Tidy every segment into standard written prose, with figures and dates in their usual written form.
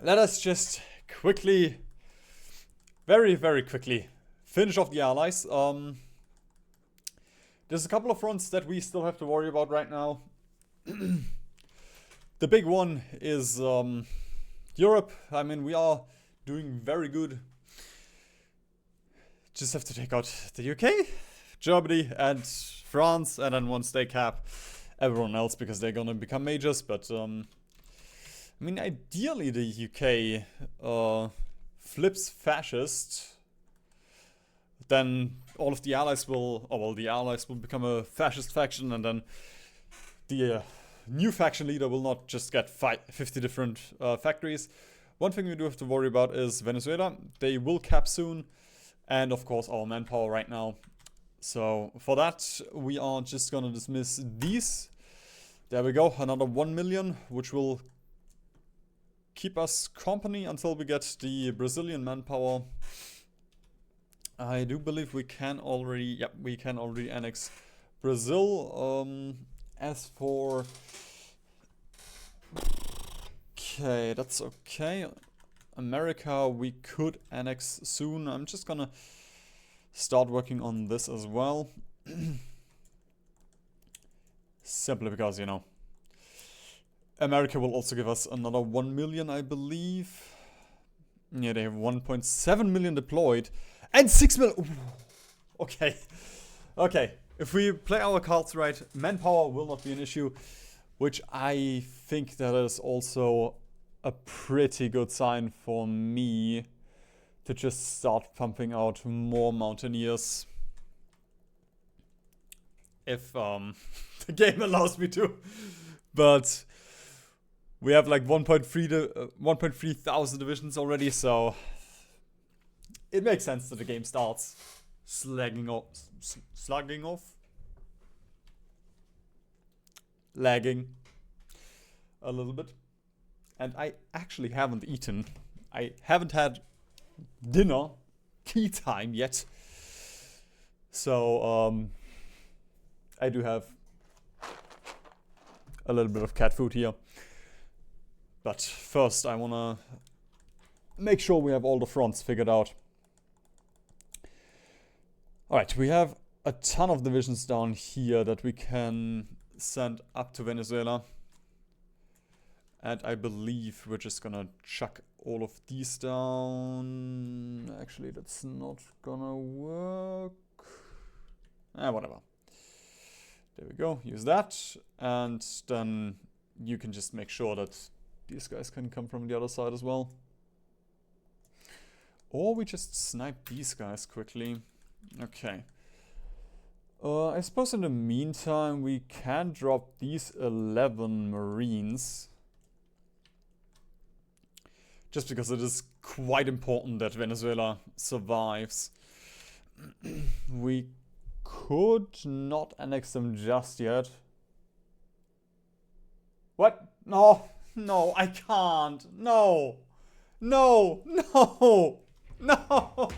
let us just quickly, very, very quickly, finish off the allies. There's a couple of fronts that we still have to worry about right now. The big one is Europe. I mean, we are doing very good. Just have to take out the UK, Germany, and France, and then once they cap everyone else because they're gonna become majors. But I mean, ideally the UK flips fascist, then all of the allies will, or well, the allies will become a fascist faction, and then the new faction leader will not just get 50 different factories. One thing we do have to worry about is Venezuela. They will cap soon, and of course our manpower right now. So for that, we are just gonna dismiss these. There we go, another 1 million, which will keep us company until we get the Brazilian manpower. I do believe we can already, yep, we can already annex Brazil. As for, okay, that's okay. America, we could annex soon. I'm just gonna start working on this as well. Simply because, you know, America will also give us another 1 million, I believe. Yeah, they have 1.7 million deployed and 6 million. Ooh. Okay. Okay. If we play our cards right, manpower will not be an issue, which I think that is also a pretty good sign for me to just start pumping out more mountaineers. If the game allows me to. But we have like 1.3 thousand divisions already, so it makes sense that the game starts slugging off, lagging a little bit. And I actually haven't eaten. I haven't had dinner, tea time yet. So I do have a little bit of cat food here. But first I wanna make sure we have all the fronts figured out. Alright, we have a ton of divisions down here that we can send up to Venezuela. And I believe we're just gonna chuck all of these down. Actually, that's not gonna work. Whatever. There we go, use that. And then you can just make sure that these guys can come from the other side as well. Or we just snipe these guys quickly. Okay. I suppose in the meantime we can drop these 11 Marines. Just because it is quite important that Venezuela survives. We could not annex them just yet. What? No, no, I can't. No, no, no, no.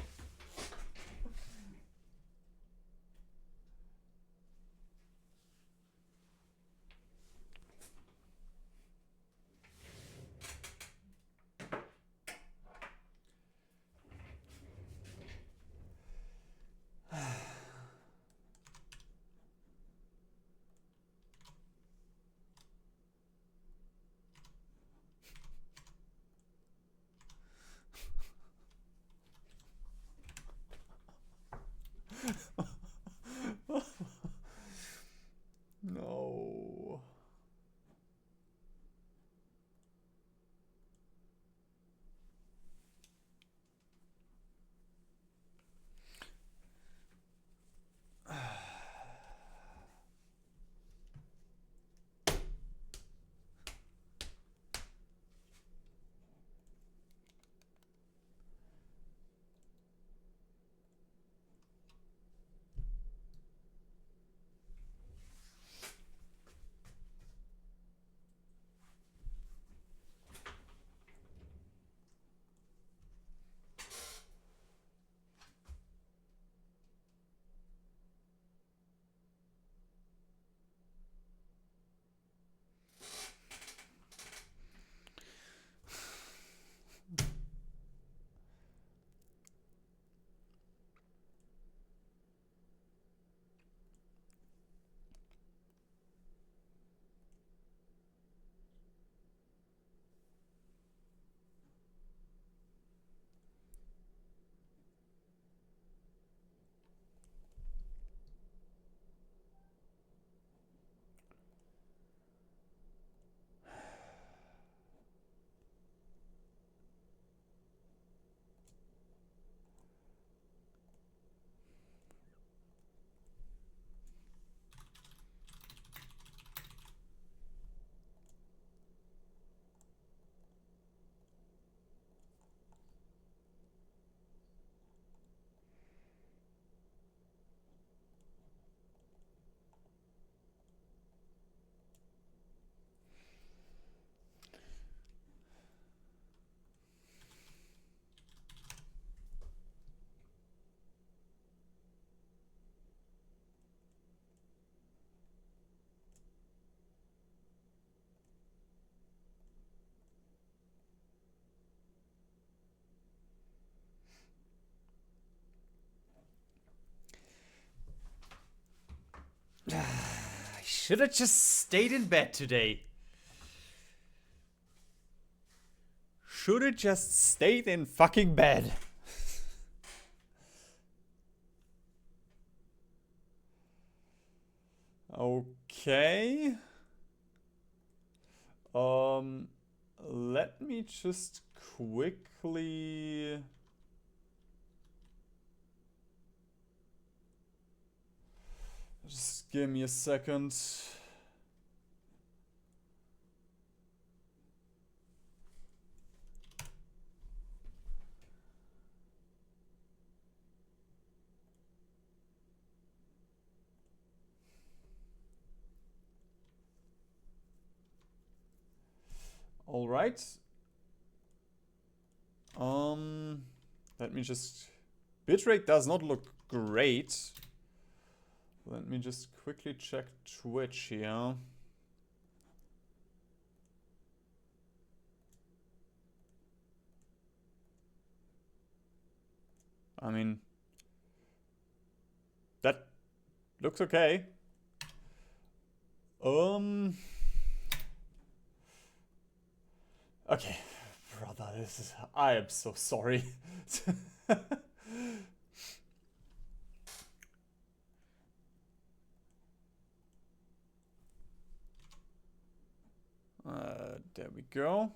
should have just stayed in bed today. Should have just stayed in fucking bed. Okay. Let me just quickly... Just give me a second. All right. Let me just... Bitrate does not look great. Let me just quickly check Twitch here. I mean, that looks okay. Okay, brother, this is... I am so sorry. There we go.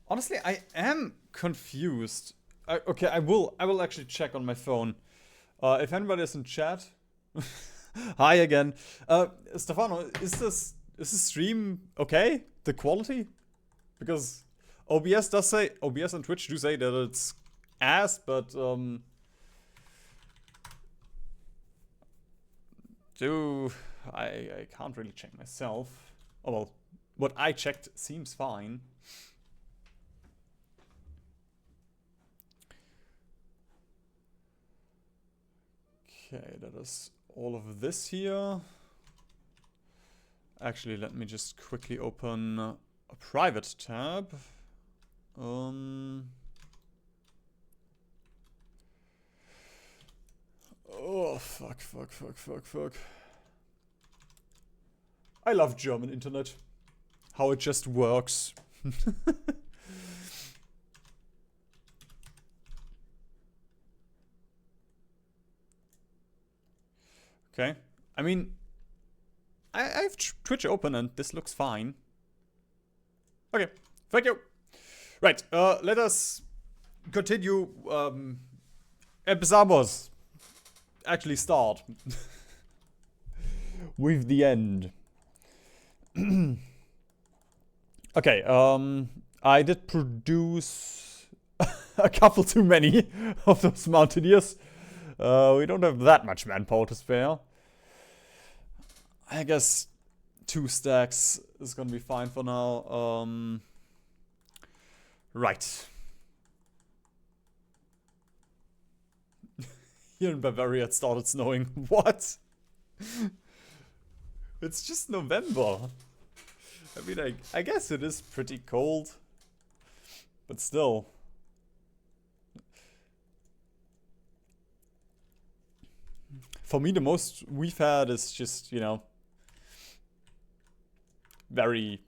Honestly, I am confused. Okay, I will actually check on my phone. If anybody is in chat, hi again. Stefano, is this stream okay? The quality? Because OBS does say, OBS and Twitch do say that it's ass, but I can't really check myself. Oh well, what I checked seems fine. Okay, that is all of this here. Actually, let me just quickly open a private tab. Oh, fuck. I love German internet. How it just works. Okay. I mean, I have Twitch open and this looks fine. Okay, thank you. Right, let us continue. Empezamos. Actually start. With the end. Okay, I did produce a couple too many of those mountaineers. We don't have that much manpower to spare. I guess 2 stacks is gonna be fine for now. Right. Here in Bavaria it started snowing. What? It's just November. I mean, I guess it is pretty cold. But still. For me, the most we've had is just, you know, very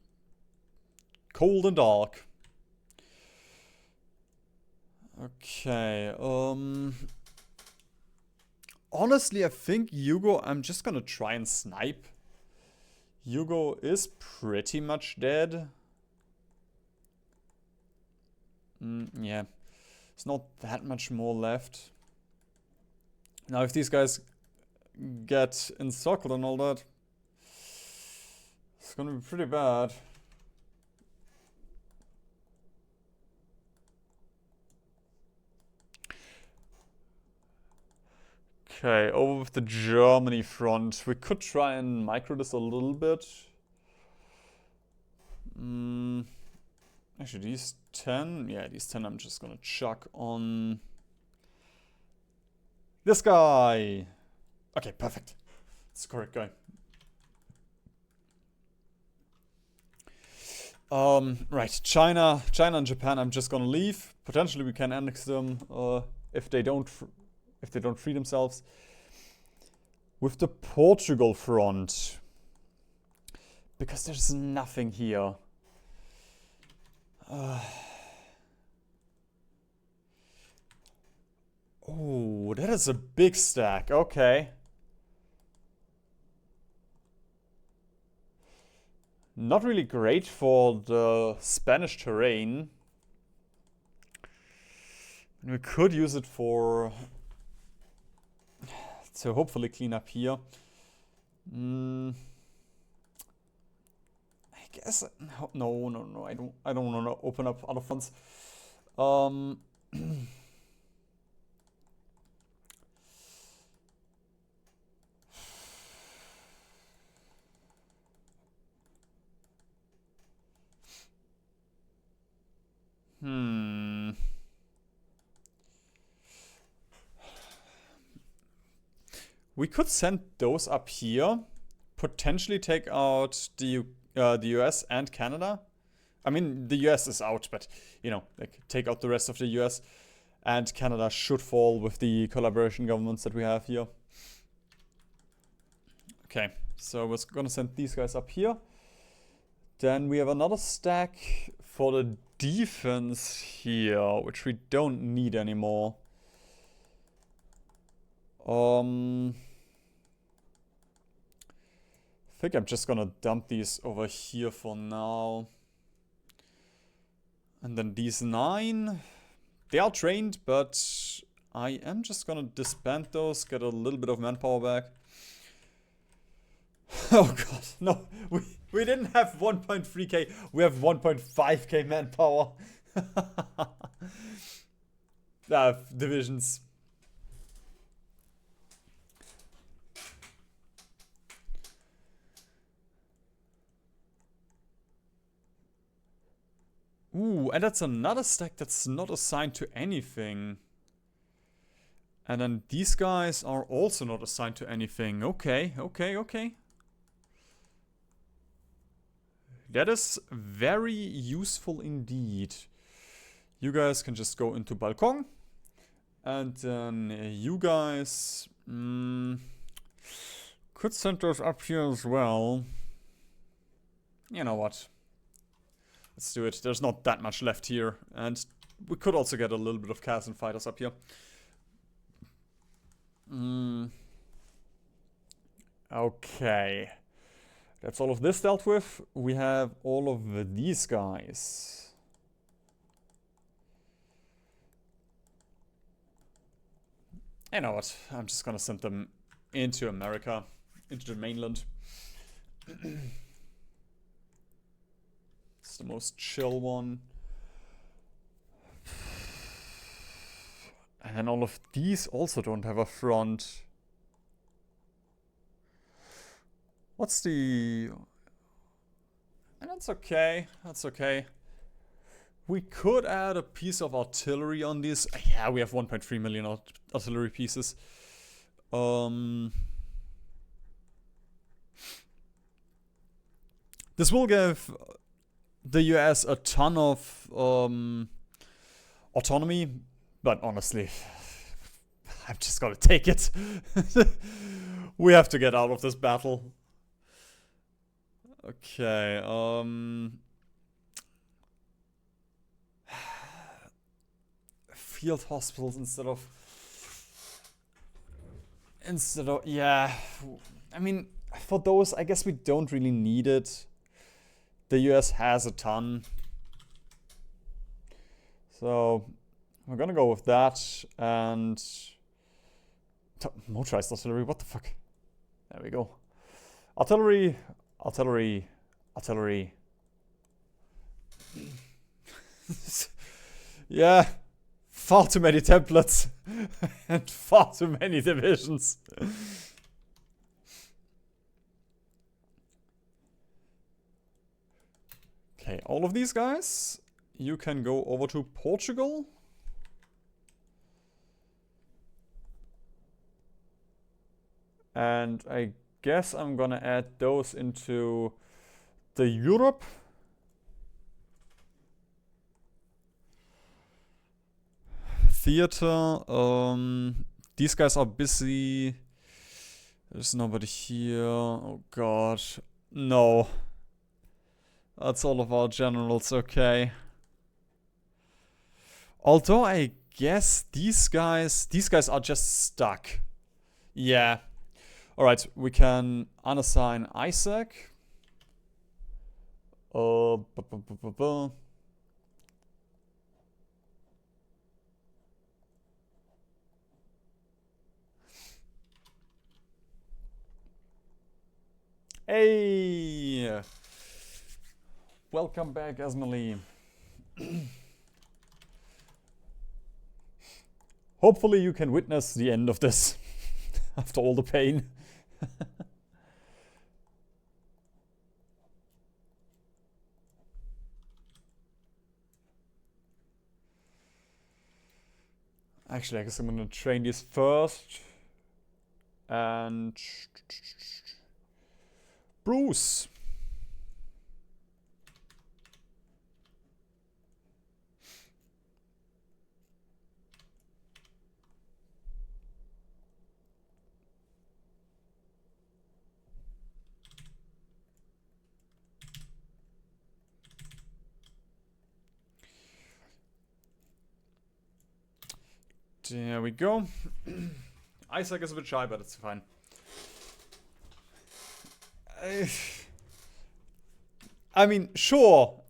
cold and dark. Okay, honestly, I think Hugo, I'm just gonna try and snipe. Hugo is pretty much dead. Yeah, there's not that much more left. Now, if these guys get encircled and all that, it's gonna be pretty bad. Okay, over with the Germany front. We could try and micro this a little bit. Actually, these 10... Yeah, these 10 I'm just gonna chuck on... this guy! Okay, perfect. It's the correct guy. Right, China and Japan I'm just gonna leave. Potentially we can annex them if they don't free themselves. With the Portugal front, Because there's nothing here. Oh, that is a big stack. Okay. Not really great for the Spanish terrain. We could use it for... to hopefully clean up here. I guess... No. I don't want to open up other fronts. We could send those up here. Potentially take out the US and Canada. I mean, the US is out, but, you know, like, take out the rest of the US. And Canada should fall with the collaboration governments that we have here. Okay, so we're gonna send these guys up here. Then we have another stack for the defense here, which we don't need anymore. I think I'm just gonna dump these over here for now. And then these 9, they are trained, but I am just gonna disband those, get a little bit of manpower back. Oh god, no, we didn't have 1.3k, we have 1.5k manpower. Divisions. Ooh, and that's another stack that's not assigned to anything. And then these guys are also not assigned to anything. Okay. That is very useful indeed. You guys can just go into Balkon. And then you guys could send those up here as well. You know what? Let's do it. There's not that much left here. And we could also get a little bit of Kazan fighters up here. Okay. That's all of this dealt with. We have all of these guys. You know what? I'm just gonna send them into America. Into the mainland. It's the most chill one. And then all of these also don't have a front. What's the... And that's okay. That's okay. We could add a piece of artillery on this. Yeah, we have 1.3 million artillery pieces. This will give the US a ton of autonomy, but honestly, I'm just gonna take it. We have to get out of this battle. Okay, field hospitals instead of, yeah, I mean, for those, I guess we don't really need it. The US has a ton. So, we're gonna go with that, and motorized artillery, what the fuck? There we go. Artillery. Yeah, far too many templates and far too many divisions. Okay, all of these guys, you can go over to Portugal. And I guess I'm gonna add those into the Europe. Theater. These guys are busy. There's nobody here. Oh god. No. That's all of our generals, okay. Although I guess these guys are just stuck. Yeah. Alright, we can unassign Isaac. Hey! Welcome back, Esmelie. Hopefully you can witness the end of this after all the pain. Actually, I guess I'm gonna train these first. And Bruce. There we go. Isaac is a bit shy, but it's fine. I mean, sure.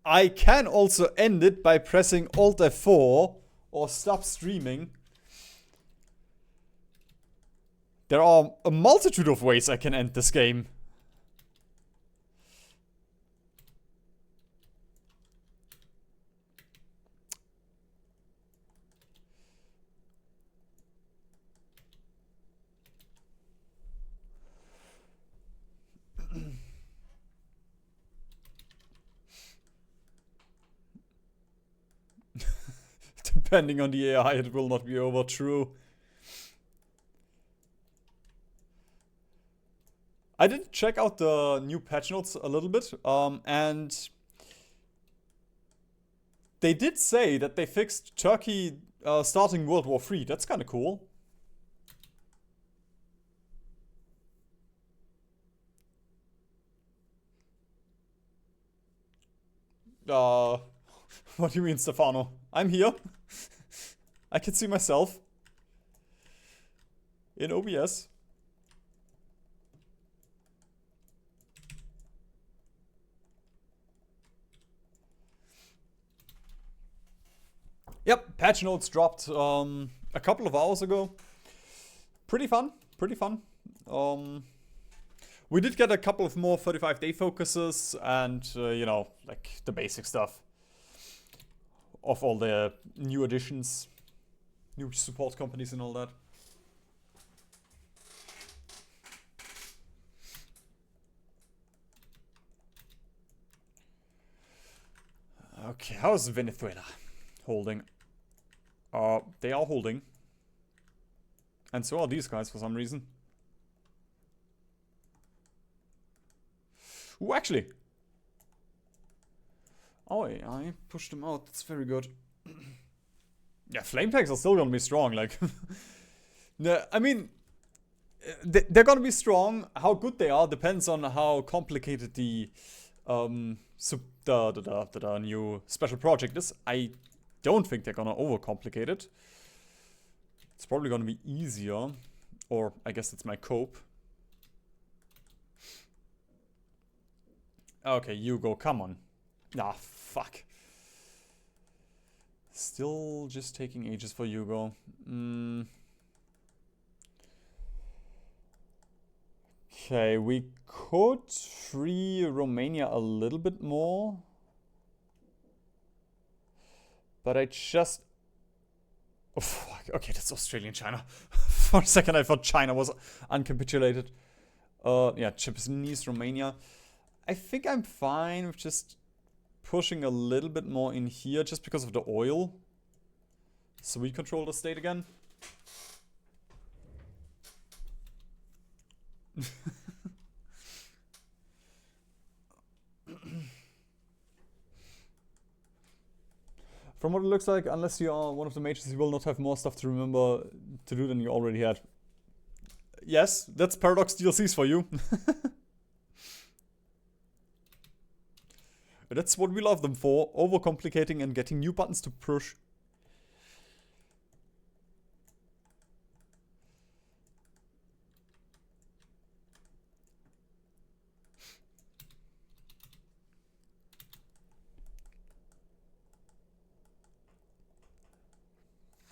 I can also end it by pressing Alt F4 or stop streaming. There are a multitude of ways I can end this game. Depending on the AI, it will not be over. True. I did check out the new patch notes a little bit, and they did say that they fixed Turkey starting World War III. That's kind of cool. What do you mean, Stefano? I'm here. I can see myself in OBS. Yep, patch notes dropped a couple of hours ago. Pretty fun, pretty fun. We did get a couple of more 35-day focuses and, you know, like the basic stuff of all the new additions, new support companies and all that. Okay, how's Venezuela holding? They are holding. And so are these guys for some reason. Ooh, actually. Oh, I pushed them out. That's very good. Yeah, flame tanks are still gonna be strong. Like, I mean, they're gonna be strong. How good they are depends on how complicated the new special project is. I don't think they're gonna overcomplicate it. It's probably gonna be easier, or I guess it's my cope. Okay, Hugo, come on. Ah, fuck. Still just taking ages for Hugo. Okay, we could free Romania a little bit more. But I just... Oh, fuck. Okay, that's Australian China. For a second I thought China was uncapitulated. Yeah, Japanese Romania. I think I'm fine with just pushing a little bit more in here just because of the oil. So we control the state again. From what it looks like, unless you are one of the mages, you will not have more stuff to remember to do than you already had. Yes, that's Paradox DLCs for you. That's what we love them for, overcomplicating and getting new buttons to push.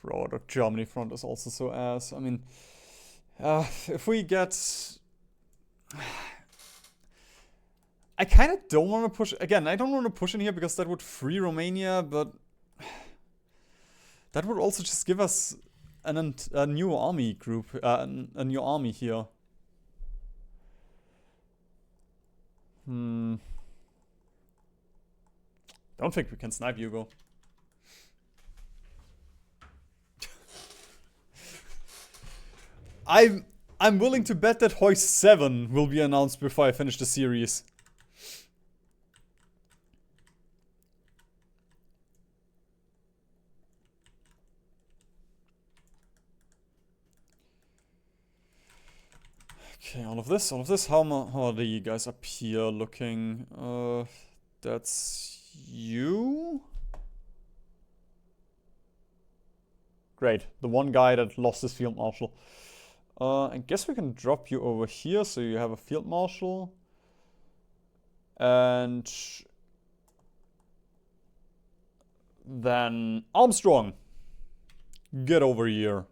Bro, the Germany front is also so ass. I mean, if we get... I kind of don't want to push... Again, I don't want to push in here because that would free Romania, but... That would also just give us a new army group, a new army here. Don't think we can snipe Hugo. I'm willing to bet that Hoist 7 will be announced before I finish the series. Okay, all of this. How are the guys up here looking? That's you? Great, the one guy that lost his field marshal. I guess we can drop you over here so you have a field marshal. And then Armstrong, get over here.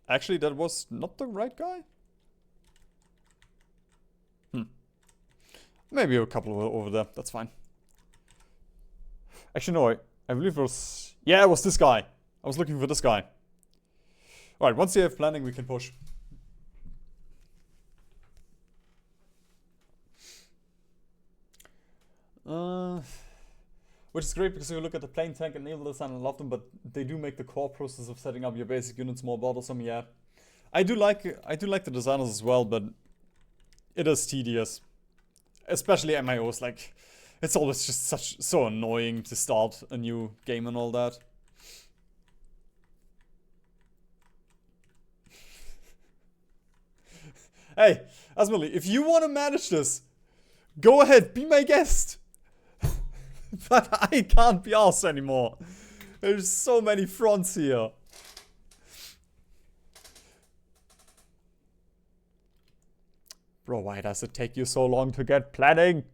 Actually, that was not the right guy? Maybe a couple over there, that's fine. Actually, no, I believe it was... Yeah, it was this guy. I was looking for this guy. Alright, once you have planning, we can push. Which is great because you look at the plane tank and naval design, I love them, but they do make the core process of setting up your basic units more bothersome, yeah. I do like the designers as well, but it is tedious. Especially MIOs, like, it's always just so annoying to start a new game and all that. Hey, Asmili, if you want to manage this, go ahead, be my guest. But I can't be arsed anymore. There's so many fronts here. Bro, why does it take you so long to get planning?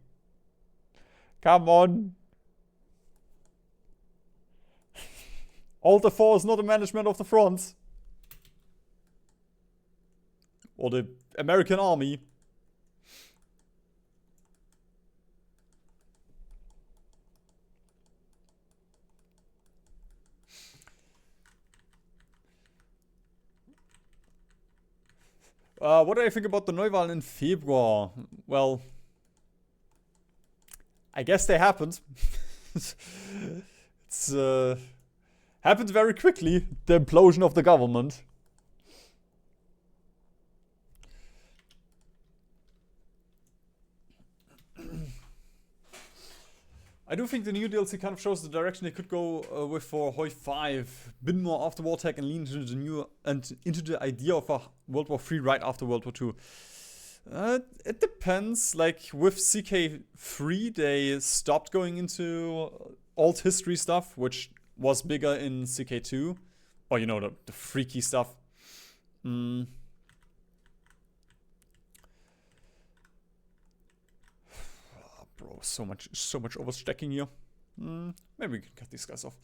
Come on. Alt 4 is not a management of the fronts. Or the American army. What do I think about the Neuwahlen in Februar? Well, I guess they happened. It's happened very quickly, the implosion of the government. I do think the new DLC kind of shows the direction they could go with for Hoi 5. Bit more after-war tech and lean into the new and into the idea of a World War III right after World War II. It depends. Like with CK3, they stopped going into alt history stuff, which was bigger in CK2, or you know the freaky stuff. Bro, so much overstacking here. Maybe we can cut these guys off.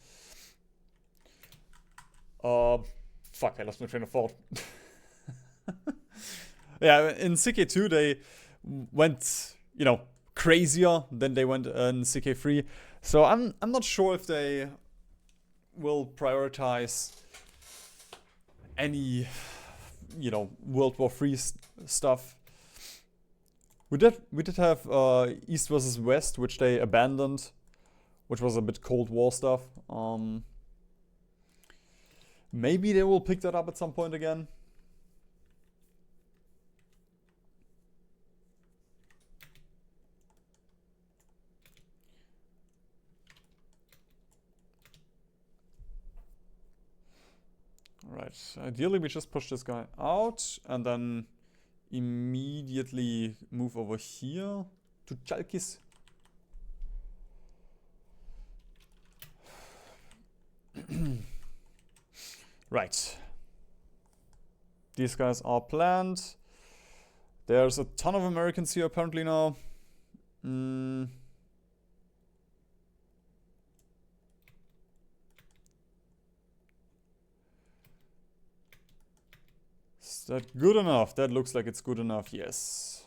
Fuck, I lost my train of thought. Yeah, in CK2 they went, you know, crazier than they went in CK3. So I'm not sure if they will prioritize any, you know, World War III stuff. We did have East versus West, which they abandoned, which was a bit Cold War stuff. Maybe they will pick that up at some point again. Alright, Alright, ideally we just push this guy out and then immediately move over here to Chalkis. Right. These guys are planned. There's a ton of Americans here apparently now. Is that good enough? That looks like it's good enough, yes.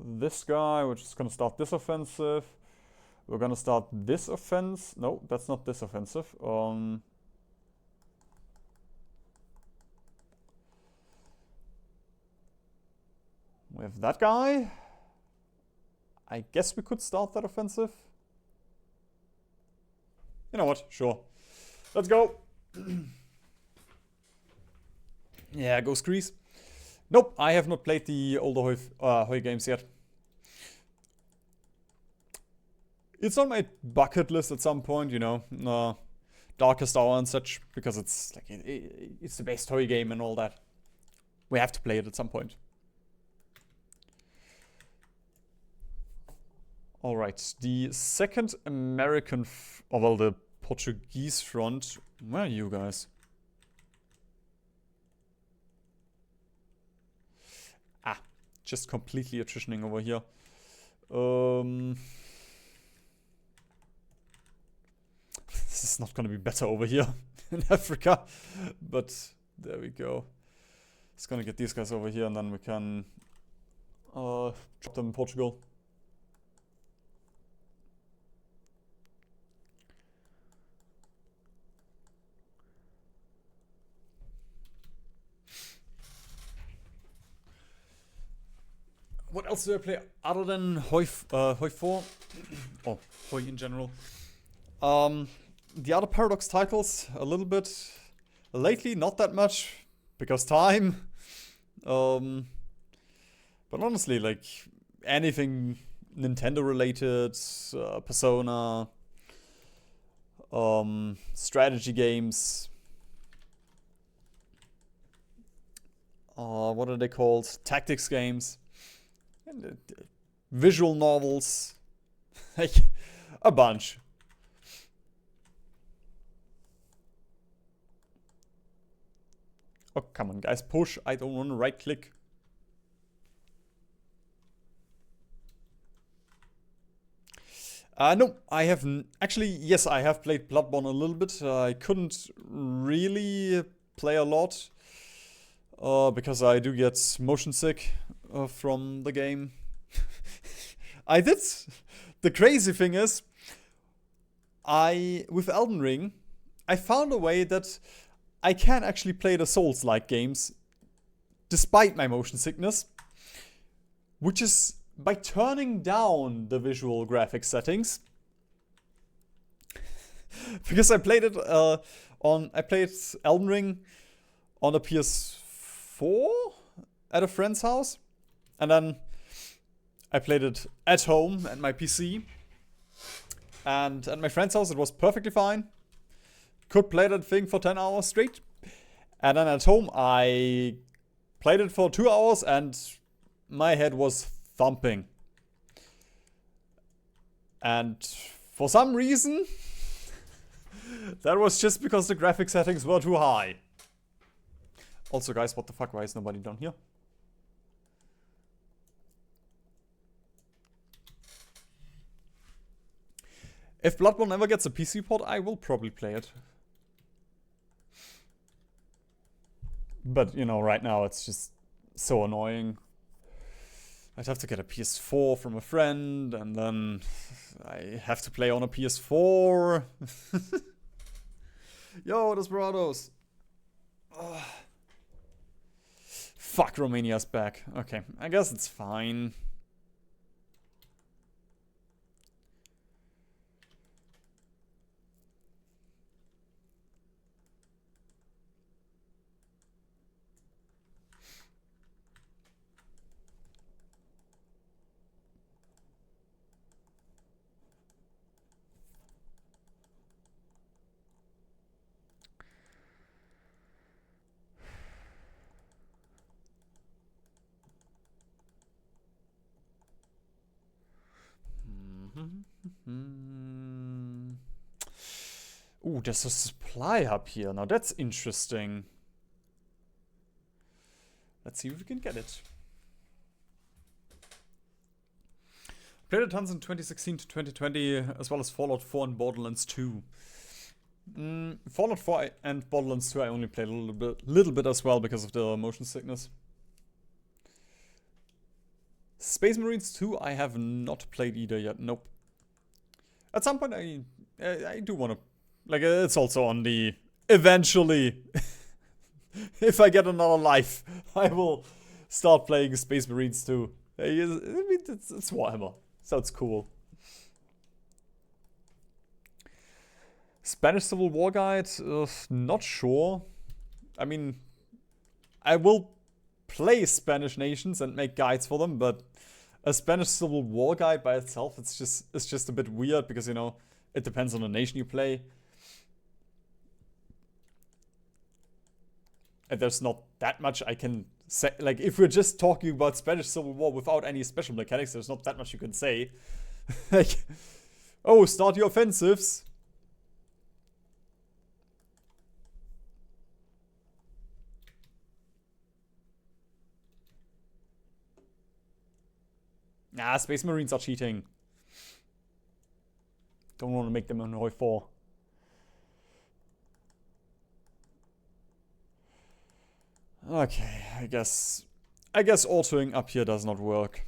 This guy, we're just gonna start this offensive. We're gonna start this offense. No, that's not this offensive. We have that guy. I guess we could start that offensive. You know what? Sure. Let's go. Yeah, go Screes. Nope, I have not played the older Hoi games yet. It's on my bucket list at some point, you know, Darkest Hour and such, because it's like it's the best Hoi game and all that. We have to play it at some point. Alright, the second American, the Portuguese front. Where are you guys? Ah, just completely attritioning over here. This is not gonna be better over here in Africa, but there we go. It's gonna get these guys over here and then we can drop them in Portugal. What else do I play other than Hoi 4? Oh, Hoi in general. The other Paradox titles, a little bit. Lately, not that much, because time. But honestly, like, anything Nintendo related, Persona, strategy games. What are they called? Tactics games. And, visual novels. Like, a bunch. Oh, come on, guys, push. I don't want to right click. No, I haven't. Actually, yes, I have played Bloodborne a little bit. I couldn't really play a lot because I do get motion sick from the game. I did. The crazy thing is, with Elden Ring, I found a way that I can actually play the Souls-like games despite my motion sickness, which is by turning down the visual graphics settings. Because I played it I played Elden Ring on a PS4 at a friend's house, and then I played it at home at my PC. And at my friend's house it was perfectly fine. Could play that thing for 10 hours straight. And then at home I played it for 2 hours and my head was thumping. And for some reason, that was just because the graphic settings were too high. Also, guys, what the fuck? Why is nobody down here? If Bloodborne ever gets a PC port, I will probably play it. But, you know, right now it's just so annoying. I'd have to get a PS4 from a friend, and then I have to play on a PS4. Yo, Desperados. Ugh. Fuck, Romania's back. Okay, I guess it's fine. Ooh, there's a supply hub here. Now that's interesting. Let's see if we can get it. Played it tons in 2016 to 2020, as well as Fallout 4 and Borderlands 2. Fallout 4 and Borderlands 2 I only played a little bit as well because of the motion sickness. Space Marines 2 I have not played either yet. Nope. At some point I do want to, like, it's also on the eventually if I get another life I will start playing Space Marines 2. I mean, it's Warhammer. Sounds cool. Spanish Civil War guide? Not sure. I mean, I will play Spanish nations and make guides for them, but a Spanish Civil War guide by itself, it's just a bit weird because, you know, it depends on the nation you play. And there's not that much I can say. Like, if we're just talking about Spanish Civil War without any special mechanics, there's not that much you can say. Like, oh, start your offensives. Nah, Space Marines are cheating. Don't want to make them annoy 4. Okay, I guess autoing up here does not work.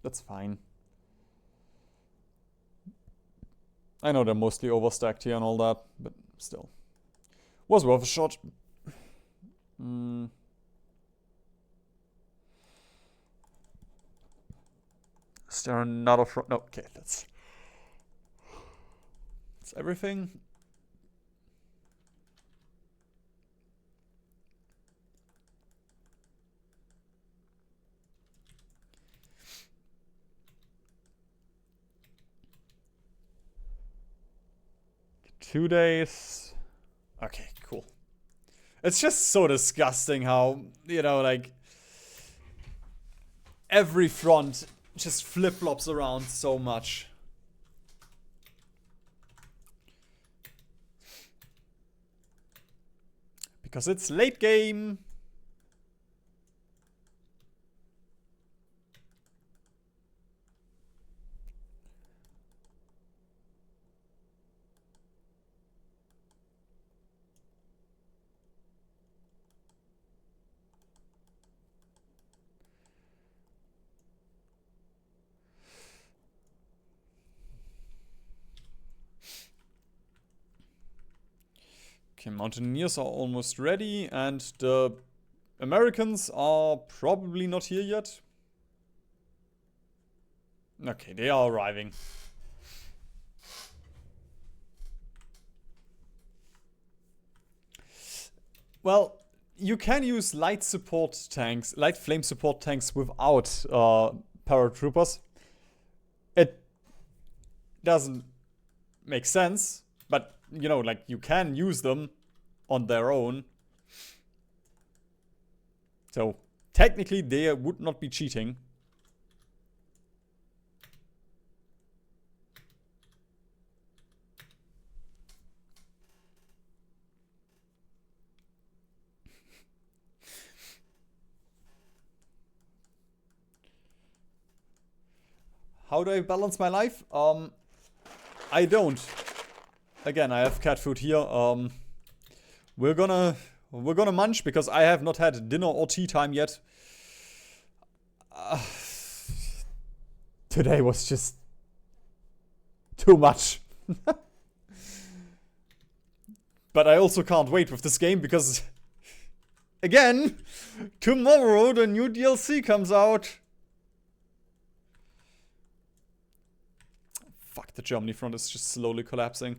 That's fine. I know they're mostly overstacked here and all that, but still. Was worth a shot. Is there another front? No, okay, that's everything. Two days. Okay, cool. It's just so disgusting how, you know, like, every front just flip-flops around so much. Because it's late game. Okay, Mountaineers are almost ready, and the Americans are probably not here yet. Okay, they are arriving. Well, you can use light flame support tanks without paratroopers. It doesn't make sense, but, you know, like, you can use them on their own. So, technically, they would not be cheating. How do I balance my life? I don't. Again, I have cat food here. We're gonna munch because I have not had dinner or tea time yet. Today was just too much. But I also can't wait with this game because, again, tomorrow the new DLC comes out. Fuck, the Germany front is just slowly collapsing.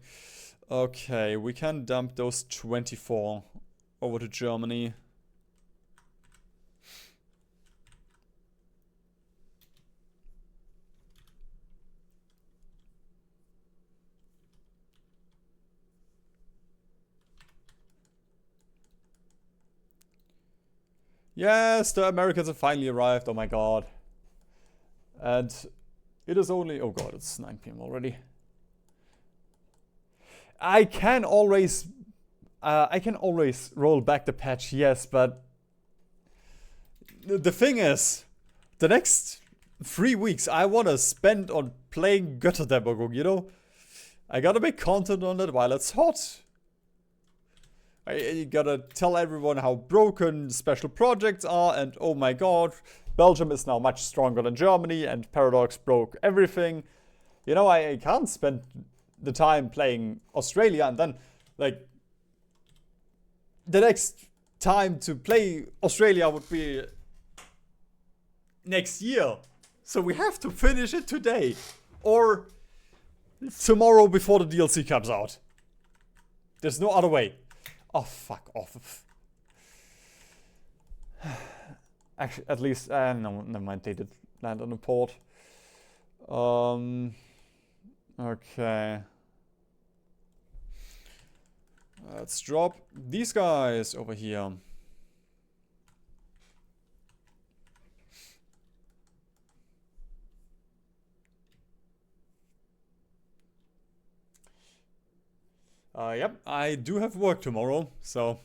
Okay, we can dump those 24 over to Germany. Yes, the Americans have finally arrived. Oh my god. And it is only... Oh god, it's 9 PM already. I can always roll back the patch, yes, but the thing is, the next 3 weeks I want to spend on playing Götterdämmerung, you know? I gotta make content on it while it's hot. I gotta tell everyone how broken special projects are, and oh my god, Belgium is now much stronger than Germany, and Paradox broke everything. You know, I can't spend the time playing Australia and then, like, the next time to play Australia would be next year. So we have to finish it today. Or tomorrow before the DLC comes out. There's no other way. Oh, fuck off. Actually, at least, no, never mind, they did land on a port. Okay. Let's drop these guys over here. Yep, I do have work tomorrow, so...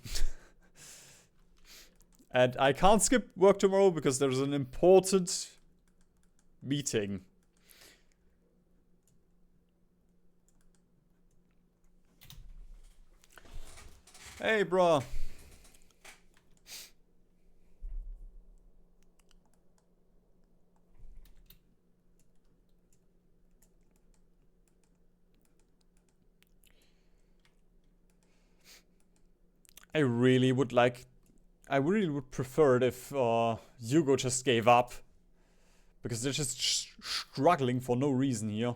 And I can't skip work tomorrow because there's an important meeting. Hey, bro. I really would prefer it if Hugo just gave up. Because they're just struggling for no reason here.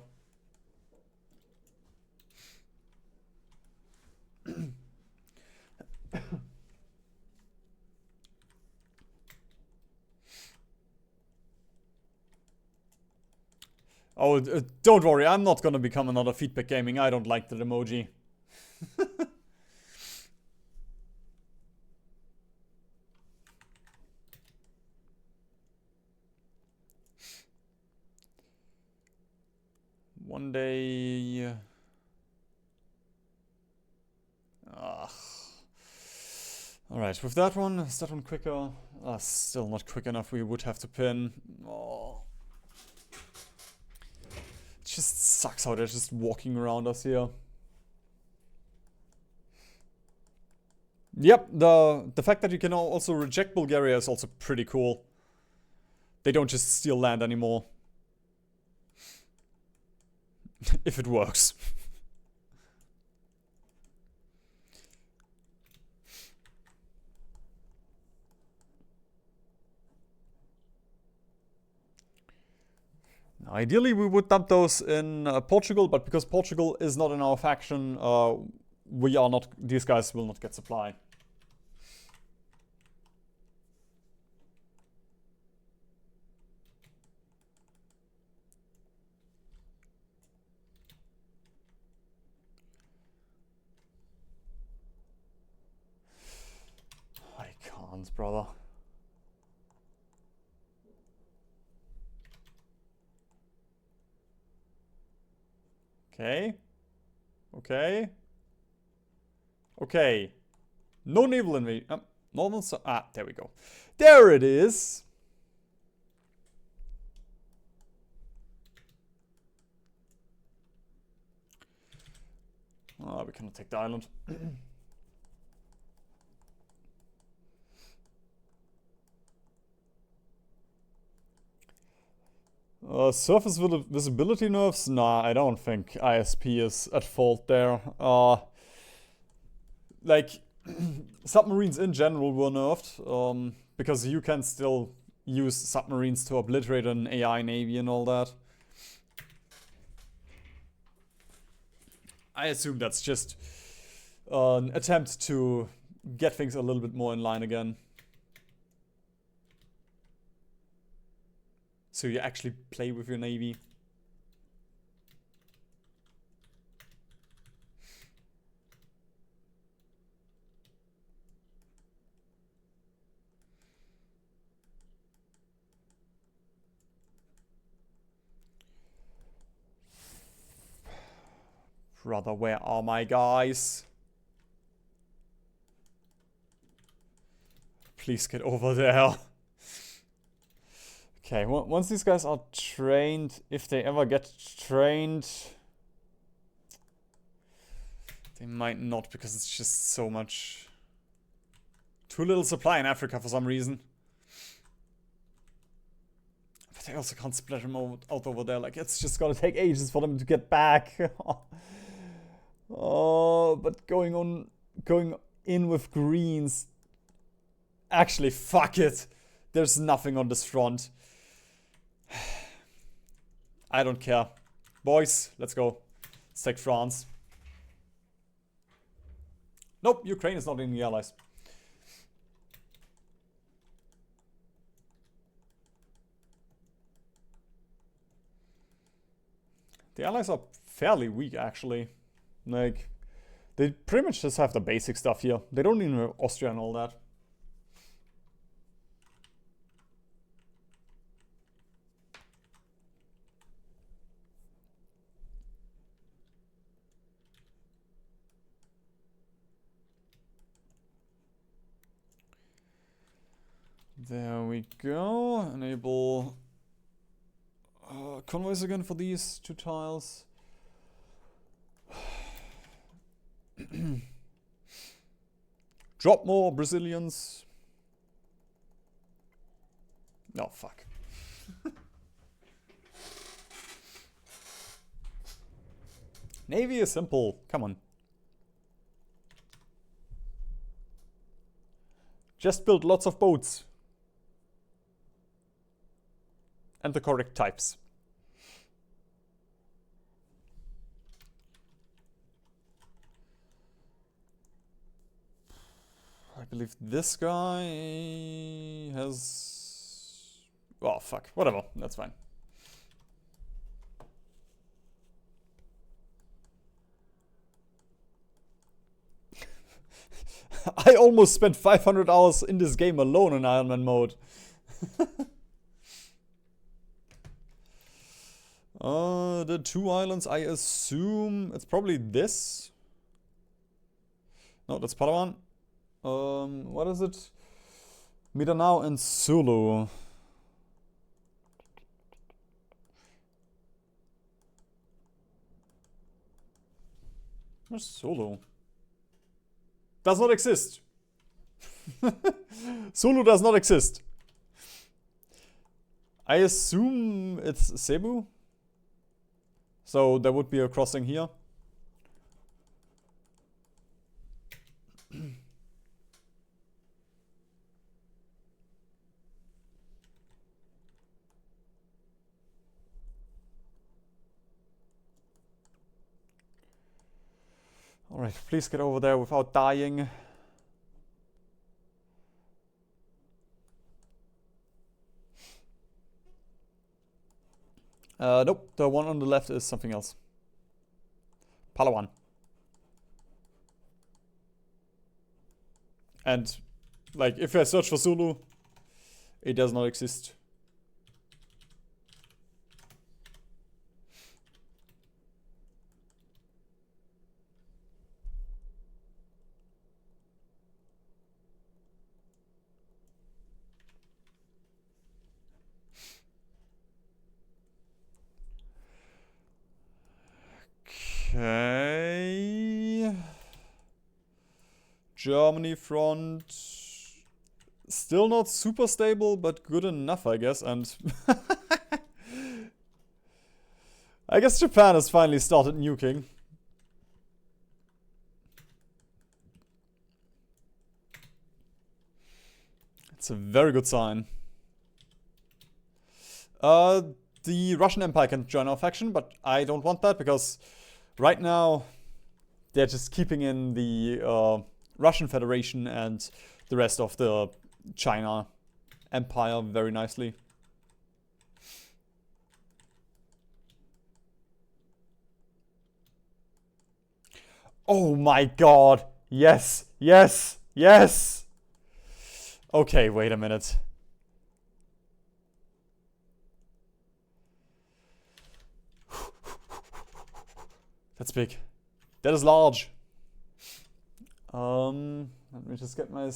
Oh, don't worry, I'm not gonna become another Feedback Gaming. I don't like that emoji. One day... Alright, with that one, is that one quicker? Still not quick enough, we would have to pin. Oh. It just sucks how they're just walking around us here. Yep, the fact that you can also reject Bulgaria is also pretty cool. They don't just steal land anymore. If it works. Now, ideally, we would dump those in Portugal, but because Portugal is not in our faction, we are not. These guys will not get supply. I can't, brother. Okay. Okay. Okay. No naval invasion. Normal. There we go. There it is. We cannot take the island. Surface visibility nerfs? Nah, I don't think ISP is at fault there. Like, submarines in general were nerfed, because you can still use submarines to obliterate an AI navy and all that. I assume that's just an attempt to get things a little bit more in line again. So you actually play with your navy. Brother, where are my guys? Please get over there. Okay, once these guys are trained, if they ever get trained... They might not, because it's just so much... Too little supply in Africa for some reason. But they also can't split them out over there. Like, it's just gonna take ages for them to get back. Oh, but going in with greens. Actually, fuck it. There's nothing on this front. I don't care. Boys, let's go. Let's take France. Nope, Ukraine is not in the Allies. The Allies are fairly weak, actually. Like, they pretty much just have the basic stuff here. They don't even have Austria and all that. There we go. Enable convoys again for these 2 tiles. Drop more Brazilians. No, fuck. Navy is simple. Come on. Just build lots of boats. And the correct types. I believe this guy has... Oh, fuck. Whatever. That's fine. I almost spent 500 hours in this game alone in Iron Man mode. The 2 islands, I assume it's probably this. No, that's Palawan. What is it? Mindanao and Sulu. Where's Sulu? Does not exist. Sulu does not exist. I assume it's Cebu. So there would be a crossing here. Alright, please get over there without dying. Nope, the one on the left is something else. Palawan. And, like, if I search for Zulu, it does not exist. Okay. Germany front. Still not super stable, but good enough, I guess. And I guess Japan has finally started nuking. It's a very good sign. The Russian Empire can join our faction, but I don't want that because right now they're just keeping in the Russian Federation and the rest of the China Empire very nicely. Oh my god! Yes! Yes! Yes! Okay, wait a minute. That's big. That is large. Let me just get my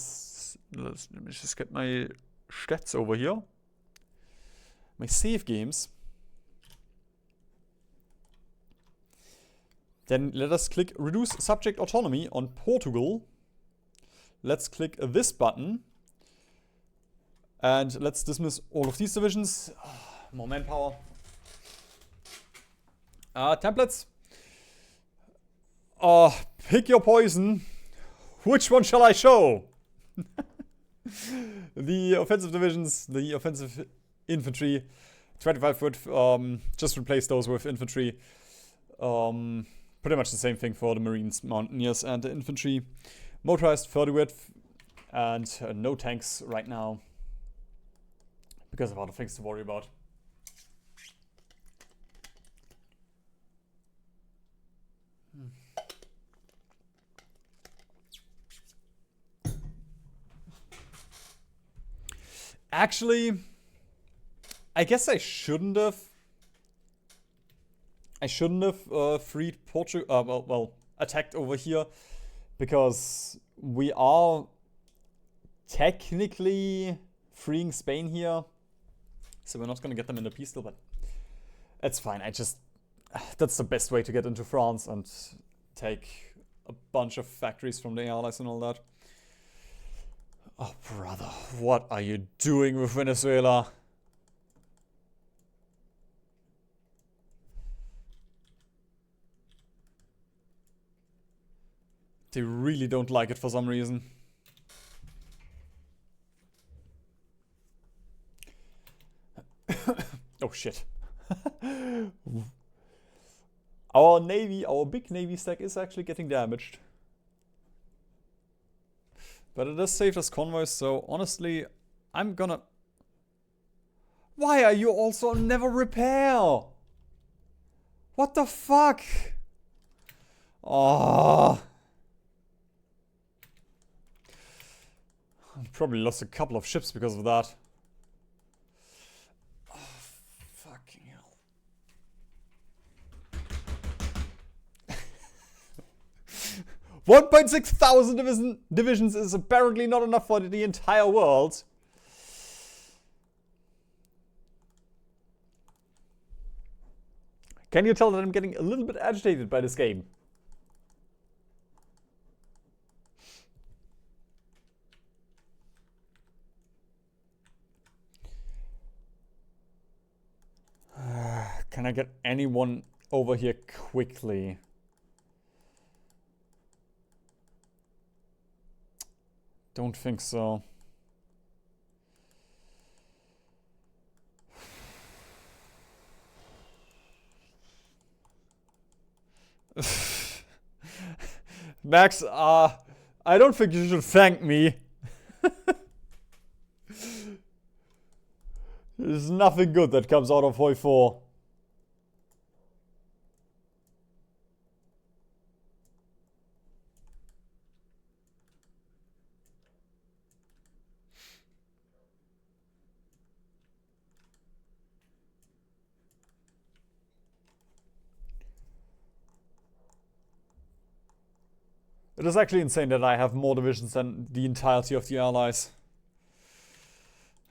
stats over here. My save games. Then let us click Reduce Subject Autonomy on Portugal. Let's click this button. And let's dismiss all of these divisions. More manpower. Templates. Pick your poison. Which one shall I show? The offensive divisions, the offensive infantry, 25 foot, just replace those with infantry. Pretty much the same thing for the Marines, Mountaineers, and the infantry. Motorized 30 width, and no tanks right now because of other things to worry about. Actually, I guess I shouldn't have. Freed Portugal. Well, attacked over here, because we are technically freeing Spain here, so we're not gonna get them in a peace deal, but it's fine. That's the best way to get into France and take a bunch of factories from the Allies and all that. Oh, brother, what are you doing with Venezuela? They really don't like it for some reason. Oh, shit. Our navy, our big navy stack is actually getting damaged. But it does save us convoys, so honestly, I'm gonna... Why are you also never repair? What the fuck? Oh. I probably lost a couple of ships because of that. Oh, fucking hell. 1.6 thousand divisions is apparently not enough for the entire world. Can you tell that I'm getting a little bit agitated by this game? Can I get anyone over here quickly? Don't think so. Max, I don't think you should thank me. There's nothing good that comes out of Hoi 4. It is actually insane that I have more divisions than the entirety of the Allies.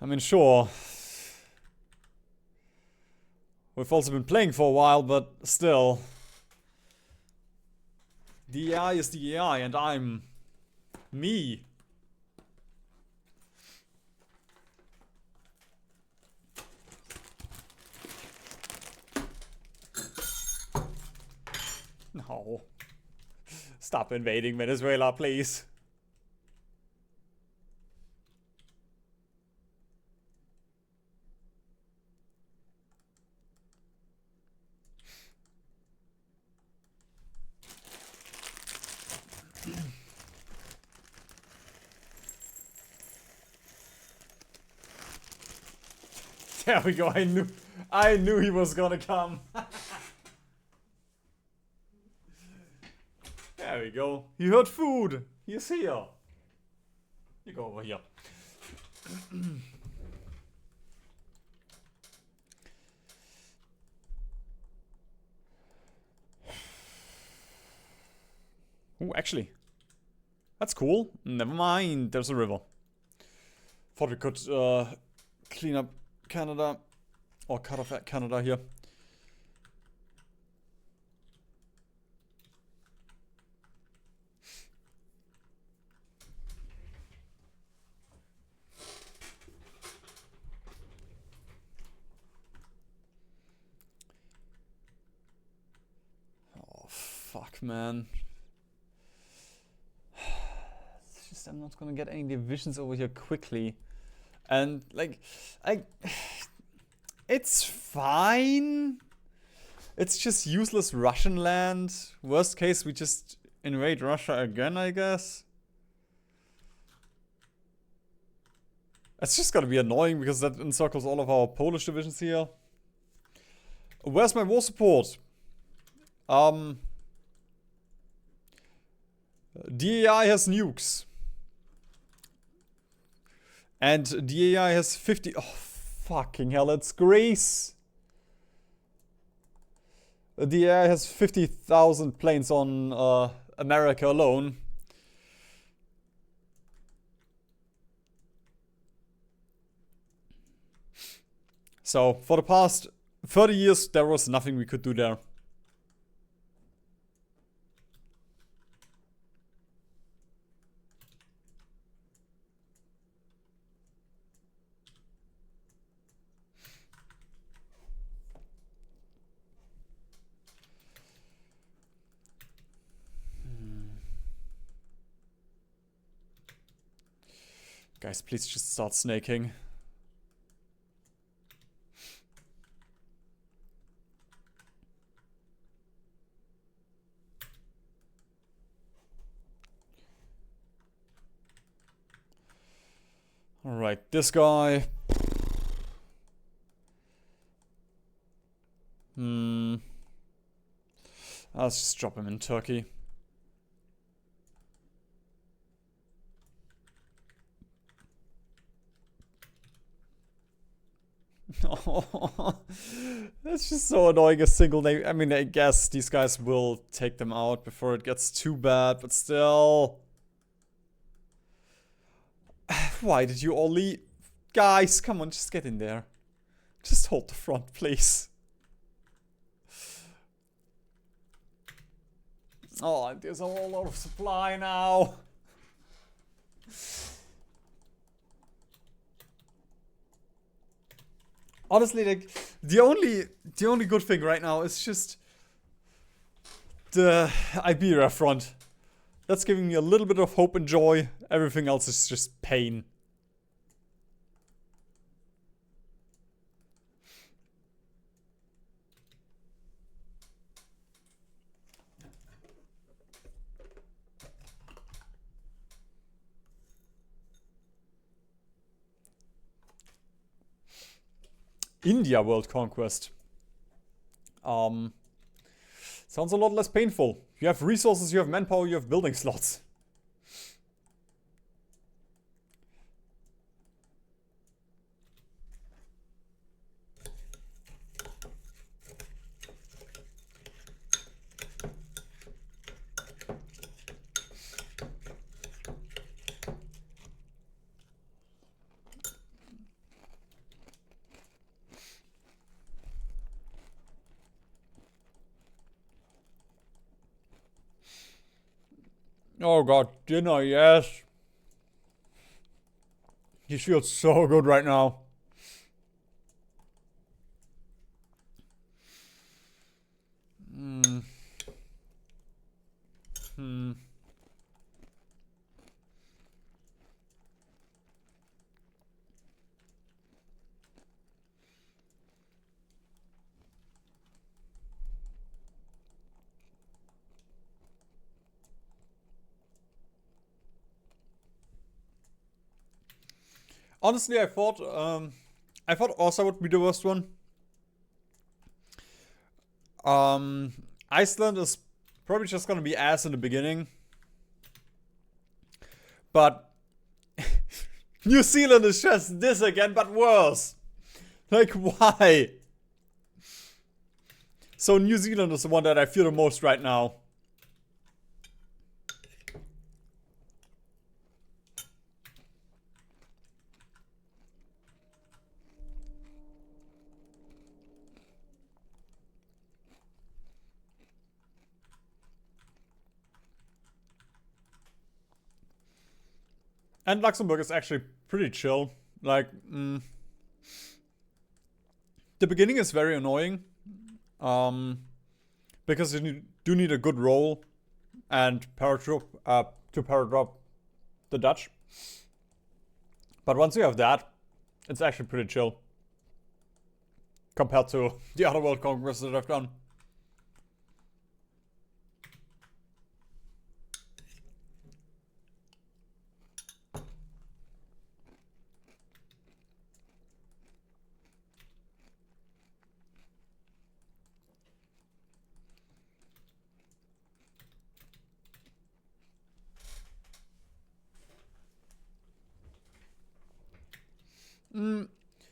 I mean, sure. We've also been playing for a while, but still. The AI is the AI, and I'm... me. No. Stop invading Venezuela, please. There we go. I knew he was gonna come. There we go. He heard food. He's here. You go over here. Oh, actually. That's cool. Never mind. There's a river. Thought we could clean up Canada. Or cut off Canada here. Oh, fuck, man. It's just I'm not gonna get any divisions over here quickly. And, like, it's fine. It's just useless Russian land. Worst case, we just invade Russia again, I guess. It's just gonna be annoying because that encircles all of our Polish divisions here. Where's my war support? DAI has nukes. And DAI has 50... Oh, fucking hell, it's Greece! DAI has 50,000 planes on America alone. So, for the past 30 years, there was nothing we could do there. Guys, please just start snaking. Alright, this guy. Let's just drop him in Turkey. Oh, that's just so annoying, a single name. I mean, I guess these guys will take them out before it gets too bad, but still. Why did you all leave? Guys, come on, just get in there. Just hold the front, please. Oh, there's a whole lot of supply now. Honestly, like, the only good thing right now is just the Iberia front. That's giving me a little bit of hope and joy. Everything else is just pain. India World Conquest. Sounds a lot less painful. You have resources, you have manpower, you have building slots. Oh god, dinner, yes. He feels so good right now. Honestly, I thought Orsa would be the worst one. Iceland is probably just gonna be ass in the beginning. But New Zealand is just this again, but worse. Like, why? So New Zealand is the one that I fear the most right now. And Luxembourg is actually pretty chill. Like, the beginning is very annoying. Because you do need a good roll and to paradrop the Dutch. But once you have that, it's actually pretty chill. Compared to the other world conquests that I've done.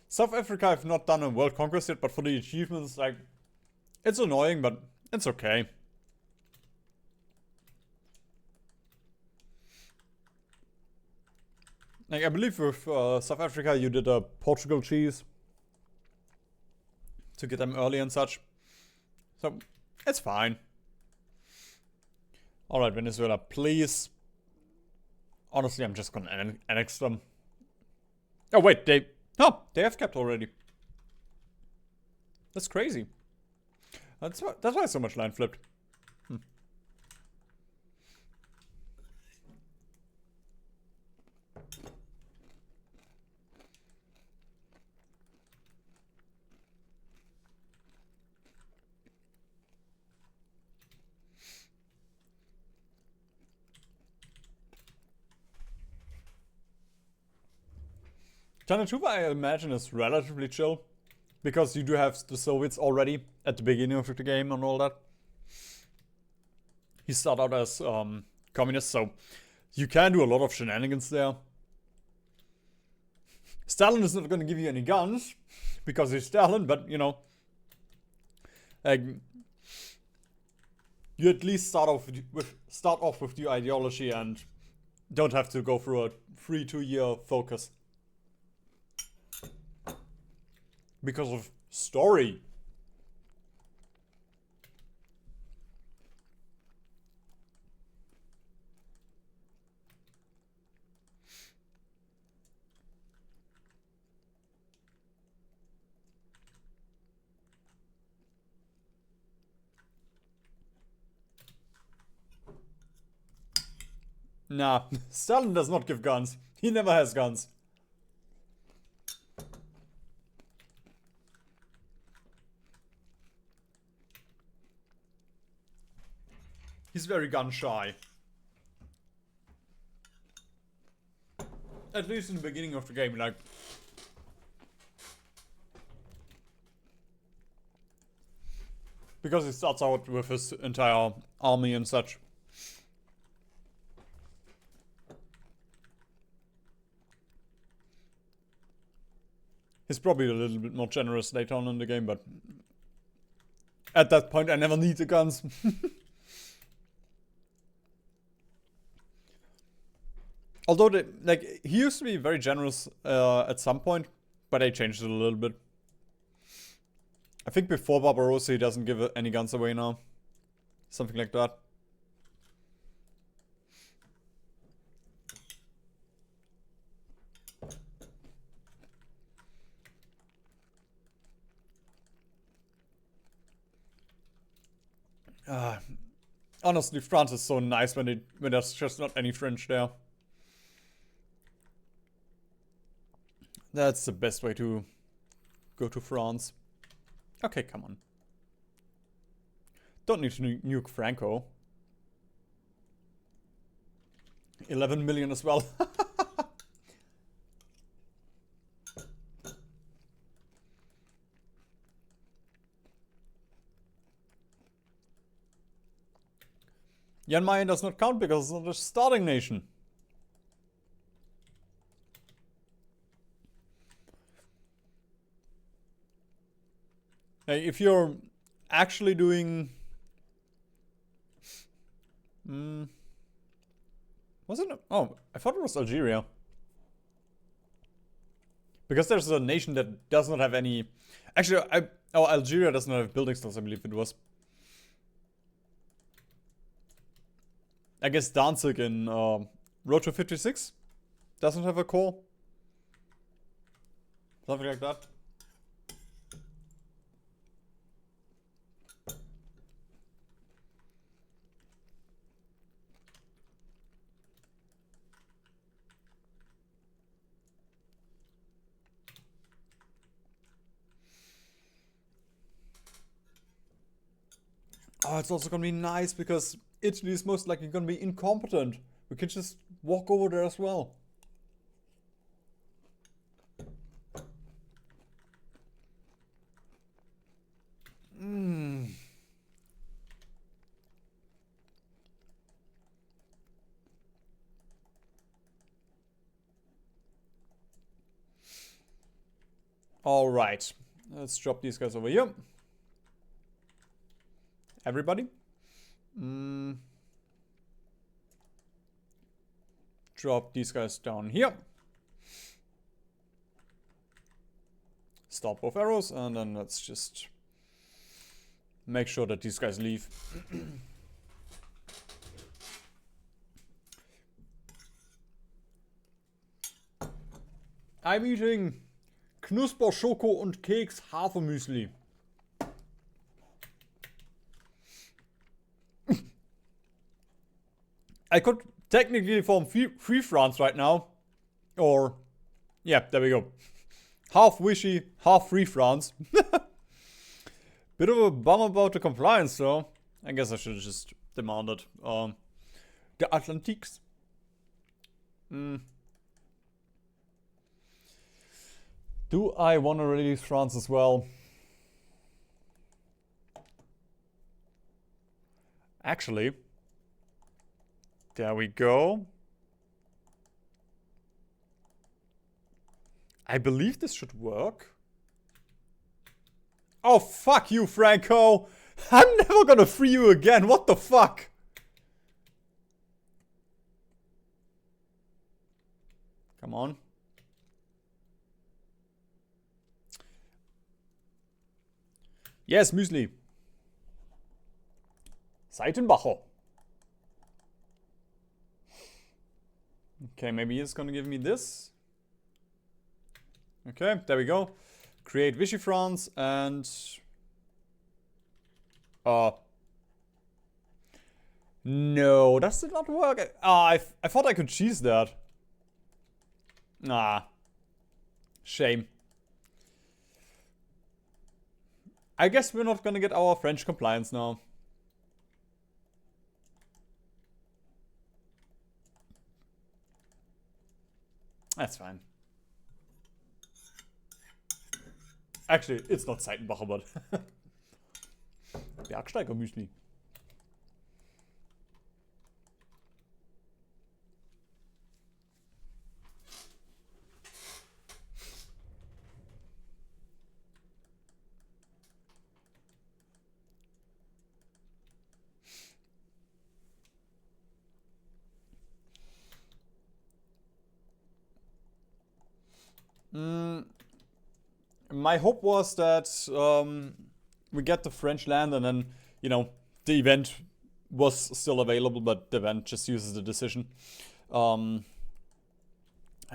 South Africa, I've not done a world conquest yet, but for the achievements, like, it's annoying, but it's okay. Like, I believe with South Africa, you did a Portugal cheese to get them early and such. So, it's fine. Alright, Venezuela, please. Honestly, I'm just gonna annex them. Oh, wait, they have kept already. That's crazy. That's why so much land flipped. Tanatuba, I imagine, is relatively chill. Because you do have the Soviets already at the beginning of the game and all that. He started out as communist, so you can do a lot of shenanigans there. Stalin is not going to give you any guns, because he's Stalin, but, you know, like, you at least start off with the ideology and don't have to go through a 2-year focus. Because of story. Nah, Stalin does not give guns. He never has guns. He's very gun shy. At least in the beginning of the game, like. Because he starts out with his entire army and such. He's probably a little bit more generous later on in the game, but at that point I never need the guns. Although, he used to be very generous at some point, but they changed it a little bit. I think before Barbarossa he doesn't give any guns away now. Something like that. Honestly, France is so nice when there's just not any French there. That's the best way to go to France. Okay, come on. Don't need to nuke Franco. 11 million as well. Jan Mayen does not count because it's not a starting nation. Hey, if you're actually doing... was it? Oh, I thought it was Algeria. Because there's a nation that does not have any... Actually, Algeria doesn't have building styles, I believe it was. I guess Danzig in Road to 56 doesn't have a core. Something like that. Oh, it's also gonna be nice because Italy is most likely gonna be incompetent. We can just walk over there as well. Alright. Let's drop these guys over here. Everybody. Drop these guys down here. Stop both arrows, and then let's just make sure that these guys leave. I'm eating Knusper Schoko und Keks Hafermüsli. I could technically form free France right now. Or, yeah, there we go. Half wishy, half free France. Bit of a bum about the compliance though. I guess I should have just demanded. The Atlantiques. Do I want to release France as well? Actually, there we go. I believe this should work. Oh, fuck you, Franco! I'm never gonna free you again, what the fuck? Come on. Yes, Müsli. Seitenbacher. Okay, maybe he's gonna give me this. Okay, there we go. Create Vichy France and... No, that did not work. I thought I could cheese that. Ah. Shame. I guess we're not gonna get our French compliance now. That's fine. Actually, it's not Seitenbacher, but Bergsteiger Müsli. My hope was that we get the French land and then, you know, the event was still available, but the event just uses the decision. I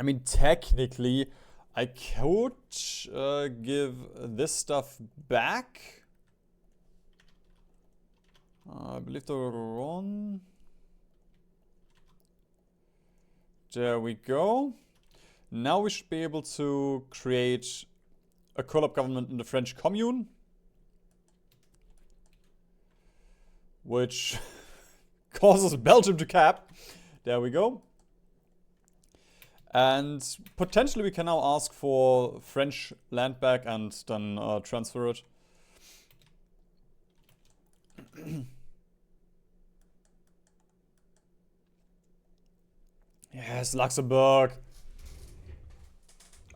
mean, technically, I could give this stuff back. I believe they were on. There we go. Now we should be able to create a collab government in the French Commune, which causes Belgium to cap. There we go. And potentially we can now ask for French land back and then transfer it. Yes, Luxembourg.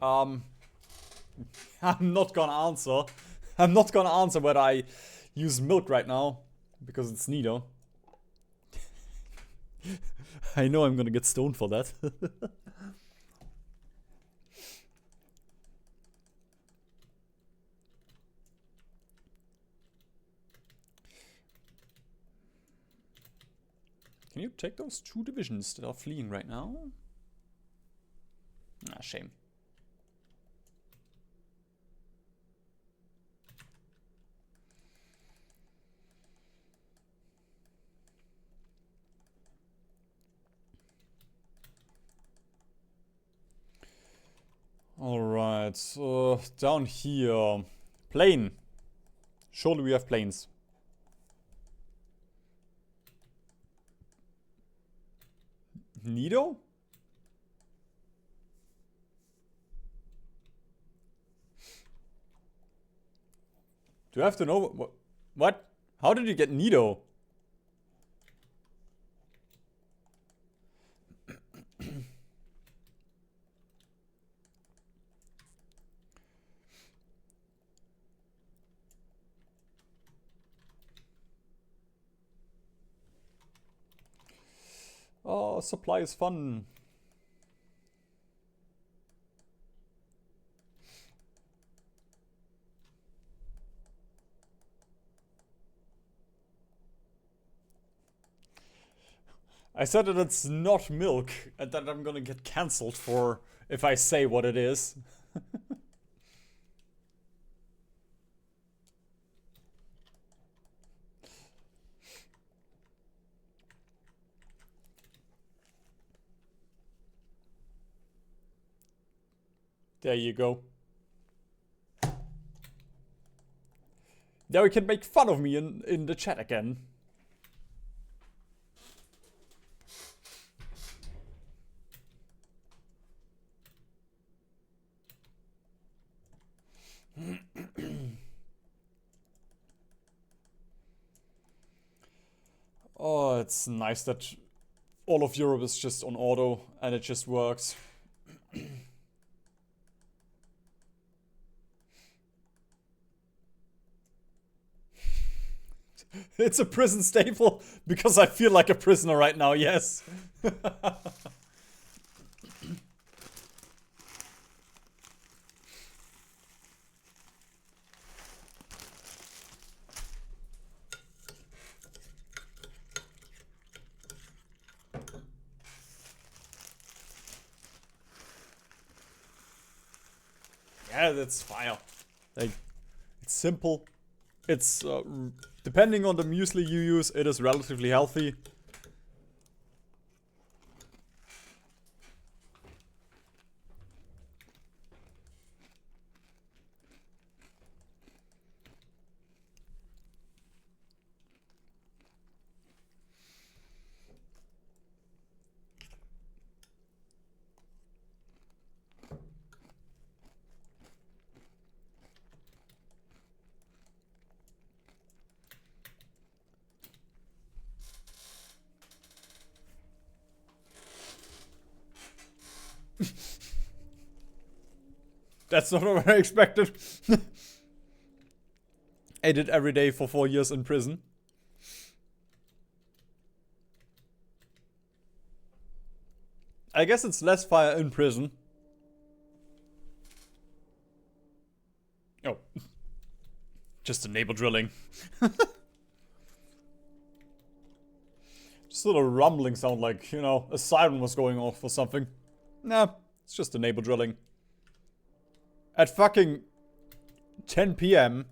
I'm not gonna answer. I'm not gonna answer whether I use milk right now, because it's neither. I know I'm gonna get stoned for that. Can you take those 2 divisions that are fleeing right now? Ah, shame. Alright, so down here. Plane. Surely we have planes. Nido? Do I have to know what? How did you get Nido? Oh, supply is fun. I said that it's not milk and that I'm gonna get cancelled for if I say what it is. There you go. Now you can make fun of me in the chat again. Oh, it's nice that all of Europe is just on auto and it just works. It's a prison staple because I feel like a prisoner right now, yes. Yeah, that's fire. Like, it's simple. It's, depending on the muesli you use, it is relatively healthy. That's not what I expected. Ate it every day for 4 years in prison. I guess it's less fire in prison. Oh. Just a neighbor drilling. Just a little rumbling sound like, you know, a siren was going off or something. Nah, it's just a neighbor drilling. At fucking 10 PM.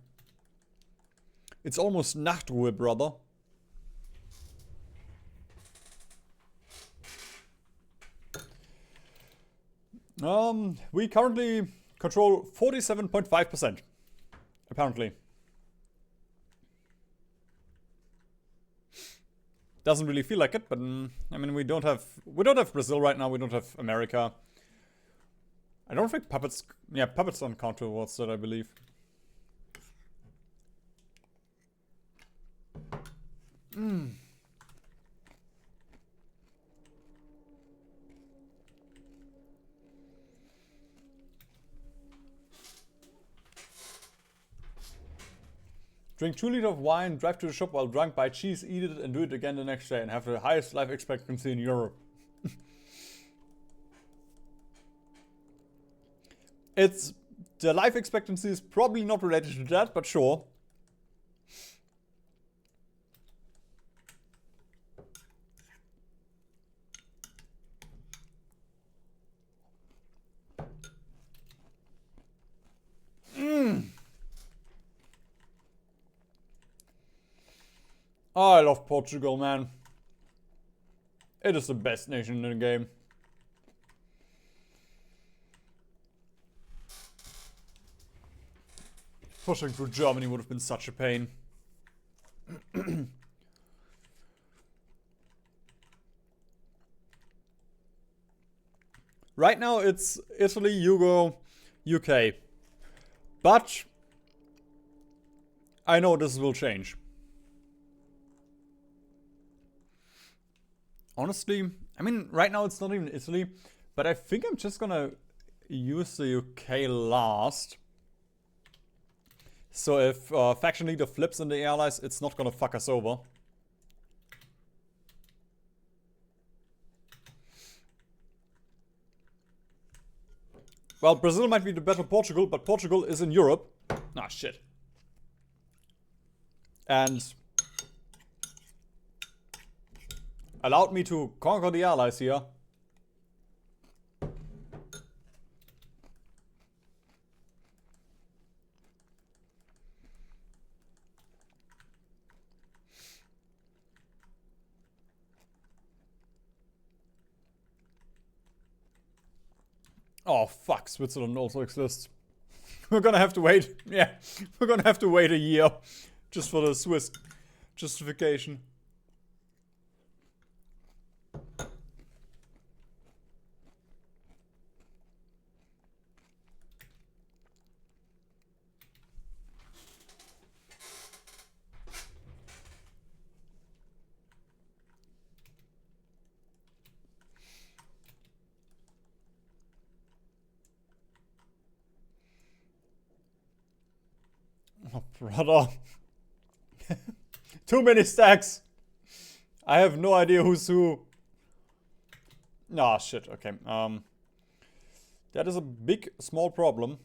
It's almost Nachtruhe, brother. We currently control 47.5%. Apparently. Doesn't really feel like it, but I mean we don't have Brazil right now, we don't have America. I don't think puppets don't count towards that, I believe. Drink 2 liters of wine, drive to the shop while drunk, buy cheese, eat it, and do it again the next day, and have the highest life expectancy in Europe. The life expectancy is probably not related to that, but sure. Oh, I love Portugal, man. It is the best nation in the game. Pushing through Germany would have been such a pain. Right now it's Italy, Yugo, UK. But I know this will change. Honestly, I mean, right now it's not even Italy, but I think I'm just gonna use the UK last. So if faction leader flips in the allies, it's not gonna fuck us over. Well, Brazil might be the better Portugal, but Portugal is in Europe. Ah, shit. And allowed me to conquer the allies here. Oh, fuck, Switzerland also exists. We're gonna have to wait. Yeah, we're gonna have to wait a year just for the Swiss justification. Oh, brother. Too many stacks. I have no idea who's who. Ah, shit. Okay. That is a big, small problem.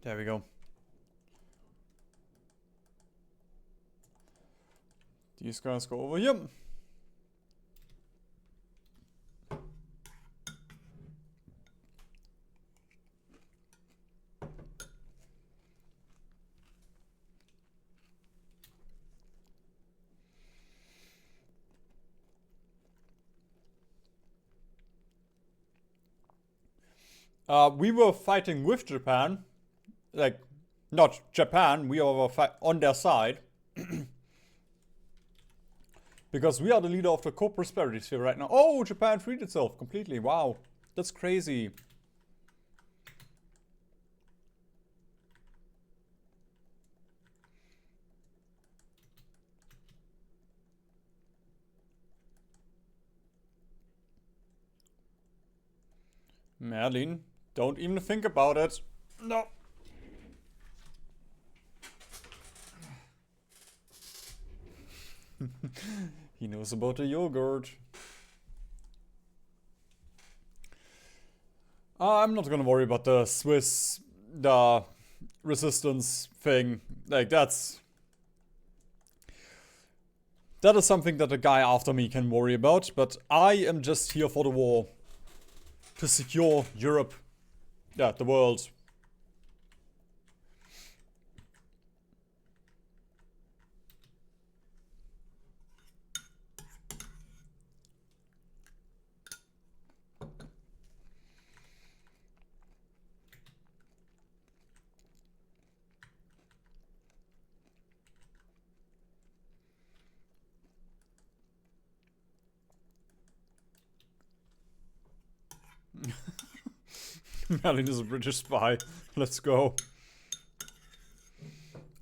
There we go. These guys go over here. We were fighting with Japan. Like, not Japan, we were on their side. Because we are the leader of the co-prosperity sphere right now. Oh, Japan freed itself completely. Wow. That's crazy. Merlin, don't even think about it. No. He knows about the yogurt. I'm not gonna worry about the Swiss, the resistance thing. Like, that is something that the guy after me can worry about. But I am just here for the war. To secure Europe. Yeah, the world. Merlin is a British spy. Let's go.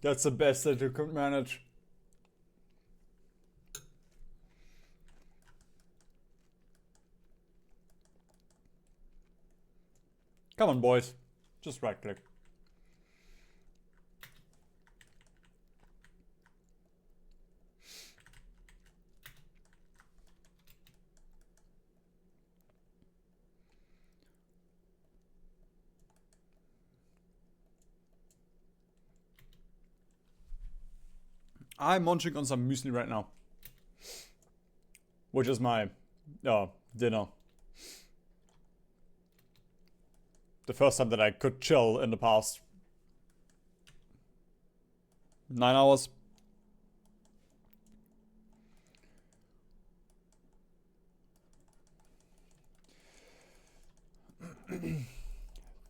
That's the best that you could manage. Come on, boys. Just right click. I'm munching on some muesli right now. which is my dinner. The first time that I could chill in the past 9 hours.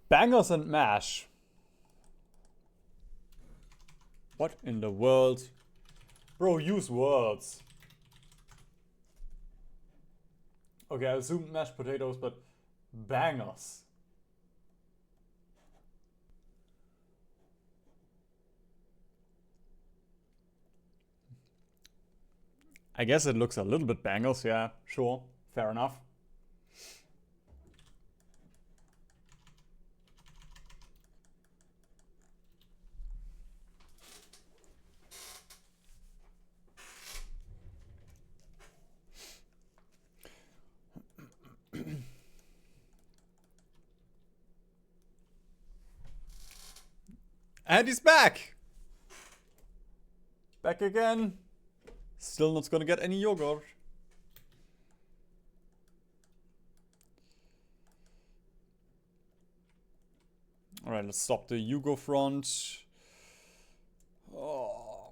Bangers and mash. What in the world? Bro, use words. Okay, I assume mashed potatoes, but bangers. I guess it looks a little bit bangers, yeah, sure, fair enough. And he's back! Back again. Still not gonna get any yogurt. Alright, let's stop the Yugo front. Oh.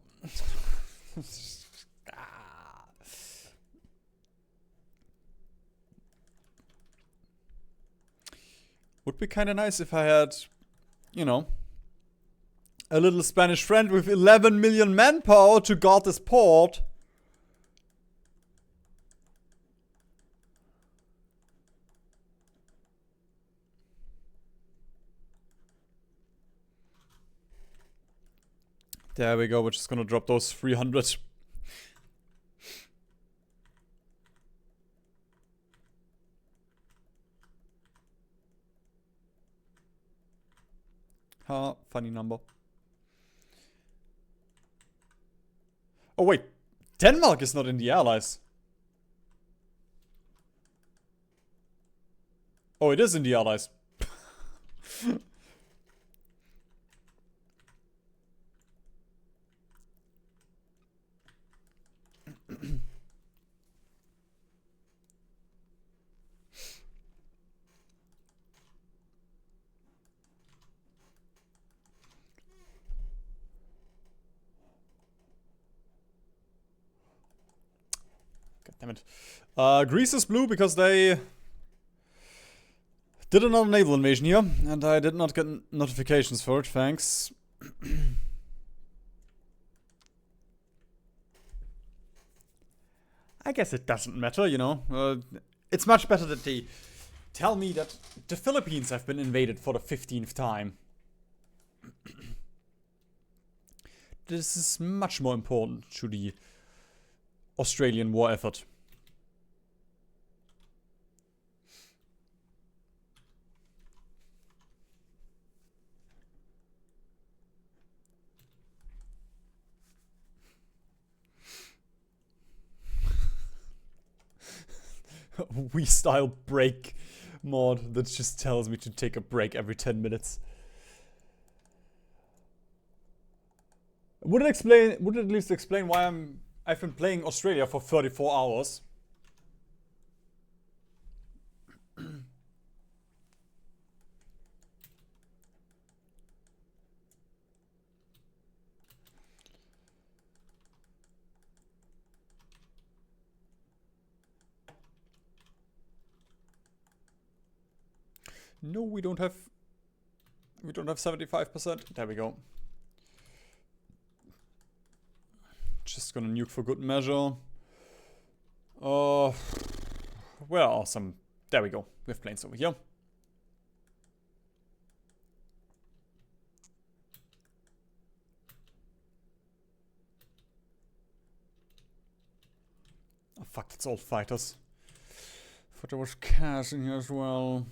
Would be kinda nice if I had, you know, a little Spanish friend with 11 million manpower to guard this port. There we go, we're just gonna drop those 300. Ha, funny number. Oh wait, Denmark is not in the Allies. Oh, it is in the Allies. Damn it. Greece is blue because they did another naval invasion here, and I did not get notifications for it, thanks. I guess it doesn't matter, you know. It's much better that they tell me that the Philippines have been invaded for the 15th time. This is much more important to the Australian war effort. Wii style break mod that just tells me to take a break every 10 minutes. Would it at least explain why I've been playing Australia for 34 hours? No, we don't have 75%. There we go. Just gonna nuke for good measure. Where are some? There we go. We have planes over here. Oh fuck, that's all fighters. I thought there was cash in here as well.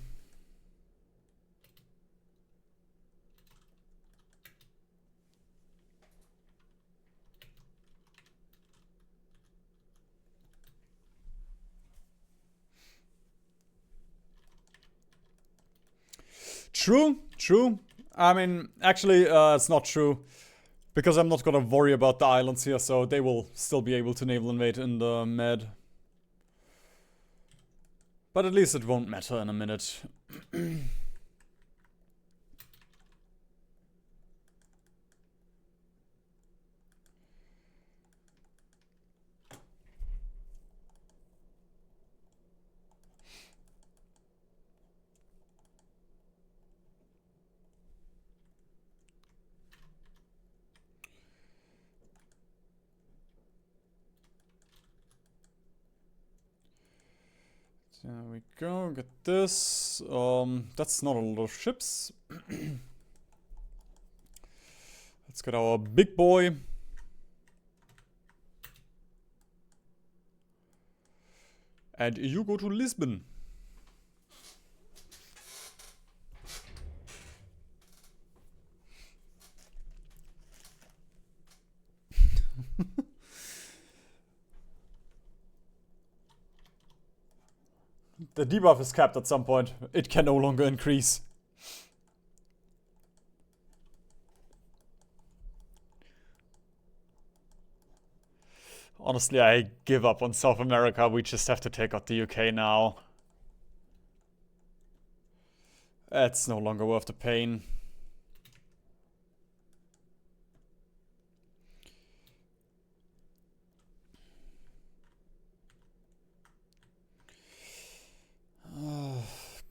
True. I mean, actually, it's not true. Because I'm not gonna worry about the islands here, so they will still be able to naval invade in the Med. But at least it won't matter in a minute. There we go, get this. That's not a lot of ships. Let's get our big boy. And you go to Lisbon. The debuff is capped at some point. It can no longer increase. Honestly, I give up on South America. We just have to take out the UK now. It's no longer worth the pain.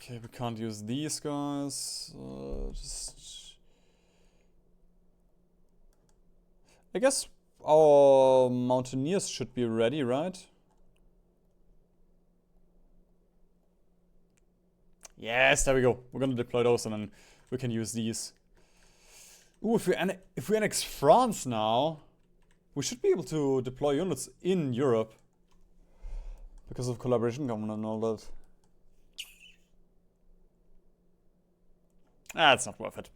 Okay, we can't use these guys. I guess our mountaineers should be ready, right? Yes, there we go. We're gonna deploy those and then we can use these. Ooh, if we annex France now, we should be able to deploy units in Europe. Because of collaboration government and all that. It's not worth it.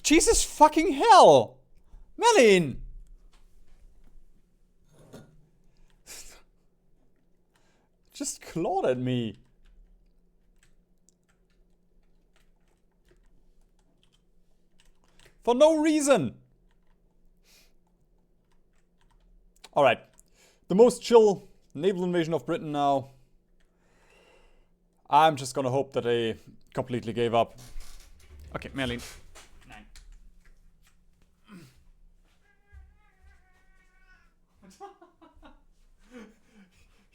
Jesus fucking hell! Melin! Just clawed at me. For no reason! Alright. The most chill naval invasion of Britain now. I'm just gonna hope that they completely gave up. Okay, Merlin. 9.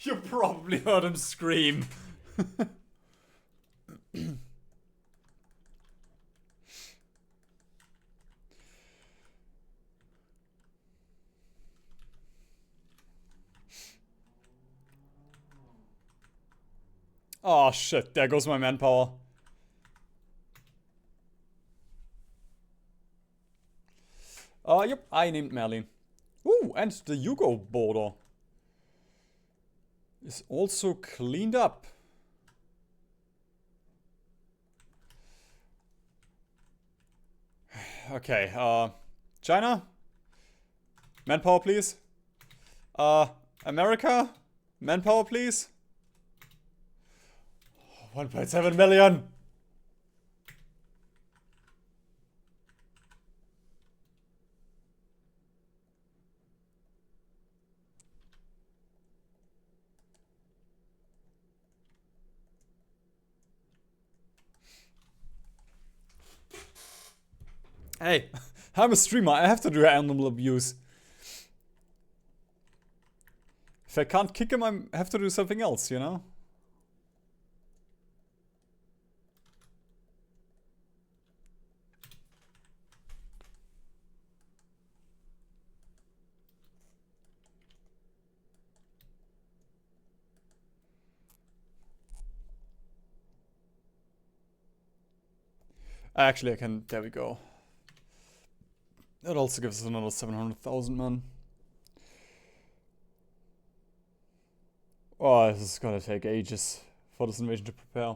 You probably heard him scream. Oh shit, there goes my manpower. Yep, I named Merlin. Ooh, and the Yugo border is also cleaned up. Okay, China? Manpower, please. America? Manpower, please. 1.7 million. Hey, I'm a streamer. I have to do animal abuse. If I can't kick him, I have to do something else, you know? Actually, I can. There we go. That also gives us another 700,000, man. Oh, this is gonna take ages for this invasion to prepare.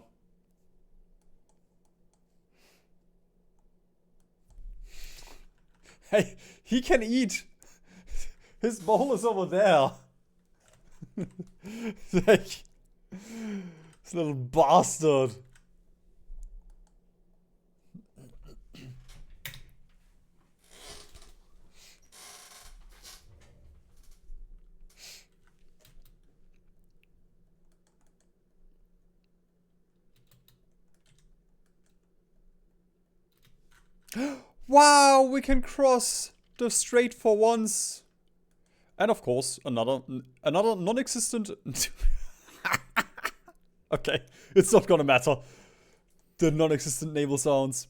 Hey, he can eat. His bowl is over there. Like, this little bastard. Wow, we can cross the strait for once. And of course, another non-existent... Okay, it's not gonna matter. The non-existent naval sounds.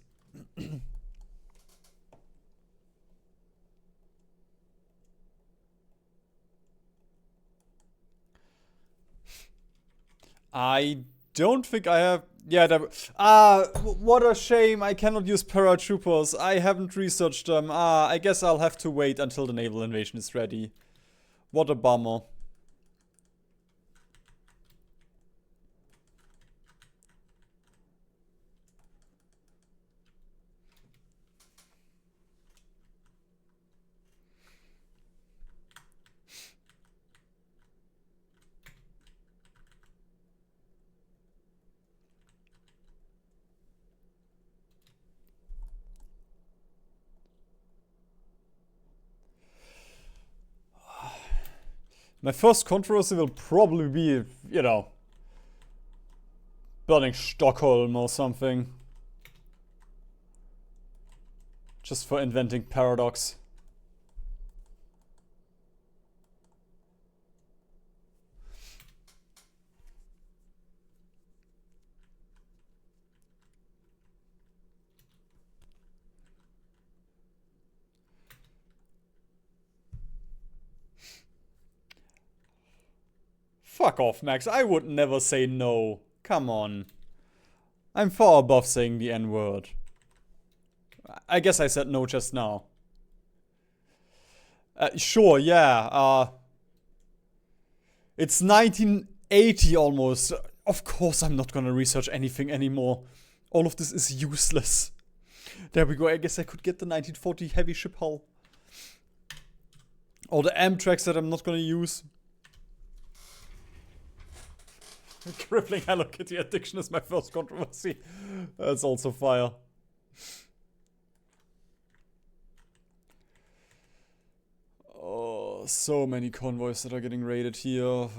I don't think I have... Yeah, what a shame. I cannot use paratroopers. I haven't researched them. I guess I'll have to wait until the naval invasion is ready. What a bummer. My first controversy will probably be, you know, burning Stockholm or something. Just for inventing paradox. Fuck off, Max. I would never say no. Come on. I'm far above saying the N-word. I guess I said no just now. Sure, yeah. It's 1980 almost. Of course I'm not gonna research anything anymore. All of this is useless. There we go. I guess I could get the 1940 heavy ship hull. Or the Amtraks that I'm not gonna use. Crippling Hello Kitty addiction is my first controversy. That's also fire. Oh, so many convoys that are getting raided here.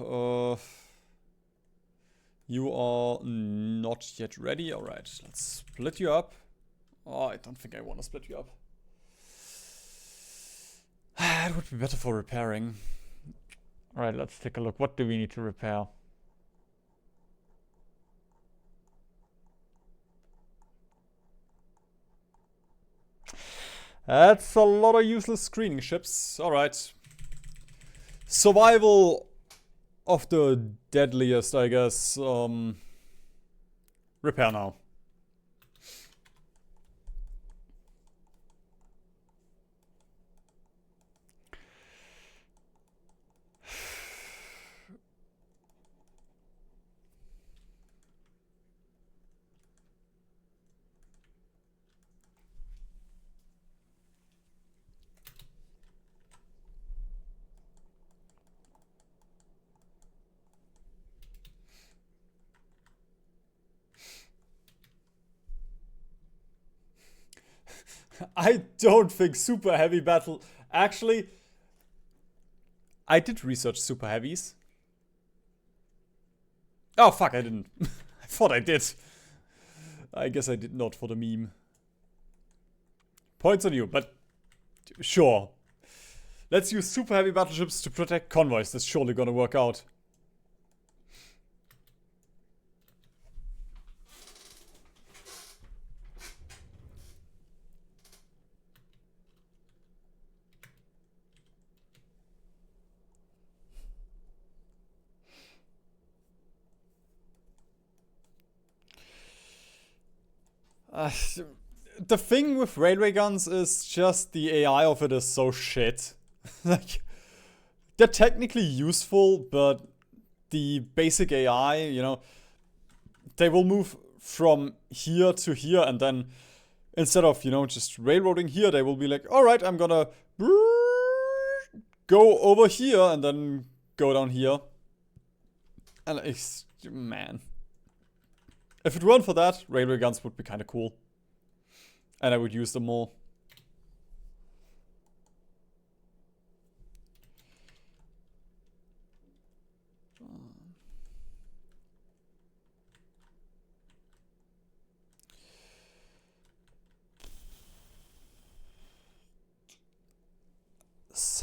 You are not yet ready. Alright, let's split you up. Oh, I don't think I want to split you up. It would be better for repairing. Alright, let's take a look. What do we need to repair? That's a lot of useless screening ships. Alright. Survival of the deadliest, I guess. Repair now. I don't think super heavy battle... Actually, I did research super heavies. Oh, fuck, I didn't. I thought I did. I guess I did not for the meme. Points on you, but sure. Let's use super heavy battleships to protect convoys. That's surely gonna work out. The thing with railway guns is just the AI of it is so shit. Like, they're technically useful, but the basic AI, you know, they will move from here to here, and then instead of, you know, just railroading here, they will be like, alright, I'm gonna go over here and then go down here. And it's, man. If it weren't for that, railway guns would be kind of cool. And I would use them more.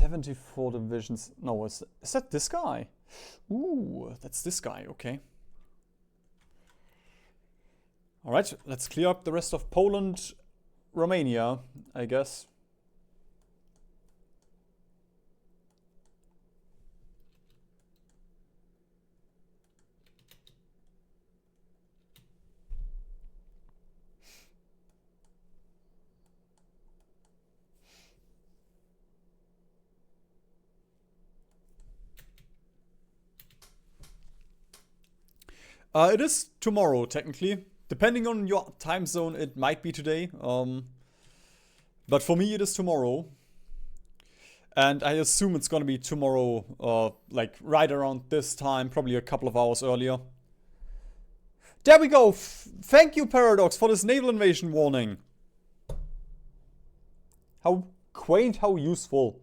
74 divisions. No, is that this guy? Ooh, that's this guy. Okay. All right, let's clear up the rest of Poland, Romania, I guess. It is tomorrow, technically. Depending on your time zone, it might be today. But for me, it is tomorrow. And I assume it's gonna be tomorrow, like right around this time, probably a couple of hours earlier. There we go! Thank you, Paradox, for this naval invasion warning. How quaint, how useful.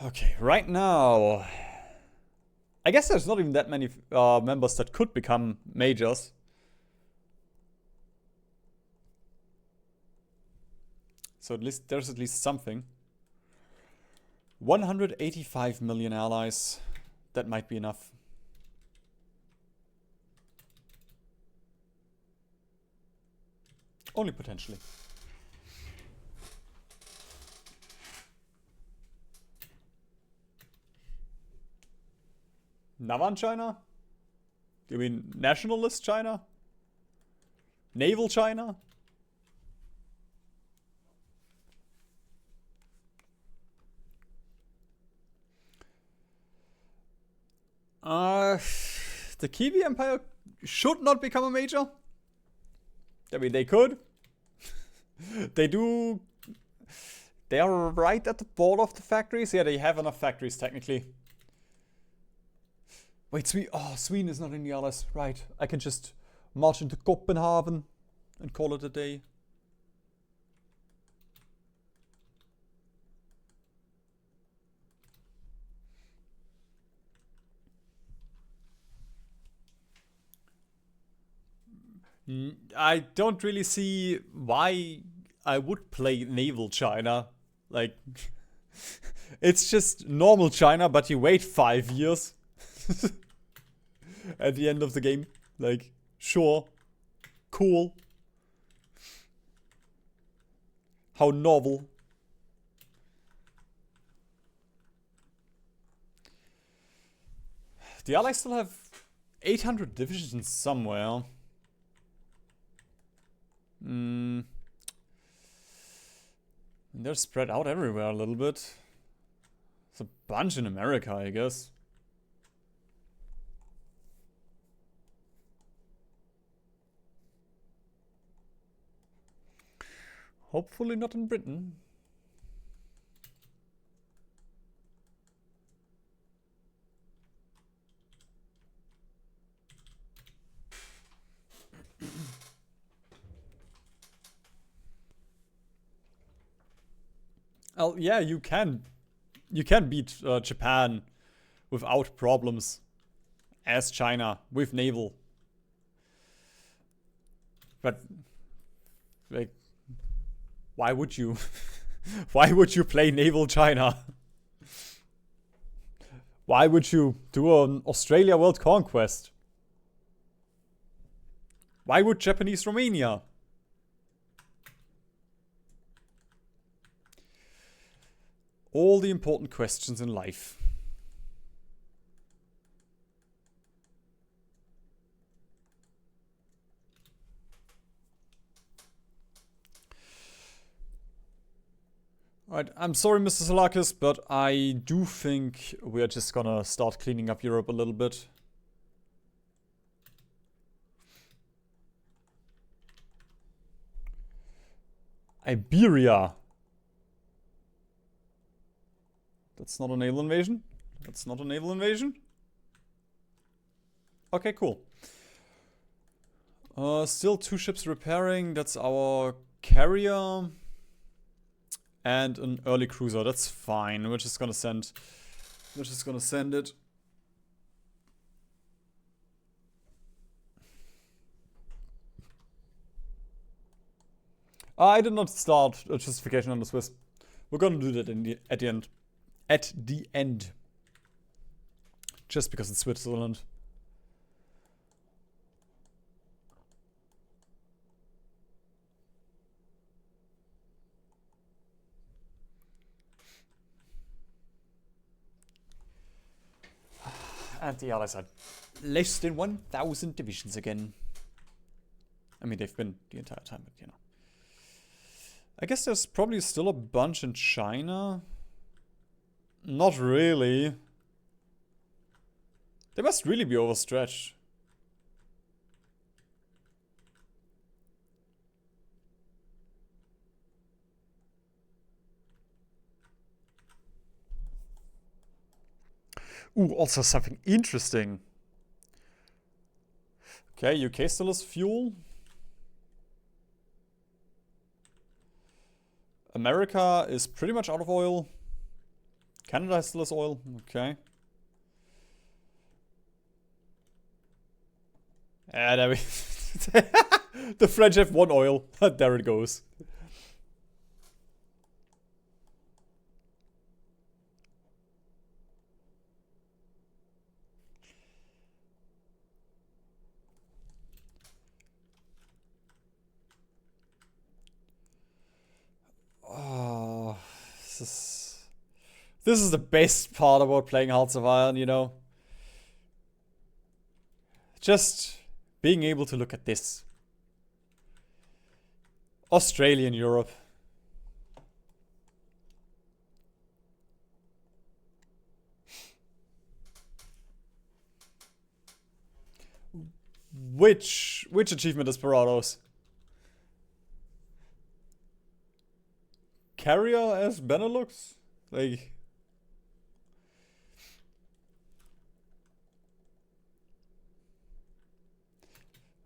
Okay, right now... I guess there's not even that many members that could become majors. So at least there's at least something. 185 million allies. That might be enough. Only potentially. Navan China? You mean nationalist China? Naval China? The Kiwi Empire should not become a major. I mean, they could. They do. They are right at the border of the factories. Yeah, they have enough factories, technically. Wait, Sweden is not in the allies. Right. I can just march into Copenhagen and call it a day. I don't really see why I would play naval China. Like, it's just normal China, but you wait 5 years at the end of the game. Like, sure, cool. How novel. The Allies still have 800 divisions somewhere. They're spread out everywhere a little bit. There's a bunch in America, I guess. Hopefully not in Britain. Oh, yeah, you can beat Japan without problems as China with naval. But like, why would you? Why would you play naval China? Why would you do an Australia World Conquest? Why would Japanese Romania? All the important questions in life. Alright, I'm sorry, Mr. Salakis, but I do think we're just gonna start cleaning up Europe a little bit. Iberia. That's not a naval invasion. That's not a naval invasion. Okay, cool. Still 2 ships repairing. That's our carrier. And an early cruiser. That's fine. We're just gonna send it. I did not start a justification on the Swiss. We're gonna do that at the end. At the end. Just because it's Switzerland. And the Allies are less than 1,000 divisions again. I mean, they've been the entire time, but you know. I guess there's probably still a bunch in China. Not really. They must really be overstretched. Ooh, also something interesting. Okay, UK still has fuel. America is pretty much out of oil. Canada still has oil. Okay. And there we the French have one oil. There it goes. Oh, this is the best part about playing Hearts of Iron, you know? Just being able to look at this. Australia and Europe. Which achievement is Parados? Carrier as Benelux? Like...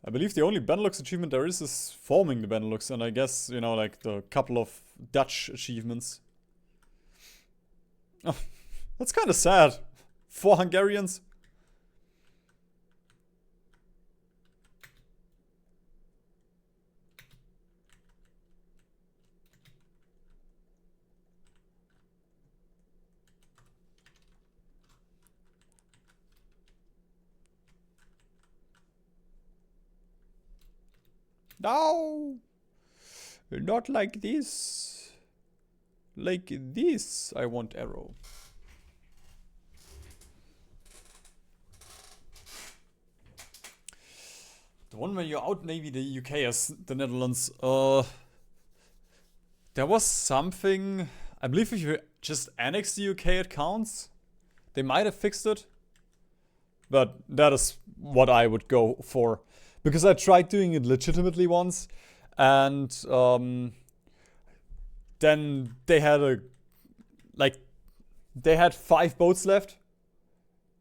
I believe the only Benelux achievement there is forming the Benelux, and I guess, you know, like the couple of Dutch achievements. Oh, that's kind of sad. 4 Hungarians. No! Not like this. Like this, I want arrow. The one where you out-navy the UK as the Netherlands. There was something... I believe if you just annex the UK it counts. They might have fixed it. But that is what I would go for. Because I tried doing it legitimately once, and then they had they had 5 boats left,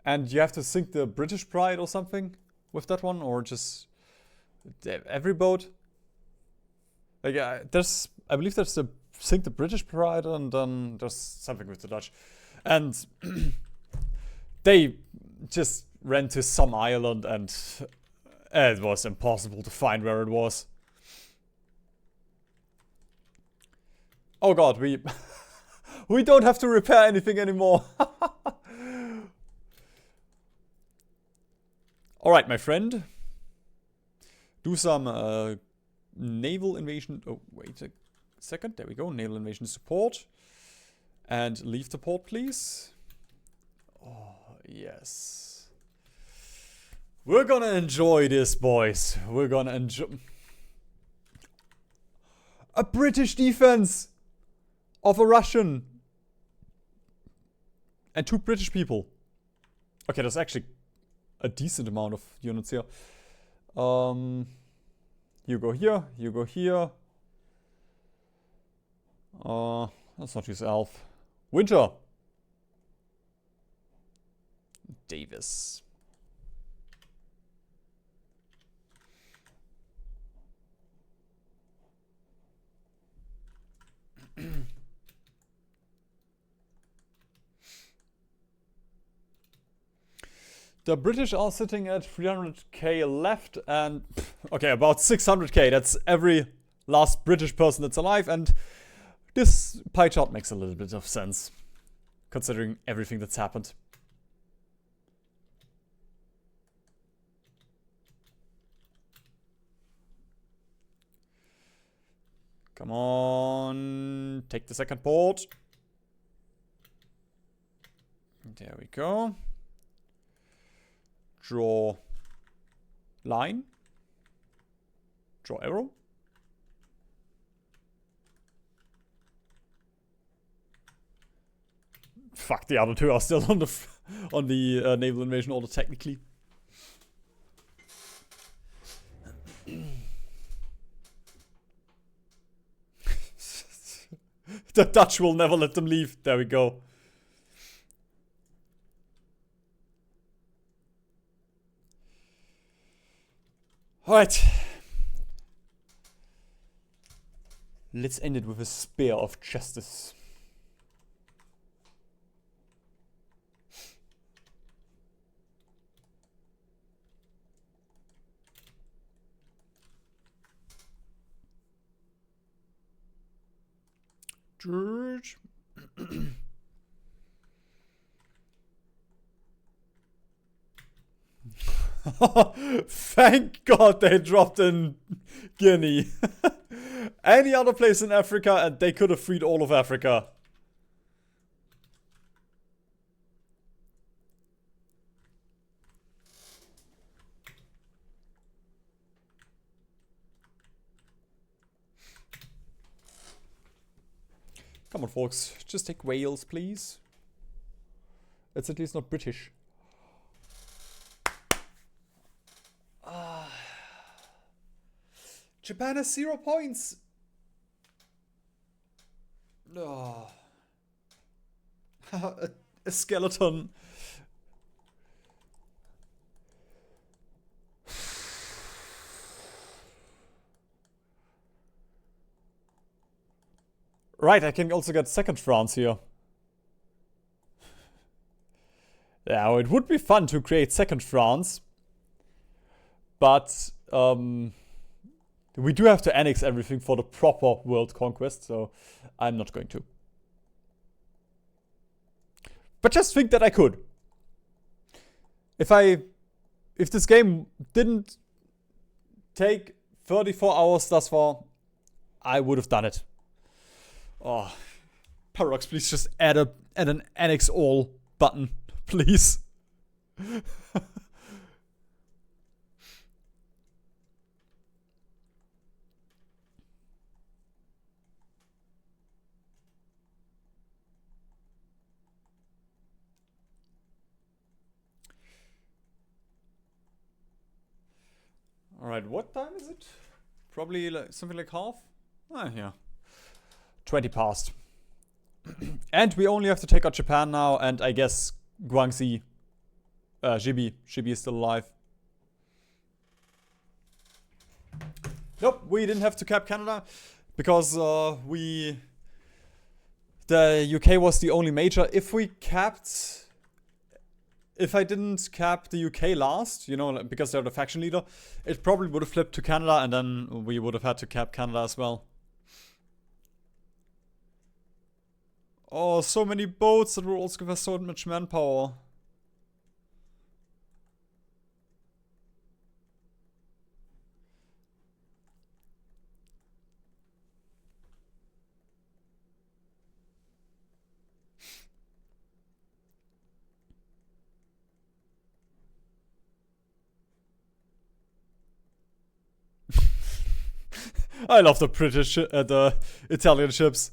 and you have to sink the British Pride or something with that one, or just every boat. Like I believe there's the sink the British Pride, and then there's something with the Dutch, and they just ran to some island and. It was impossible to find where it was. Oh god, we we don't have to repair anything anymore. Alright, my friend. Do some naval invasion. Oh, wait a second. There we go. Naval invasion support. And leave the port, please. Oh, yes. We're gonna enjoy this, boys. We're gonna enjoy... A British defense of a Russian. And 2 British people. Okay, that's actually a decent amount of units here. You go here, you go here. Let's not use Elf. Winter. Davis. The British are sitting at 300k left and okay, about 600k. That's every last British person that's alive, and this pie chart makes a little bit of sense, considering everything that's happened. Come on, take the second port. There we go. Draw line. Draw arrow. Fuck, the other two are still on the naval invasion order technically. The Dutch will never let them leave. There we go. Alright. Let's end it with a spear of justice. George. Thank God they dropped in Guinea. Any other place in Africa and they could have freed all of Africa. Come on, folks. Just take Wales, please. It's at least not British. Japan has 0 points. Oh. a skeleton. Right, I can also get second France here. Now, it would be fun to create second France. But, we do have to annex everything for the proper world conquest, so I'm not going to. But just think that I could. If this game didn't take 34 hours thus far, I would have done it. Oh, Paradox, please just add an annex all button, please. Alright, what time is it? Probably like something like half? Ah, yeah. 20 past. And we only have to take out Japan now, and I guess Guangxi. Jibi. Jibi is still alive. Nope, we didn't have to cap Canada because the UK was the only major. If I didn't cap the UK last, you know, because they're the faction leader, it probably would have flipped to Canada, and then we would have had to cap Canada as well. Oh, so many boats that will also give us so much manpower. I love the British, the Italian ships.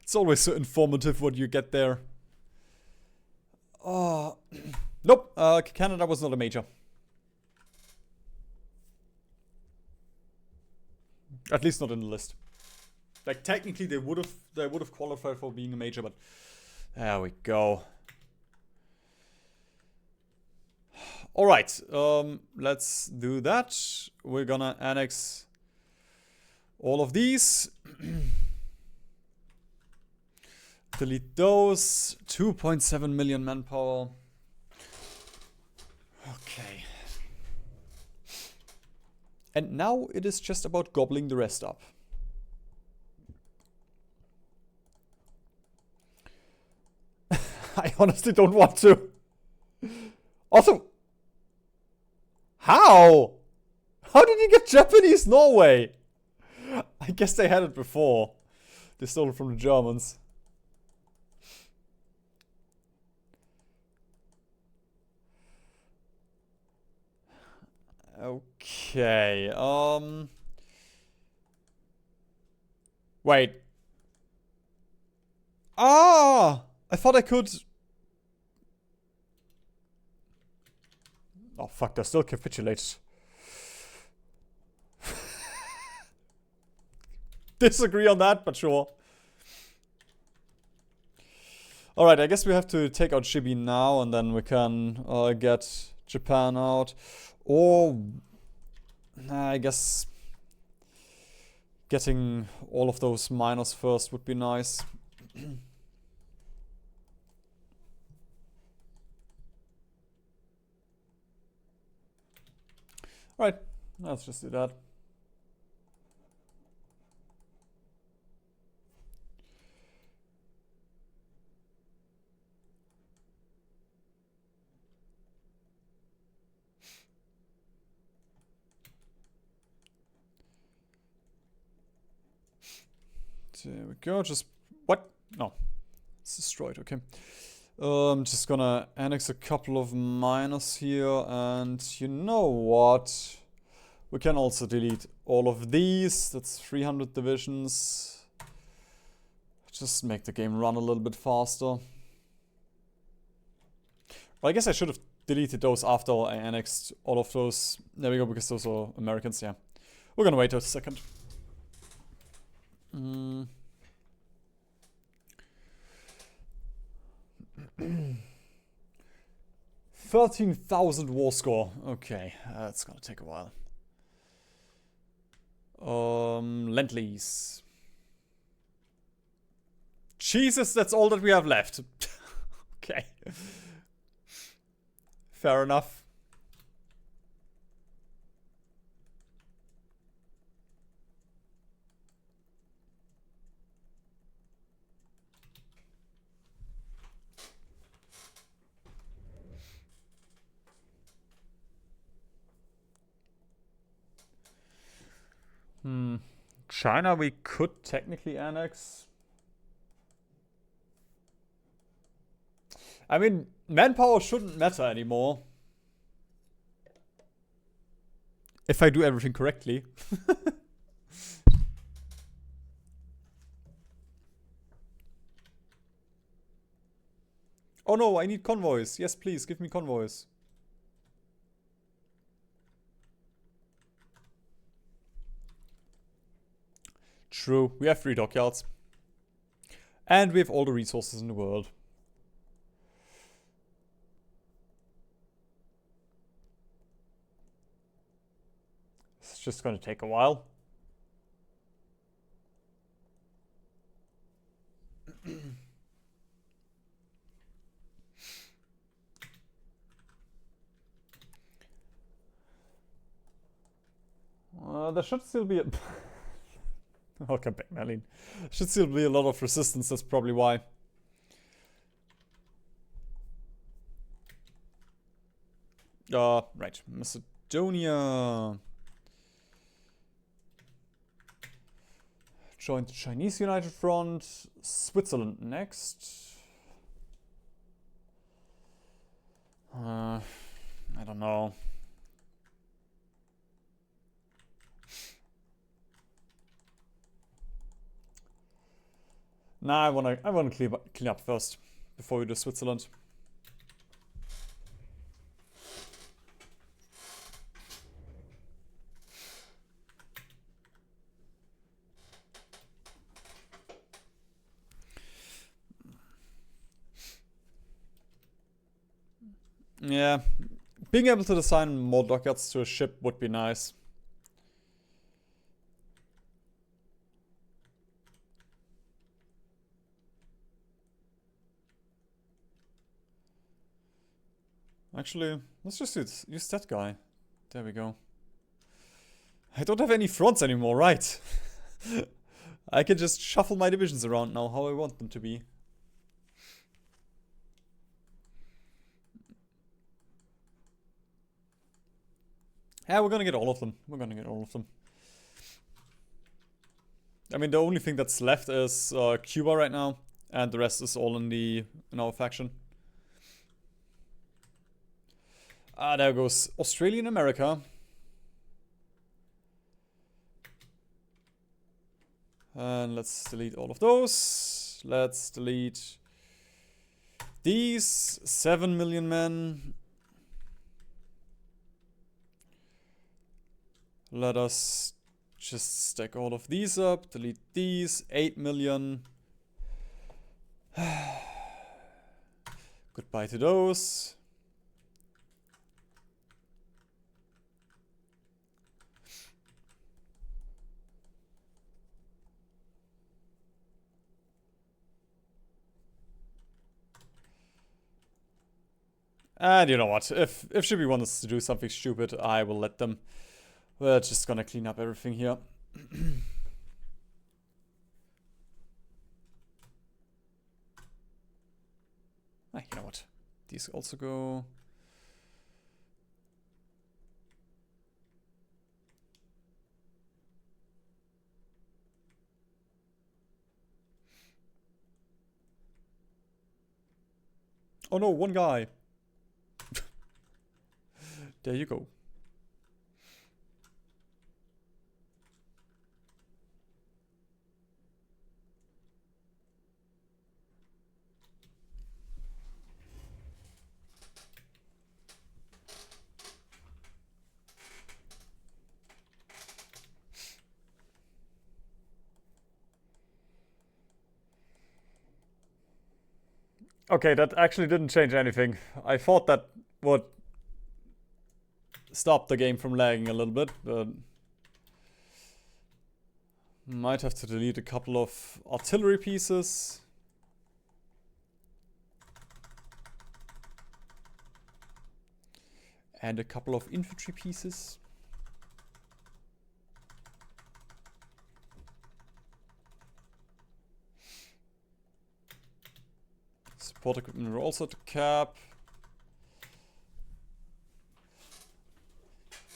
It's always so informative what you get there. Oh, nope. Canada was not a major. At least not in the list. Like technically, they would have qualified for being a major, but there we go. All right. Let's do that. We're gonna annex all of these. Delete those. 2.7 million manpower. Okay. And now it is just about gobbling the rest up. I honestly don't want to. Also, how? How did you get Japanese Norway? I guess they had it before. They stole it from the Germans. Okay, wait. Ah! I thought I could... Oh fuck, they're still capitulated. Disagree on that, but sure. Alright, I guess we have to take out Chibi now, and then we can get Japan out. Or... I guess... getting all of those miners first would be nice. Alright, let's just do that. There we go, just... What? No. It's destroyed, okay. Just gonna annex a couple of miners here, and you know what? We can also delete all of these. That's 300 divisions. Just make the game run a little bit faster. Well, I guess I should have deleted those after I annexed all of those. There we go, because those are Americans, yeah. We're gonna wait a second. 13,000 war score. Okay, that's gonna take a while. Lend-Lease. Jesus, that's all that we have left. Okay. Fair enough. China we could technically annex. I mean, manpower shouldn't matter anymore. If I do everything correctly. Oh no, I need convoys. Yes, please, give me convoys. True, we have 3 dockyards. And we have all the resources in the world. It's just gonna take a while. There should still be a... Welcome back, Marlene. Should still be a lot of resistance, that's probably why. Right. Macedonia. Joined the Chinese United Front. Switzerland next. I don't know. Nah, I wanna clean up first before we do Switzerland. Yeah, being able to design more dockyards to a ship would be nice. Actually, let's just use that guy. There we go. I don't have any fronts anymore, right? I can just shuffle my divisions around now how I want them to be. Yeah, we're gonna get all of them. We're gonna get all of them. I mean, the only thing that's left is Cuba right now, and the rest is all in our faction. Ah, there goes Australia and America. And let's delete all of those. Let's delete these 7 million men. Let us just stack all of these up. Delete these. 8 million. Goodbye to those. And you know what? If Shibi wants us to do something stupid, I will let them. We're just gonna clean up everything here. You know what? These also go. Oh no, one guy. There you go. Okay, that actually didn't change anything. I thought that would stop the game from lagging a little bit, but might have to delete a couple of artillery pieces. And a couple of infantry pieces. Support equipment are also to cap.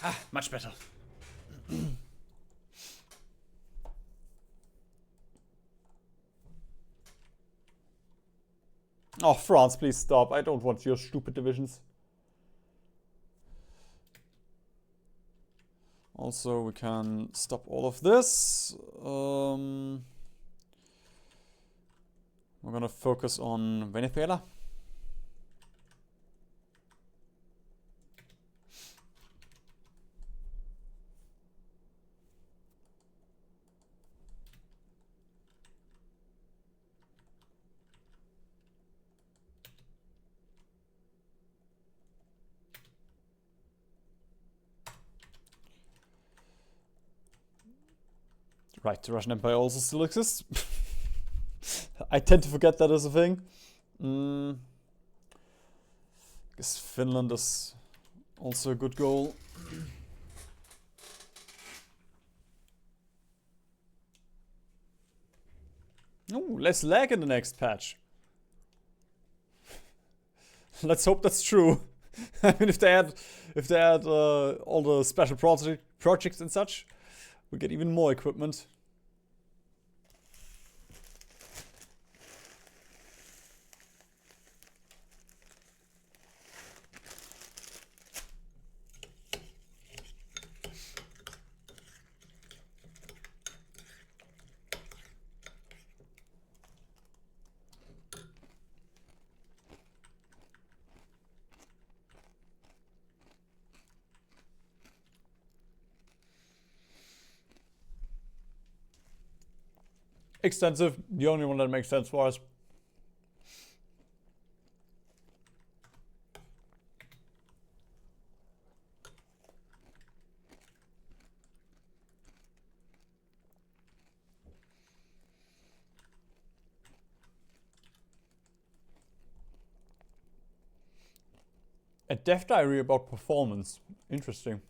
Ah, much better. Oh, France, please stop. I don't want your stupid divisions. Also, we can stop all of this. We're gonna focus on Venezuela. Right, the Russian Empire also still exists. I tend to forget that as a thing. I guess Finland is also a good goal. Oh, less lag in the next patch. Let's hope that's true. I mean, if they add all the special projects and such, we get even more equipment. Extensive, the only one that makes sense for us. A death diary about performance. Interesting.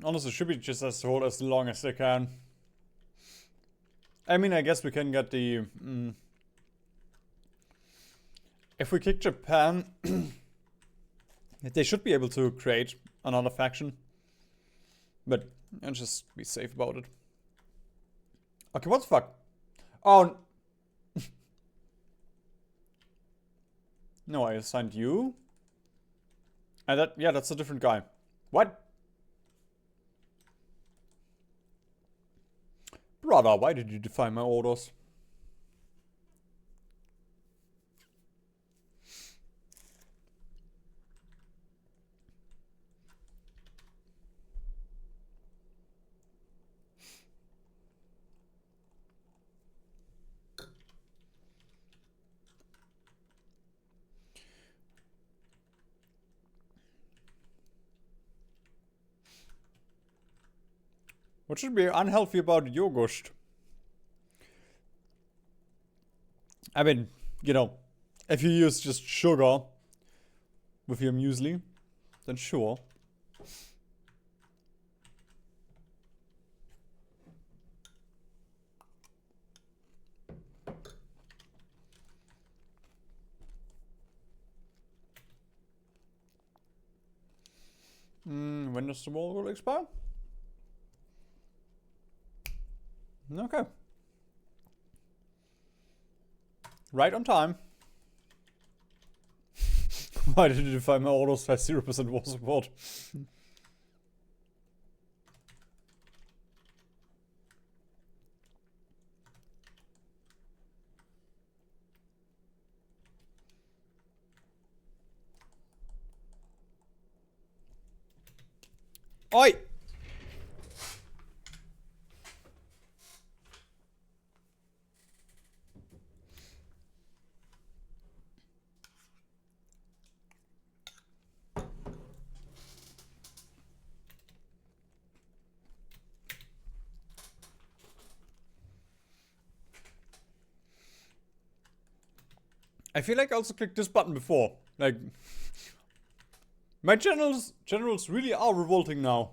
Honestly, should be just as hold as long as they can. I mean, I guess we can get the... if we kick Japan, they should be able to create another faction. But I'll just be safe about it. Okay, what the fuck? Oh... no, I assigned you. And that... yeah, that's a different guy. What? Brother, why did you defy my orders? What should be unhealthy about yogurt? I mean, you know, if you use just sugar with your muesli, then sure. When does the wall expire? Okay. Right on time. Why did you defy my orders by 0% war support? Oi! I feel like I also clicked this button before. Like, my generals really are revolting now.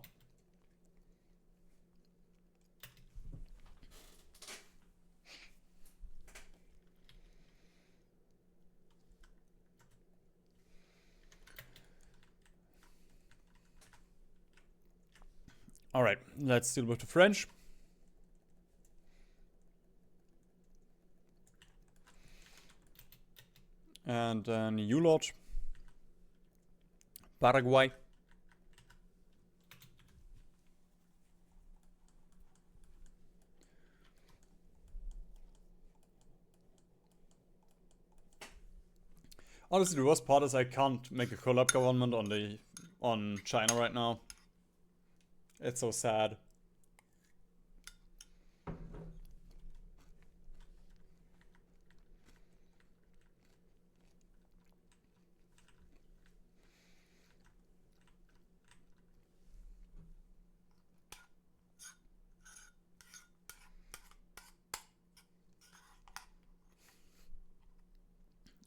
Alright, let's deal with the French. And then U-Lot. Paraguay. Honestly, the worst part is I can't make a collab government on China right now. It's so sad.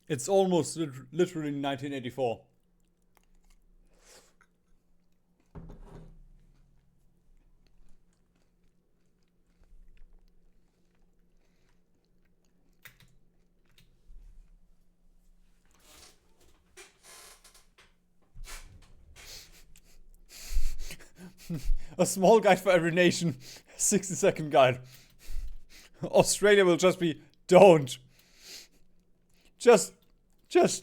It's almost literally 1984. A small guide for every nation. 60-second guide. Australia will just be don't. Just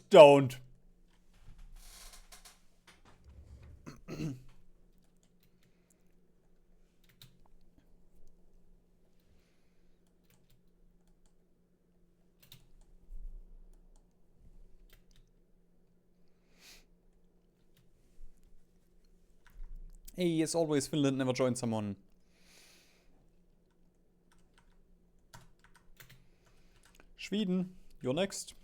don't. Hey, as always, Finland never joined someone. Sweden, you're next.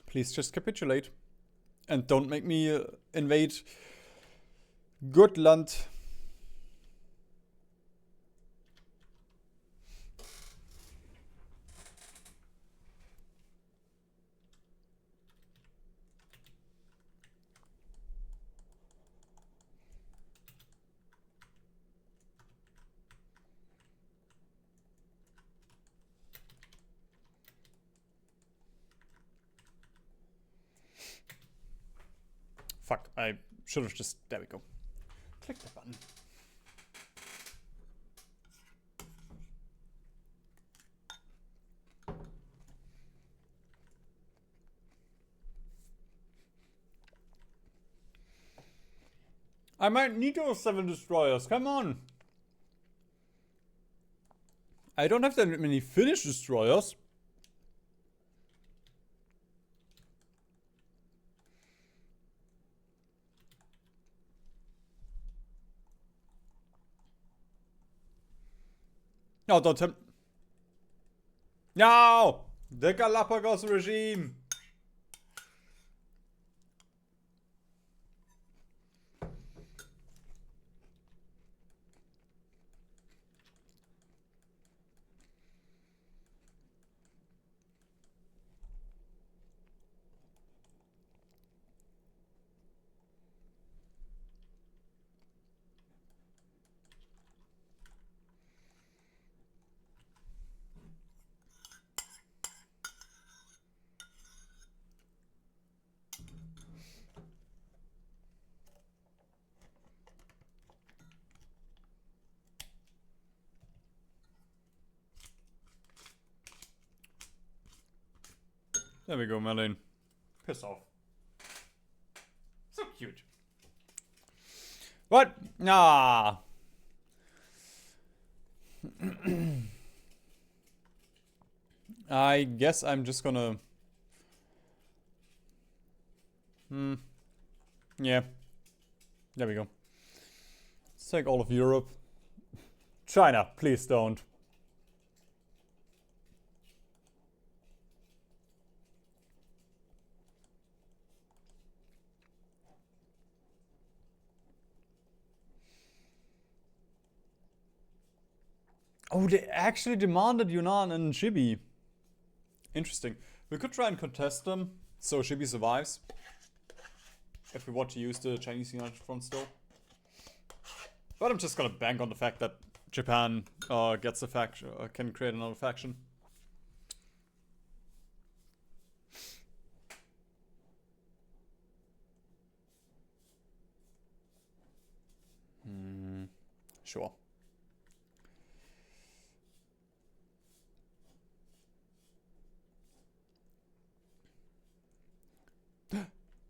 Please just capitulate. And don't make me invade Gotland. Fuck, I should have just... There we go. Click the button. I might need those 7 destroyers, come on! I don't have that many Finnish destroyers. No, don't tell. No! The Galapagos regime! There we go, Marlene. Piss off. So cute. What? Ah. I guess I'm just gonna... Yeah. There we go. Let's take all of Europe. China, please don't. Oh, they actually demanded Yunnan and Shibi. Interesting. We could try and contest them, so Shibi survives. If we want to use the Chinese United Front still. But I'm just gonna bank on the fact that Japan gets a faction, can create another faction. Sure.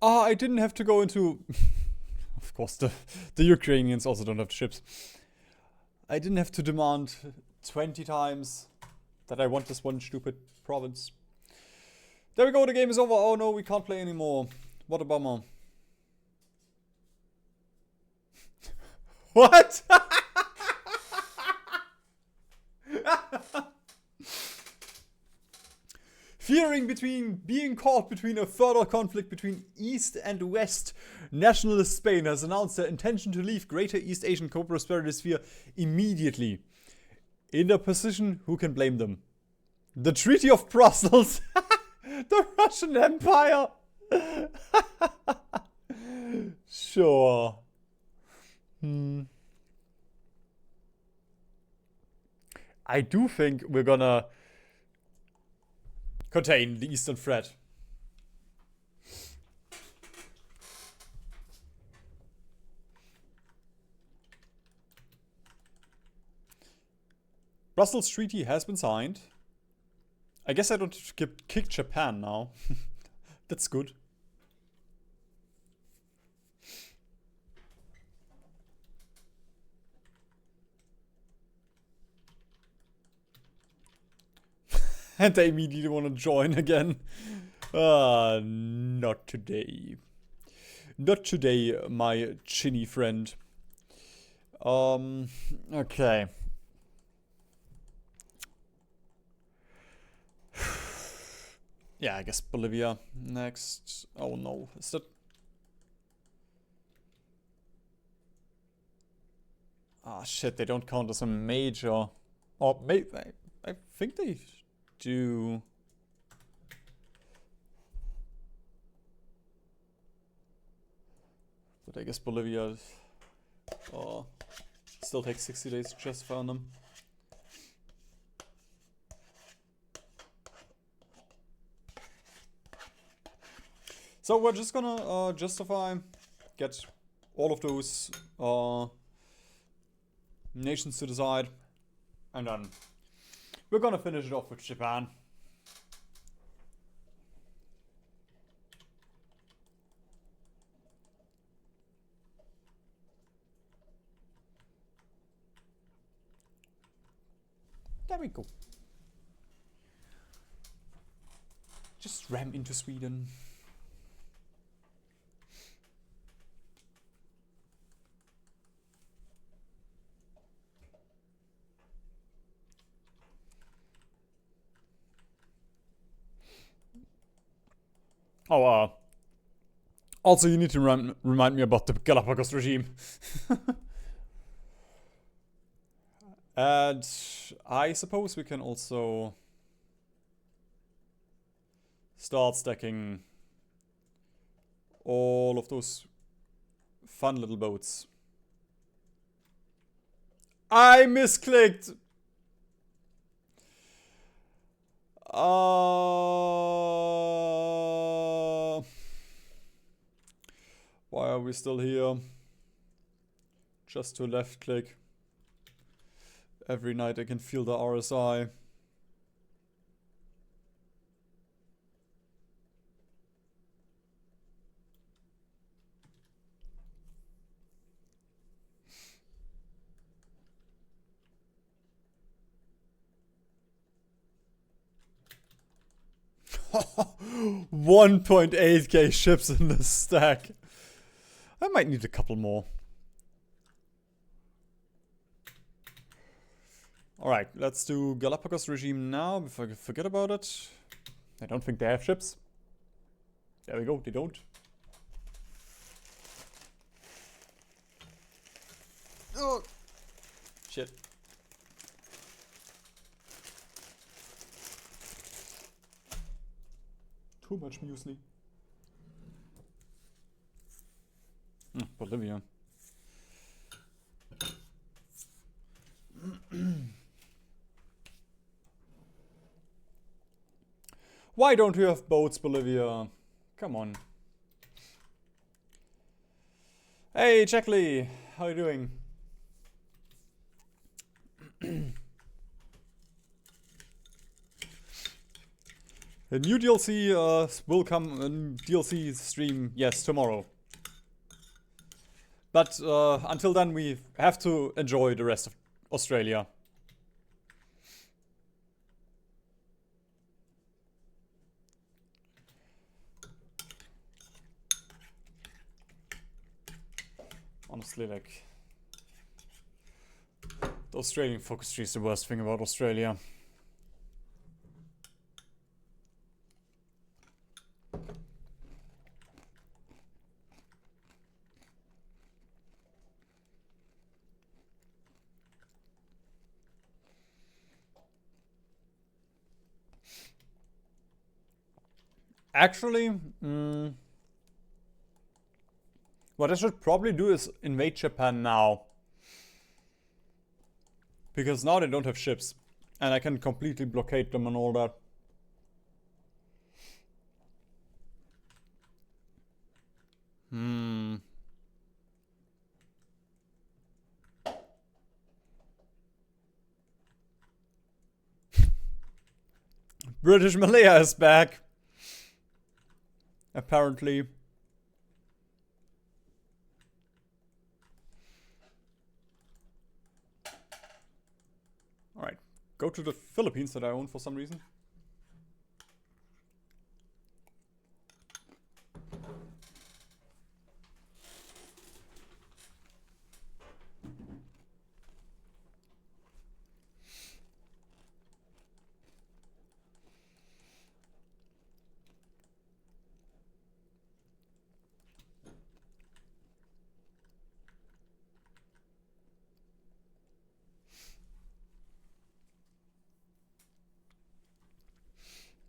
Oh, I didn't have to go into... Of course, the Ukrainians also don't have ships. I didn't have to demand 20 times that I want this one stupid province. There we go, the game is over. Oh no, we can't play anymore. What a bummer. What? Fearing being caught between a further conflict between East and West, nationalist Spain has announced their intention to leave Greater East Asian Co-Prosperity Sphere immediately. In their position, who can blame them? The Treaty of Brussels, the Russian Empire. Sure. I do think we're gonna contain the Eastern threat. Brussels Treaty has been signed. I guess I don't have to kick Japan now. That's good. And they immediately want to join again. Not today. Not today, my chinny friend. Okay. Yeah, I guess Bolivia next. Oh no, is that... Ah, shit, they don't count as a major. Or maybe, I think they do. But I guess Bolivia still takes 60 days to justify on them. So we're just gonna justify get all of those nations to the side, and then we're gonna finish it off with Japan. There we go. Just ram into Sweden. Oh, also you need to remind me about the Galapagos regime. And I suppose we can also start stacking all of those fun little boats. I misclicked! Why are we still here? Just to left click. Every night I can feel the RSI. $1.8k ships in the stack. I might need a couple more. Alright, let's do Galapagos regime now before I forget about it. I don't think they have ships. There we go, they don't. Oh, shit. Too much muesli. Bolivia. Why don't you have boats, Bolivia? Come on. Hey, Checkley, how you doing? A new DLC will come, a DLC stream, yes, tomorrow. But until then we have to enjoy the rest of Australia. Honestly, like, the Australian focus tree is the worst thing about Australia. Actually, what I should probably do is invade Japan now. Because now they don't have ships. And I can completely blockade them and all that. British Malaya is back. Apparently. Alright. Go to the Philippines that I own for some reason.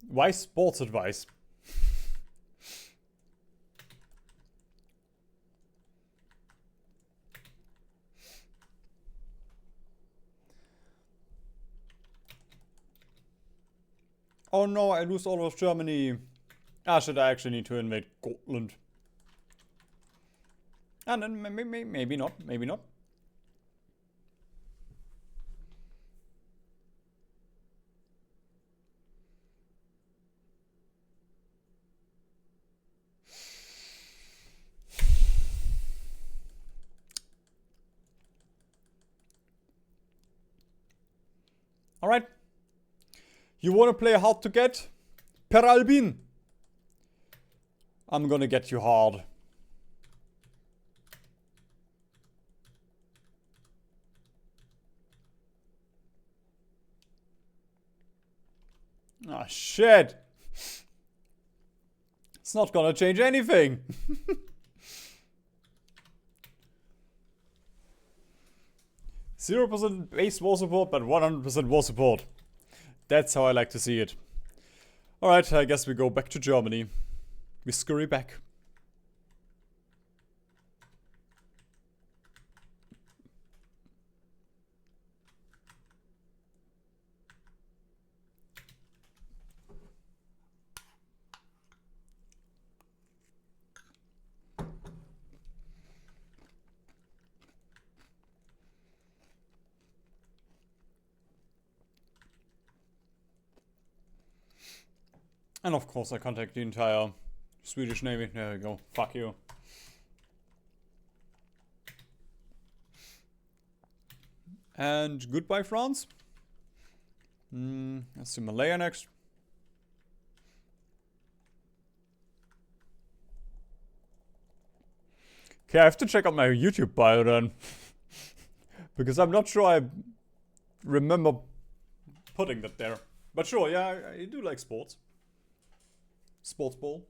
Why sports advice? Oh no, I lose all of Germany. Ah, should I actually need to invade Scotland? And then maybe not, maybe not. Alright. You wanna play hard to get? Per Albin. I'm gonna get you hard. Ah, shit. It's not gonna change anything. 0% base war support, but 100% war support. That's how I like to see it. Alright, I guess we go back to Germany. We scurry back. And of course I contact the entire Swedish Navy. There we go. Fuck you. And goodbye, France. Let's do Malaya next. Okay, I have to check out my YouTube bio then. Because I'm not sure I remember putting that there. But sure, yeah, I do like sports. Sports ball.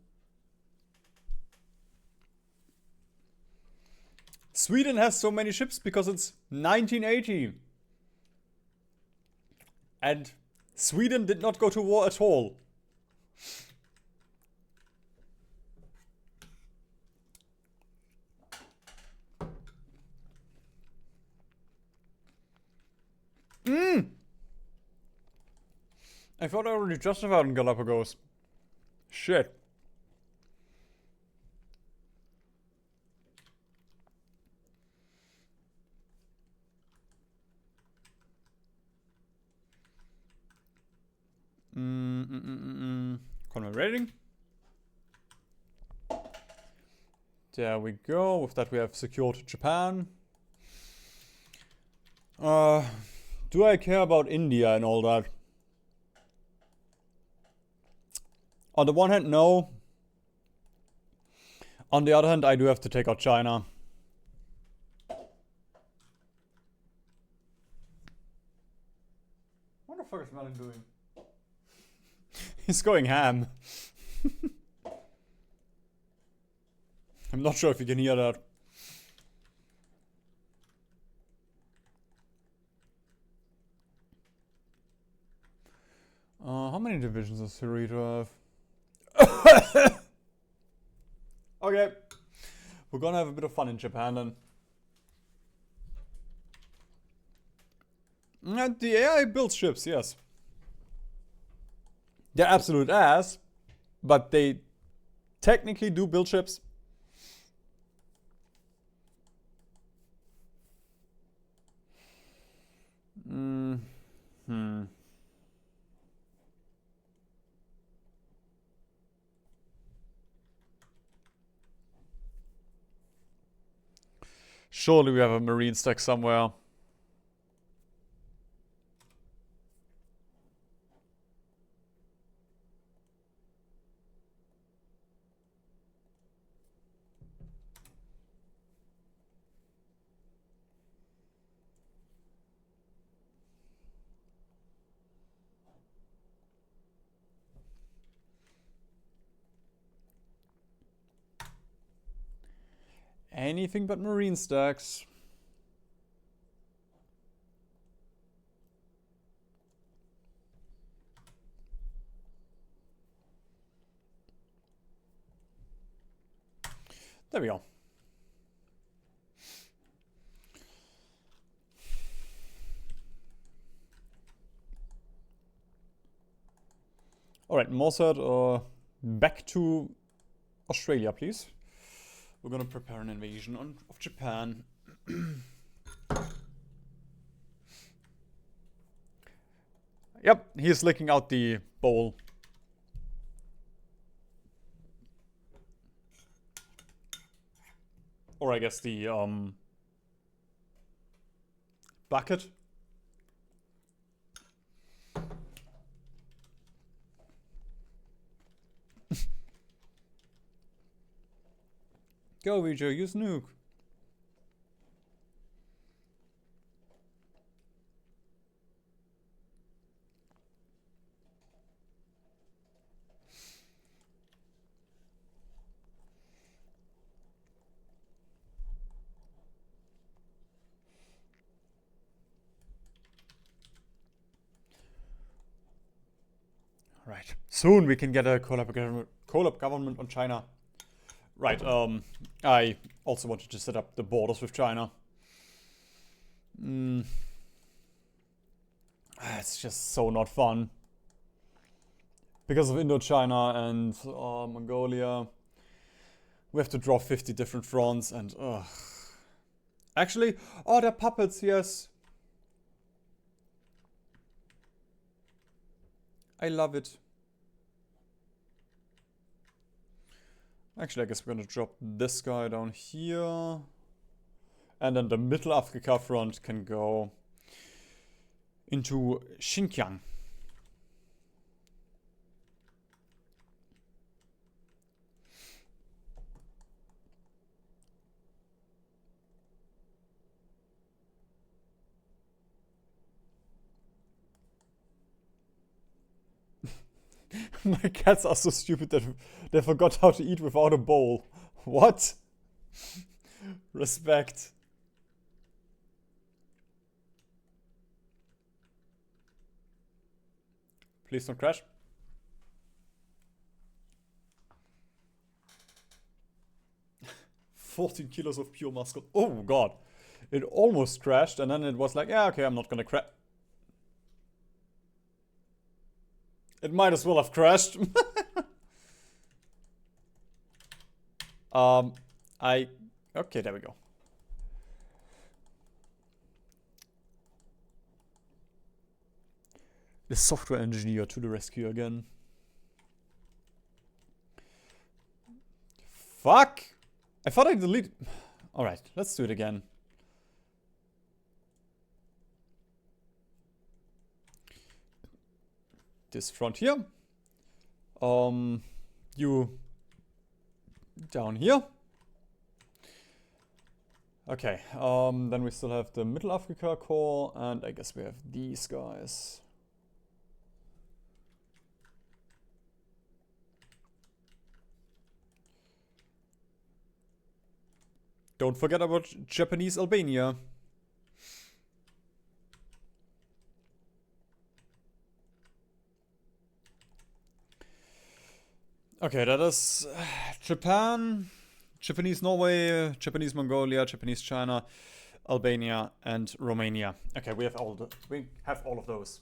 Sweden has so many ships because it's 1980. And Sweden did not go to war at all. I thought I already justified in Galapagos. Shit. Convent rating. There we go. With that we have secured Japan. Do I care about India and all that? On the one hand, no. On the other hand, I do have to take out China. What the fuck is Melon doing? He's going ham. I'm not sure if you can hear that. How many divisions does Hirohito have? Okay. We're gonna have a bit of fun in Japan then. And the AI builds ships, yes. They're absolute ass, but they technically do build ships. Surely we have a marine stack somewhere. Anything but marine stacks. There we go. Alright, Mossad, back to Australia, please. we're gonna prepare an invasion of Japan. Yep, he's licking out the bowl. Or I guess the bucket. Go, Vijo, use nuke. Right. Soon we can get a collab government on China. Right, I also wanted to set up the borders with China. It's just so not fun. Because of Indochina and Mongolia. We have to draw 50 different fronts and actually, oh, they're puppets, yes. I love it. Actually, I guess we're gonna drop this guy down here. And then the Middle Africa front can go into Xinjiang. My cats are so stupid that they forgot how to eat without a bowl. What? Respect. Please don't crash. $14 kilos of pure muscle. Oh god. It almost crashed and then it was like, yeah, okay, I'm not gonna crash. It might as well have crashed. Okay, there we go. The software engineer to the rescue again. Fuck! I thought I deleted... Alright, let's do it again. This front here. You down here. Okay, then we still have the Middle Africa core, and I guess we have these guys. Don't forget about Japanese Albania. Okay, that is Japan, Japanese Norway, Japanese Mongolia, Japanese China, Albania, and Romania. Okay, we have all of those.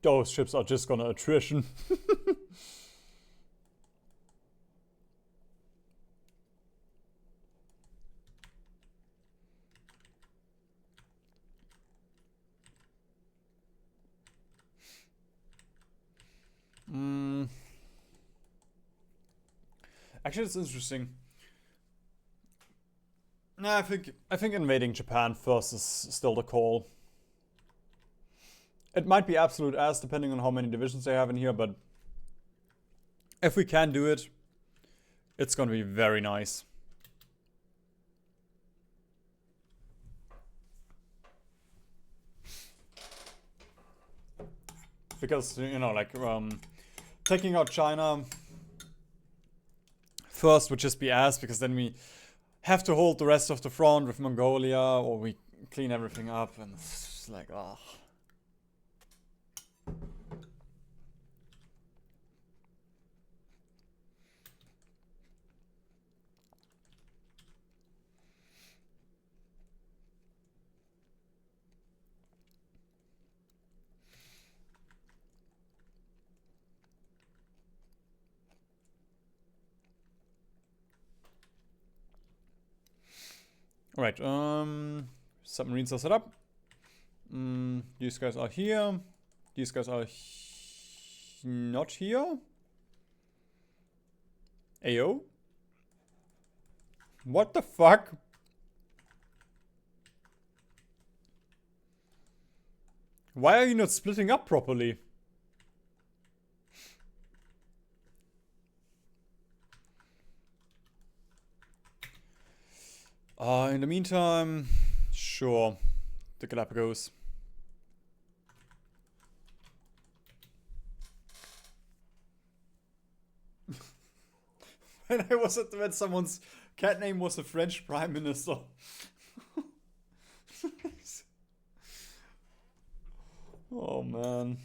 Those ships are just gonna attrition. Actually, it's interesting. Nah, I think invading Japan first is still the call. It might be absolute ass depending on how many divisions they have in here, but if we can do it, it's gonna be very nice. Because, you know, like, taking out China first would just be ass, because then we have to hold the rest of the front with Mongolia, or we clean everything up, and it's just like, oh. Alright, submarines are set up. These guys are here. These guys are not here. Ayo. What the fuck? Why are you not splitting up properly? In the meantime, sure, the Galapagos. When someone's cat name was a French prime minister. Oh man.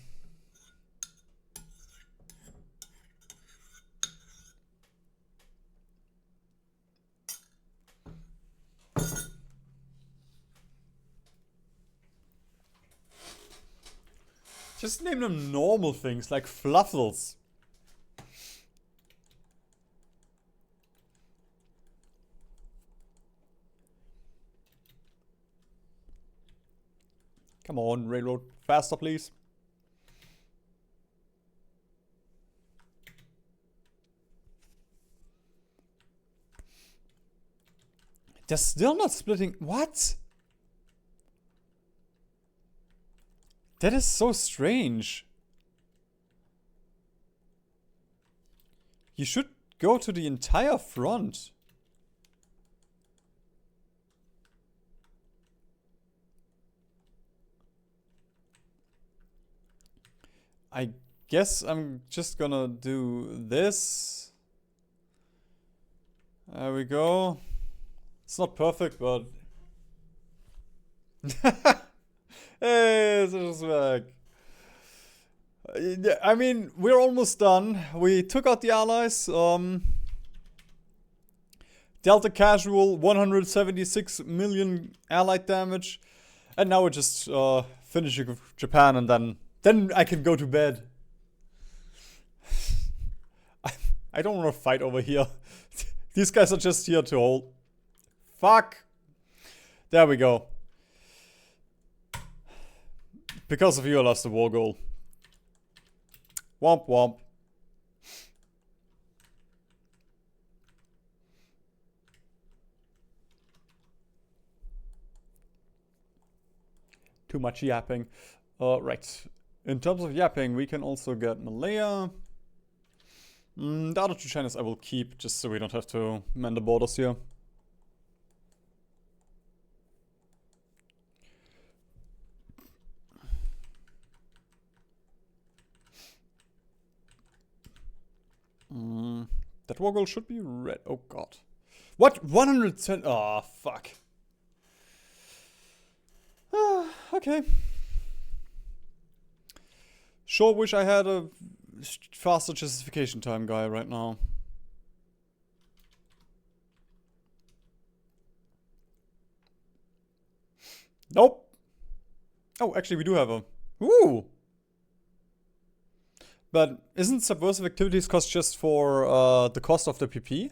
Just name them normal things like fluffles. Come on, railroad, faster please. They're still not splitting. What? That is so strange. You should go to the entire front. I guess I'm just gonna do this. There we go. It's not perfect, but... Hey, es ist weg. I mean, we're almost done. We took out the allies. Delta Casual, 176 million allied damage. And now we're just finishing with Japan, and then I can go to bed. I don't want to fight over here. These guys are just here to hold. Fuck. There we go. Because of you, I lost the war goal. Womp womp. Too much yapping. Right. In terms of yapping, we can also get Malaya. The other two Chinas I will keep, just so we don't have to mend the borders here. That war goal should be red. Oh god. What? 110? Oh, fuck. Okay. Sure wish I had a faster justification time guy right now. Nope. Oh, actually we do have a... Ooh! But isn't subversive activities cost just for the cost of the PP?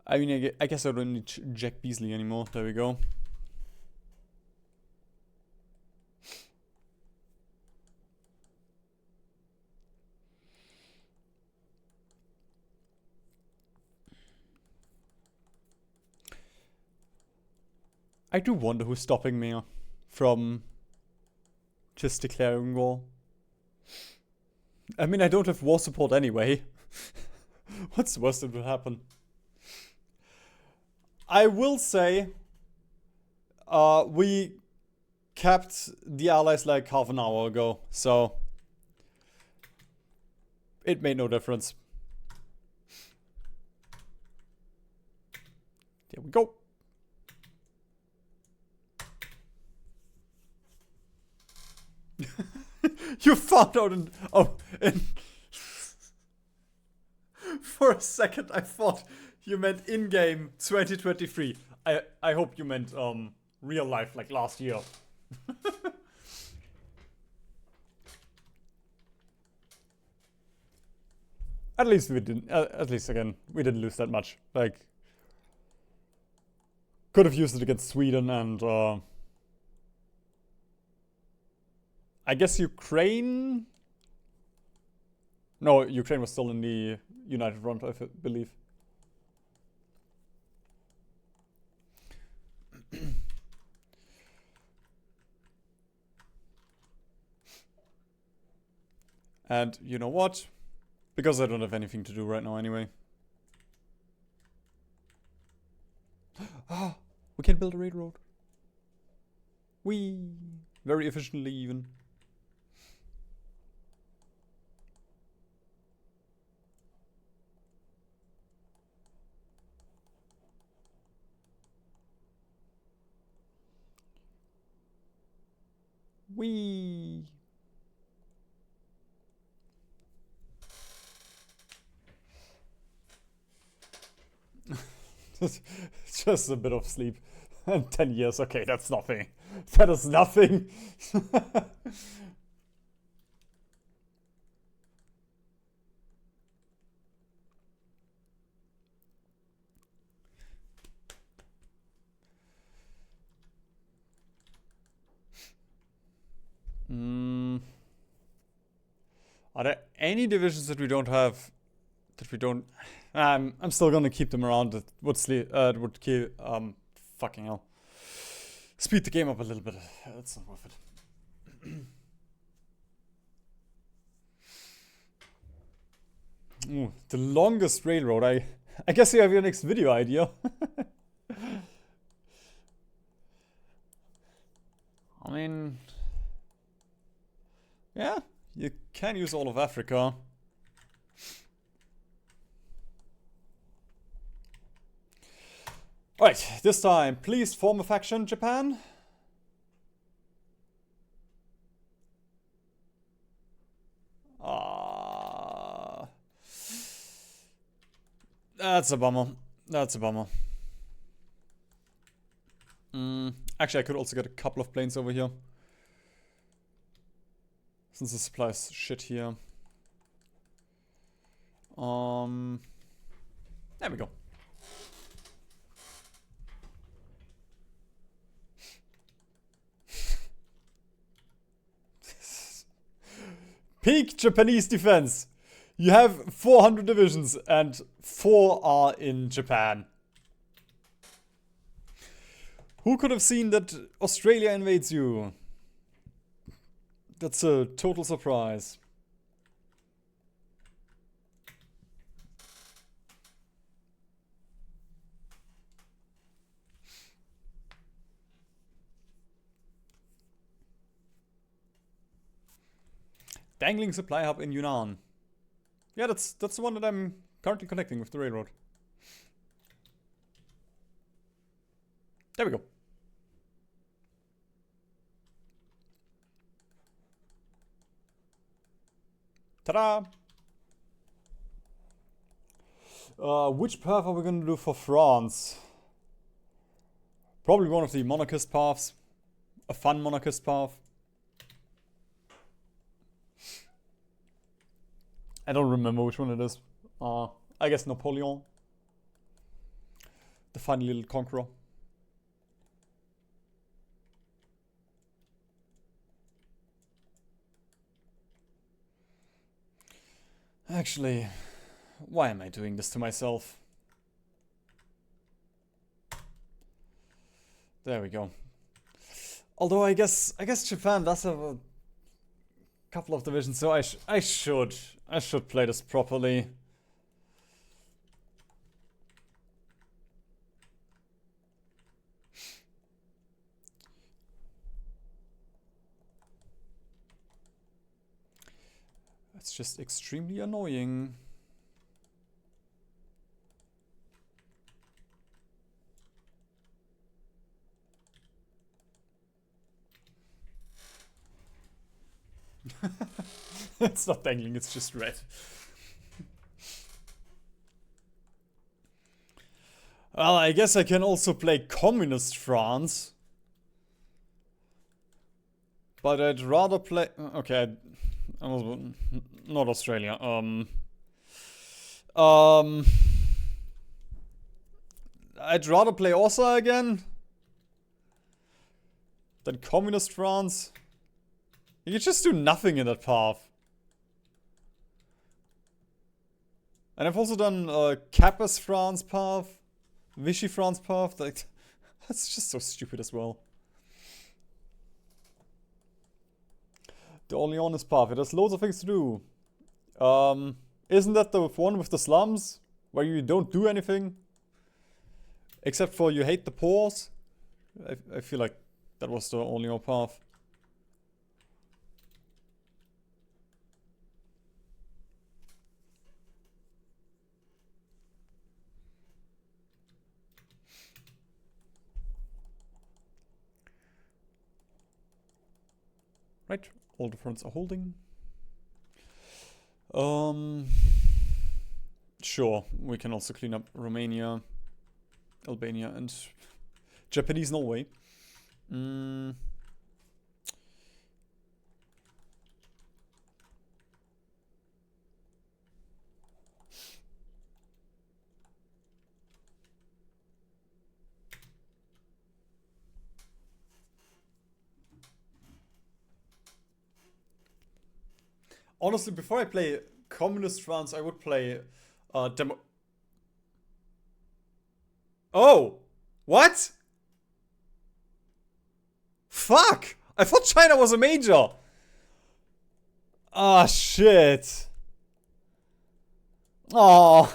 I mean, I guess I don't need Jack Beasley anymore. There we go. I do wonder who's stopping me from just declaring war. I mean, I don't have war support anyway. What's the worst that will happen? I will say, we kept the allies like half an hour ago, so It made no difference. There we go. You found out in for a second I thought you meant in-game 2023. I hope you meant real life, like last year. At least we didn't. At least again, we didn't lose that much. Like, could have used it against Sweden and I guess Ukraine. No, Ukraine was still in the United Front, I believe. And you know what? Because I don't have anything to do right now anyway. Ah, we can build a railroad. Whee! Very efficiently even. Whee! Just a bit of sleep. And 10 years, okay, that's nothing. That is nothing. Are there any divisions that we don't have? That we don't. I'm still gonna keep them around. That would keep fucking hell. Speed the game up a little bit. That's not worth it. Ooh, the longest railroad. I guess you have your next video idea. I mean, yeah, you can use all of Africa. Right, this time, please form a faction, Japan. That's a bummer. That's a bummer. Actually, I could also get a couple of planes over here. Since the supply's shit here. There we go. Peak Japanese defense. You have 400 divisions and 4 are in Japan. Who could have seen that Australia invades you? That's a total surprise. Dangling supply hub in Yunnan. Yeah, that's the one that I'm currently connecting with the railroad. There we go. Ta-da! Which path are we gonna do for France? Probably one of the monarchist paths. A fun monarchist path. I don't remember which one it is. I guess Napoleon. The funny little conqueror. Actually, why am I doing this to myself? There we go. Although I guess Japan does have a couple of divisions, so I should play this properly. It's just extremely annoying. It's not dangling, it's just red. Well, I guess I can also play Communist France. But I'd rather play... Okay, not Australia. I'd rather play Ossa again than Communist France. You could just do nothing in that path. And I've also done Capes France path, Vichy France path. Like, that's just so stupid as well. The only honest path. It has loads of things to do. Isn't that the one with the slums? Where you don't do anything? Except for you hate the pores? I feel like that was the only path. Right, all the fronts are holding. Sure, we can also clean up Romania, Albania, and Japanese Norway. Honestly, before I play Communist France, I would play Oh! What? Fuck! I thought China was a major! Ah, shit. Oh.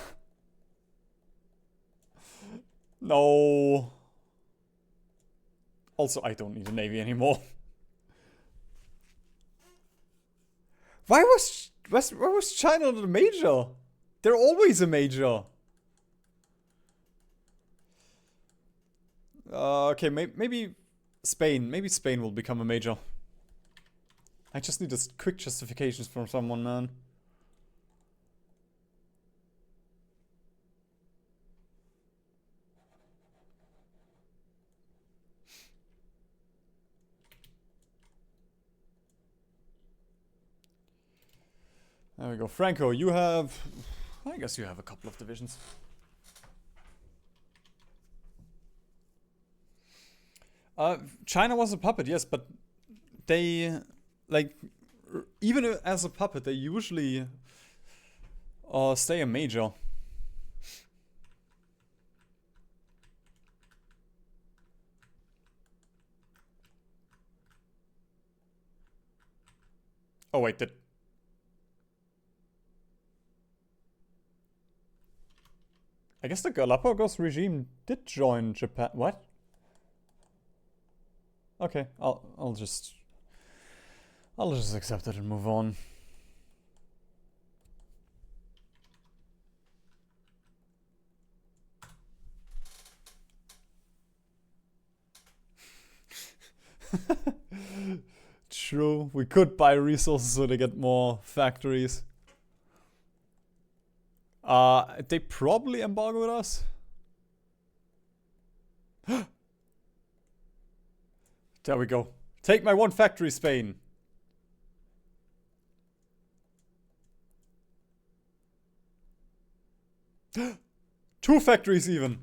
No. Also, I don't need a navy anymore. Why was China not a major? They're always a major. Okay, maybe Spain. Maybe Spain will become a major. I just need a quick justifications from someone, man. There we go. Franco, you have... I guess you have a couple of divisions. China was a puppet, yes, but they... Like, even as a puppet, they usually stay a major. Oh wait, I guess the Galapagos regime did join Japan. What? Okay, I'll just accept it and move on. True, we could buy resources so they get more factories. They probably embargoed us. There we go. Take my one factory, Spain. Two factories even.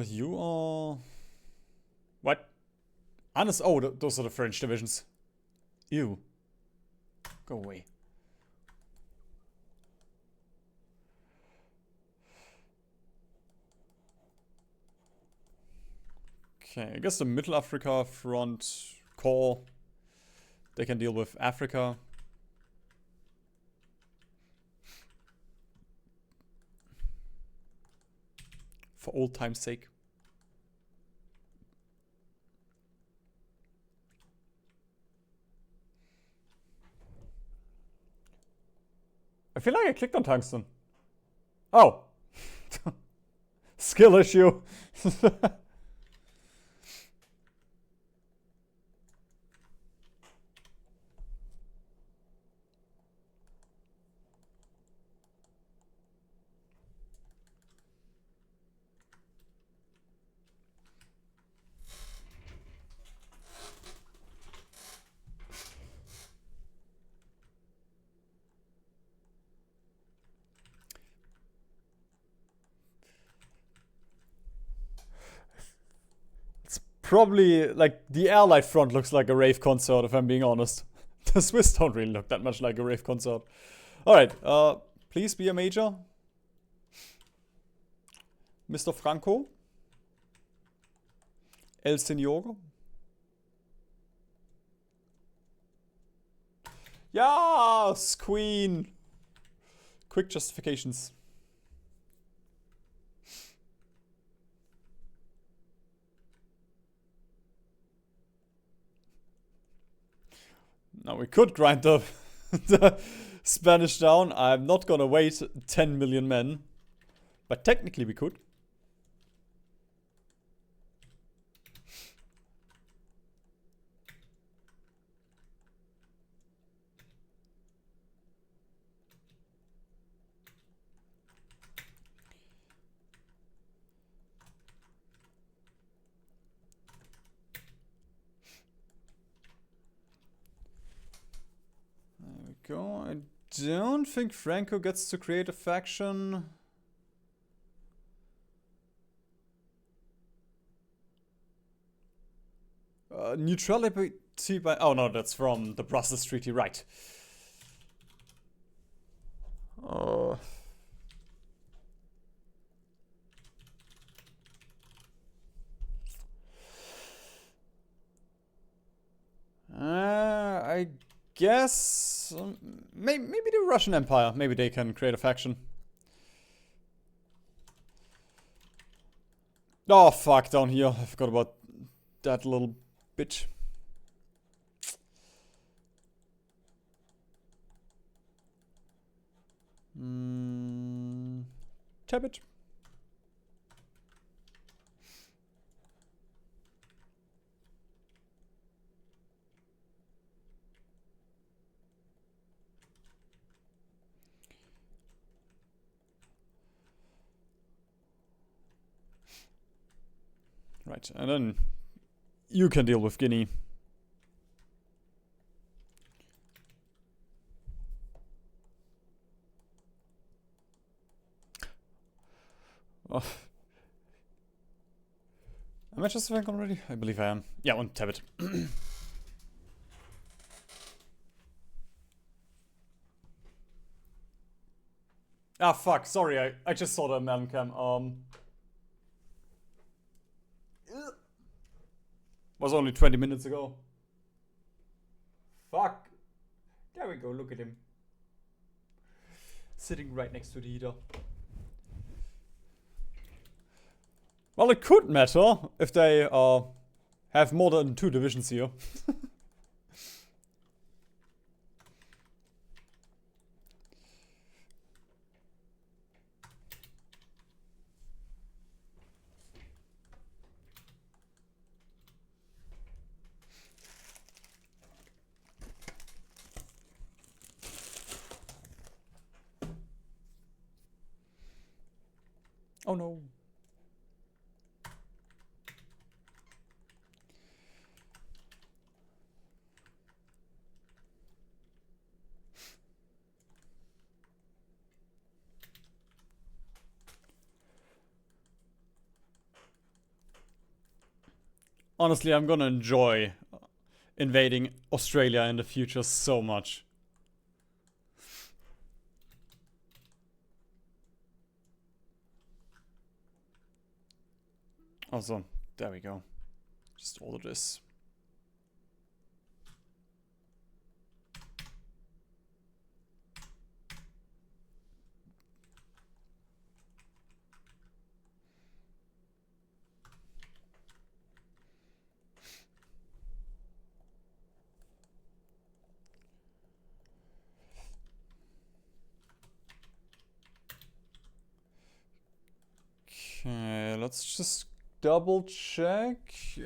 You are... What? Honest? Oh, those are the French divisions. Ew. Go away. Okay, I guess the Middle Africa front core, they can deal with Africa. for old time's sake. I feel like I clicked on tungsten. Oh. Skill issue. Probably, like, the Airlight front looks like a rave concert, if I'm being honest. The Swiss don't really look that much like a rave concert. Alright, please be a major. Mr. Franco. El Signor. Yes, Queen. Quick justifications. Now we could grind the Spanish down. I'm not gonna wait 10 million men. But technically we could. There we go. I don't think Franco gets to create a faction. Neutrality by... Oh no, that's from the Brussels Treaty, right. I guess... maybe the Russian Empire. Maybe they can create a faction. Oh, fuck, down here. I forgot about that little bitch. Tap it. Right, and then you can deal with Guinea. Oh. Am I just rank already? I believe I am. Yeah, and tap it. Ah, fuck, sorry, I just saw the man cam. Was only 20 minutes ago. Fuck. There we go, look at him. Sitting right next to the heater. Well, it could matter if they have more than 2 divisions here. Oh no. Honestly, I'm gonna enjoy invading Australia in the future so much. Also, there we go. Just order this. let's just double check.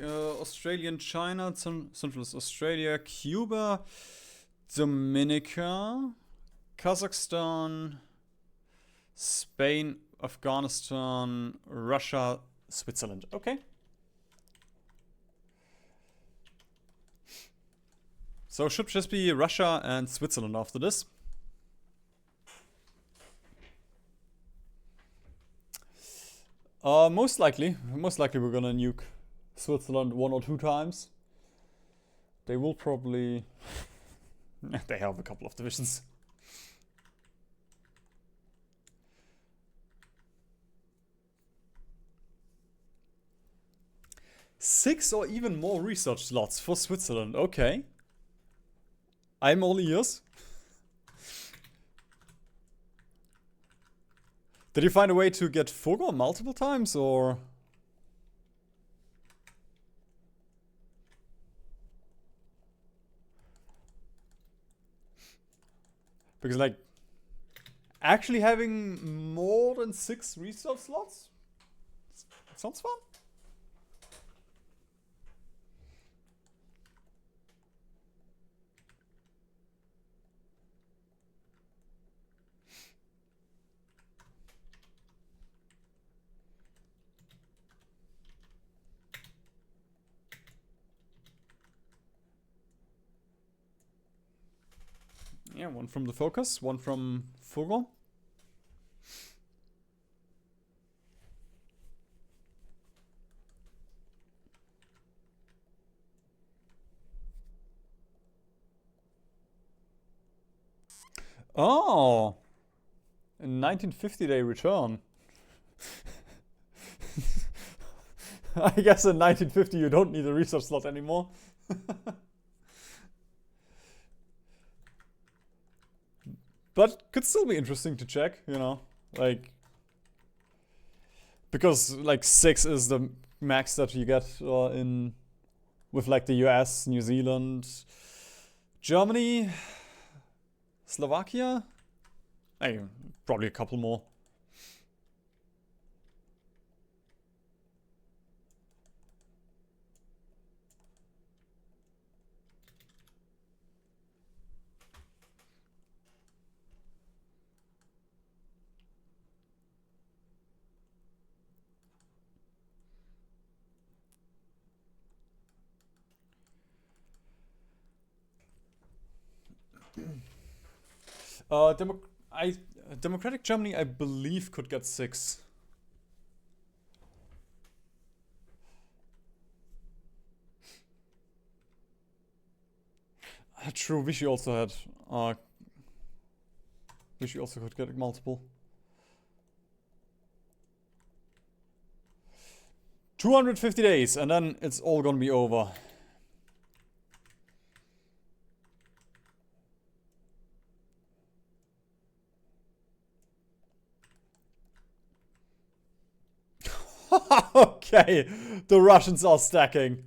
Australia and China, Central Australia, Cuba, Dominica, Kazakhstan, Spain, Afghanistan, Russia, Switzerland. Okay. So should just be Russia and Switzerland after this. Most likely we're gonna nuke Switzerland 1 or 2 times. They will probably... they have a couple of divisions. Six or even more research slots for Switzerland. Okay. I'm all ears. Did you find a way to get Fugger multiple times, or...? Because, like, actually having more than 6 research slots? Sounds fun. Yeah, one from the focus, one from Fugger. Oh, a 1950-day return. I guess in 1950 you don't need a research slot anymore. But could still be interesting to check, you know, like, because like 6 is the max that you get in with like the US, New Zealand, Germany, Slovakia. Hey, probably a couple more. Democratic Germany, I believe, could get 6. True, Vichy also had. Vichy also could get multiple. 250 days, and then it's all gonna be over. Okay, the Russians are stacking.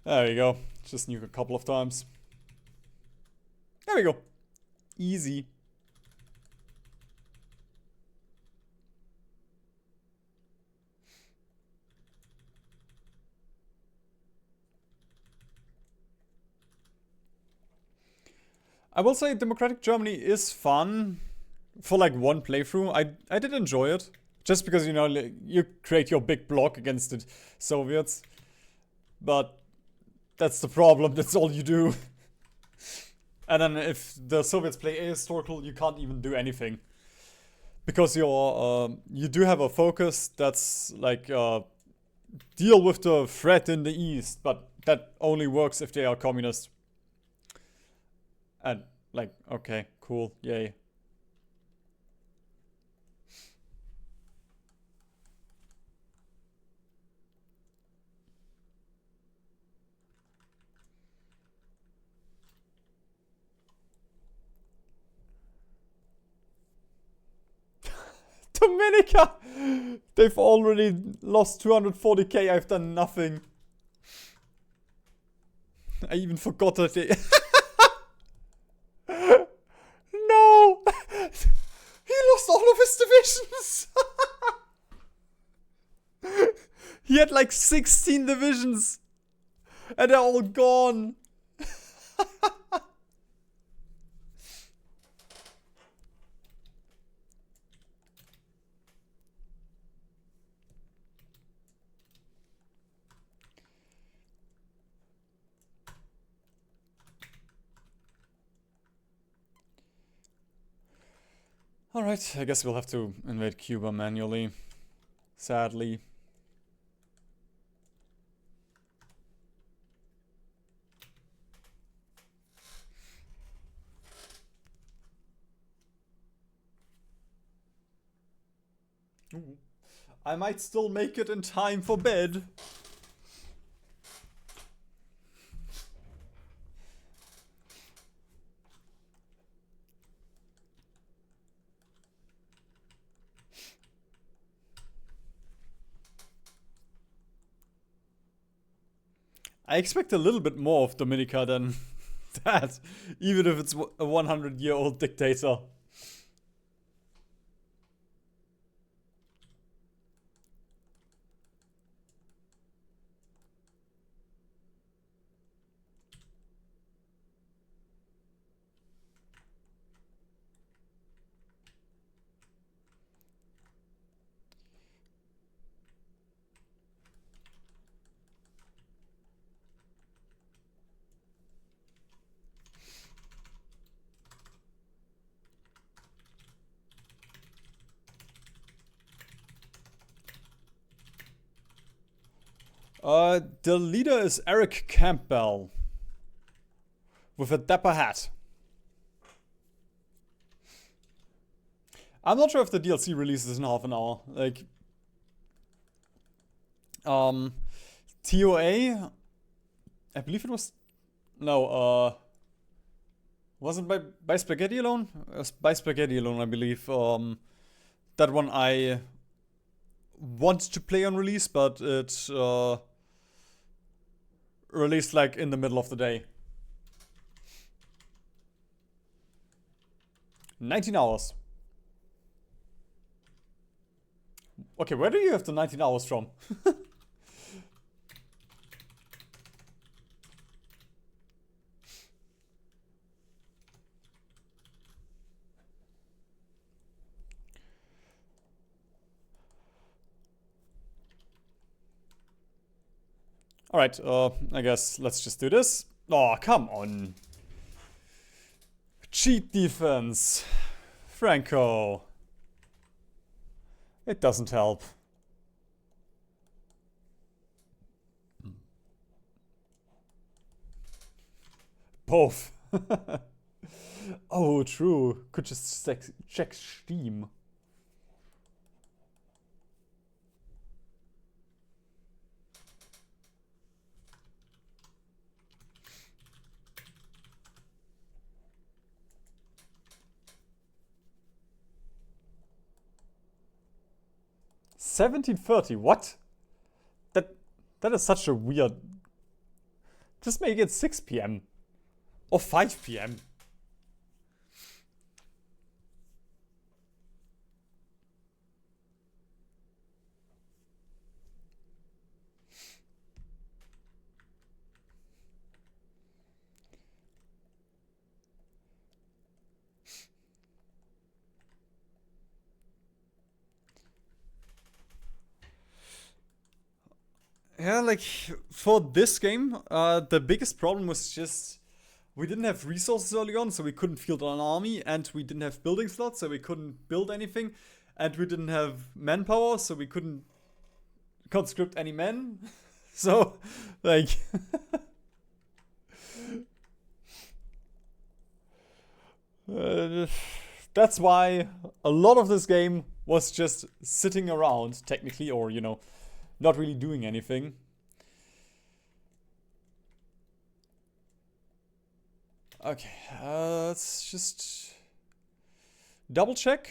There we go. Just nuke a couple of times. There we go. Easy. I will say Democratic Germany is fun for like one playthrough. I did enjoy it. Just because, you know, you create your big block against the Soviets. But that's the problem. That's all you do. And then if the Soviets play ahistorical, you can't even do anything. Because you do have a focus that's like deal with the threat in the east. But that only works if they are communist. And like, okay, cool, yay. Dominica! They've already lost 240k, I've done nothing. I even forgot that they... No! He lost all of his divisions! He had like 16 divisions! And they're all gone! Alright, I guess we'll have to invade Cuba manually. Sadly. Ooh. I might still make it in time for bed. I expect a little bit more of Dominica than that, even if it's a 100-year-old dictator. The leader is Eric Campbell. With a dapper hat. I'm not sure if the DLC releases in half an hour. Like... TOA... I believe it was... No, was it by Spaghetti Alone? It was by Spaghetti Alone, I believe. That one I want to play on release, but it released like in the middle of the day. 19 hours. Okay, where do you have the 19 hours from? Alright, I guess let's just do this. Oh, come on. Cheat defense. Franco. It doesn't help. Both. Oh, true. Could just check Steam. $17.30. What? That is such a weird. Just make it 6 p.m. or 5 p.m. Yeah, like, for this game, the biggest problem was just we didn't have resources early on, so we couldn't field an army, and we didn't have building slots, so we couldn't build anything, and we didn't have manpower, so we couldn't conscript any men. So, like... that's why a lot of this game was just sitting around, technically, or, you know, not really doing anything. Okay, let's just double check.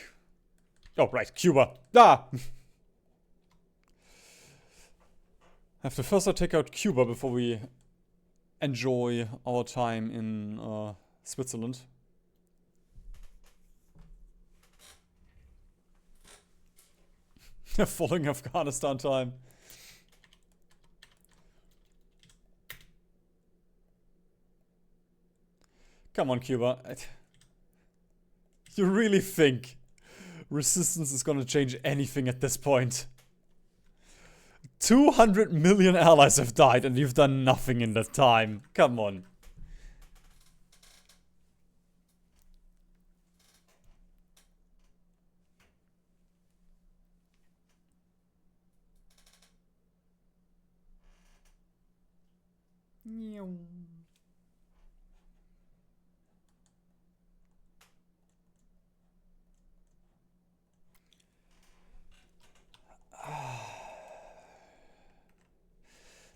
Oh, right, Cuba. Ah! Have to first take out Cuba before we enjoy our time in Switzerland. Following Afghanistan time. Come on, Cuba. You really think resistance is gonna change anything at this point? 200 million allies have died and you've done nothing in that time. Come on.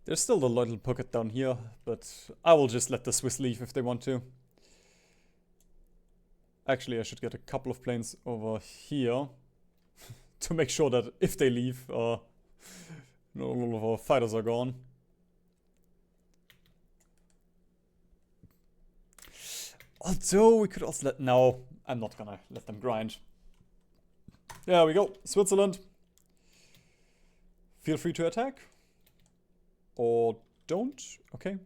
There's still the little pocket down here, but I will just let the Swiss leave if they want to. Actually, I should get a couple of planes over here to make sure that if they leave, all of our fighters are gone. Although we could also let... No, I'm not gonna let them grind. There we go. Switzerland. Feel free to attack. Or don't. Okay.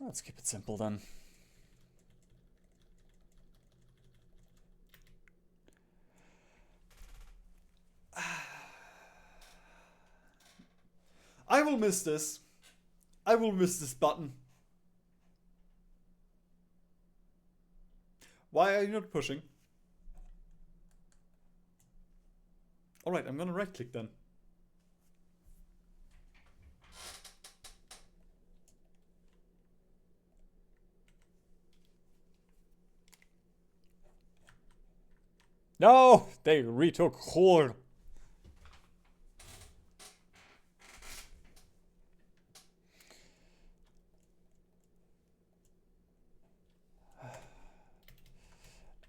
Let's keep it simple then. I will miss this. I will miss this button. Why are you not pushing? Alright, I'm gonna right click then. No! They retook Khor.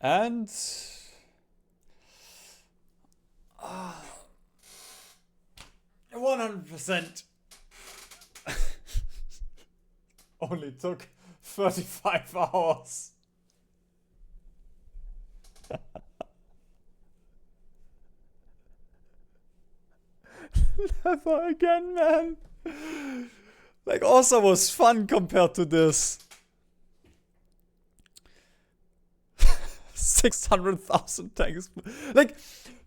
And 100% only took 35 hours. Never again, man. Like, also was fun compared to this. 600,000 tanks. Like,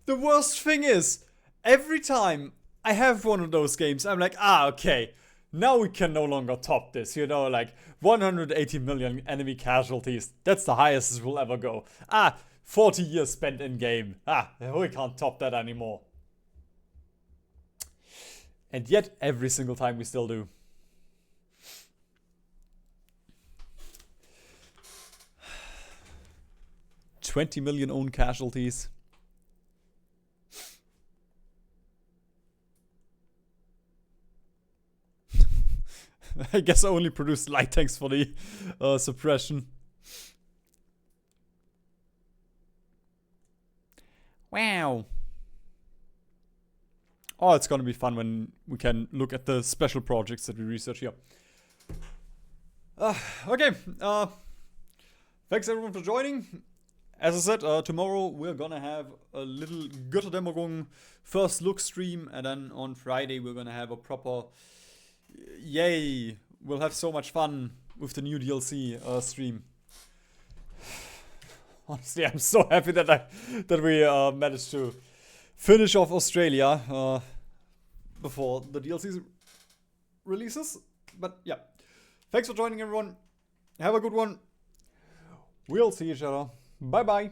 the worst thing is, every time I have one of those games, I'm like, okay, now we can no longer top this, you know, like 180 million enemy casualties. That's the highest this will ever go. 40 years spent in game. We can't top that anymore. And yet, every single time we still do. $20 million own casualties. I guess I only produced light tanks for the suppression. Wow. Oh, it's gonna be fun when we can look at the special projects that we research here. Okay. Thanks everyone for joining. As I said, tomorrow we're gonna have a little Götterdämmerung first look stream, and then on Friday we're gonna have a proper yay. We'll have so much fun with the new DLC stream. Honestly, I'm so happy that we managed to finish off Australia before the DLC releases. But yeah, thanks for joining everyone. Have a good one. We'll see each other. Bye bye.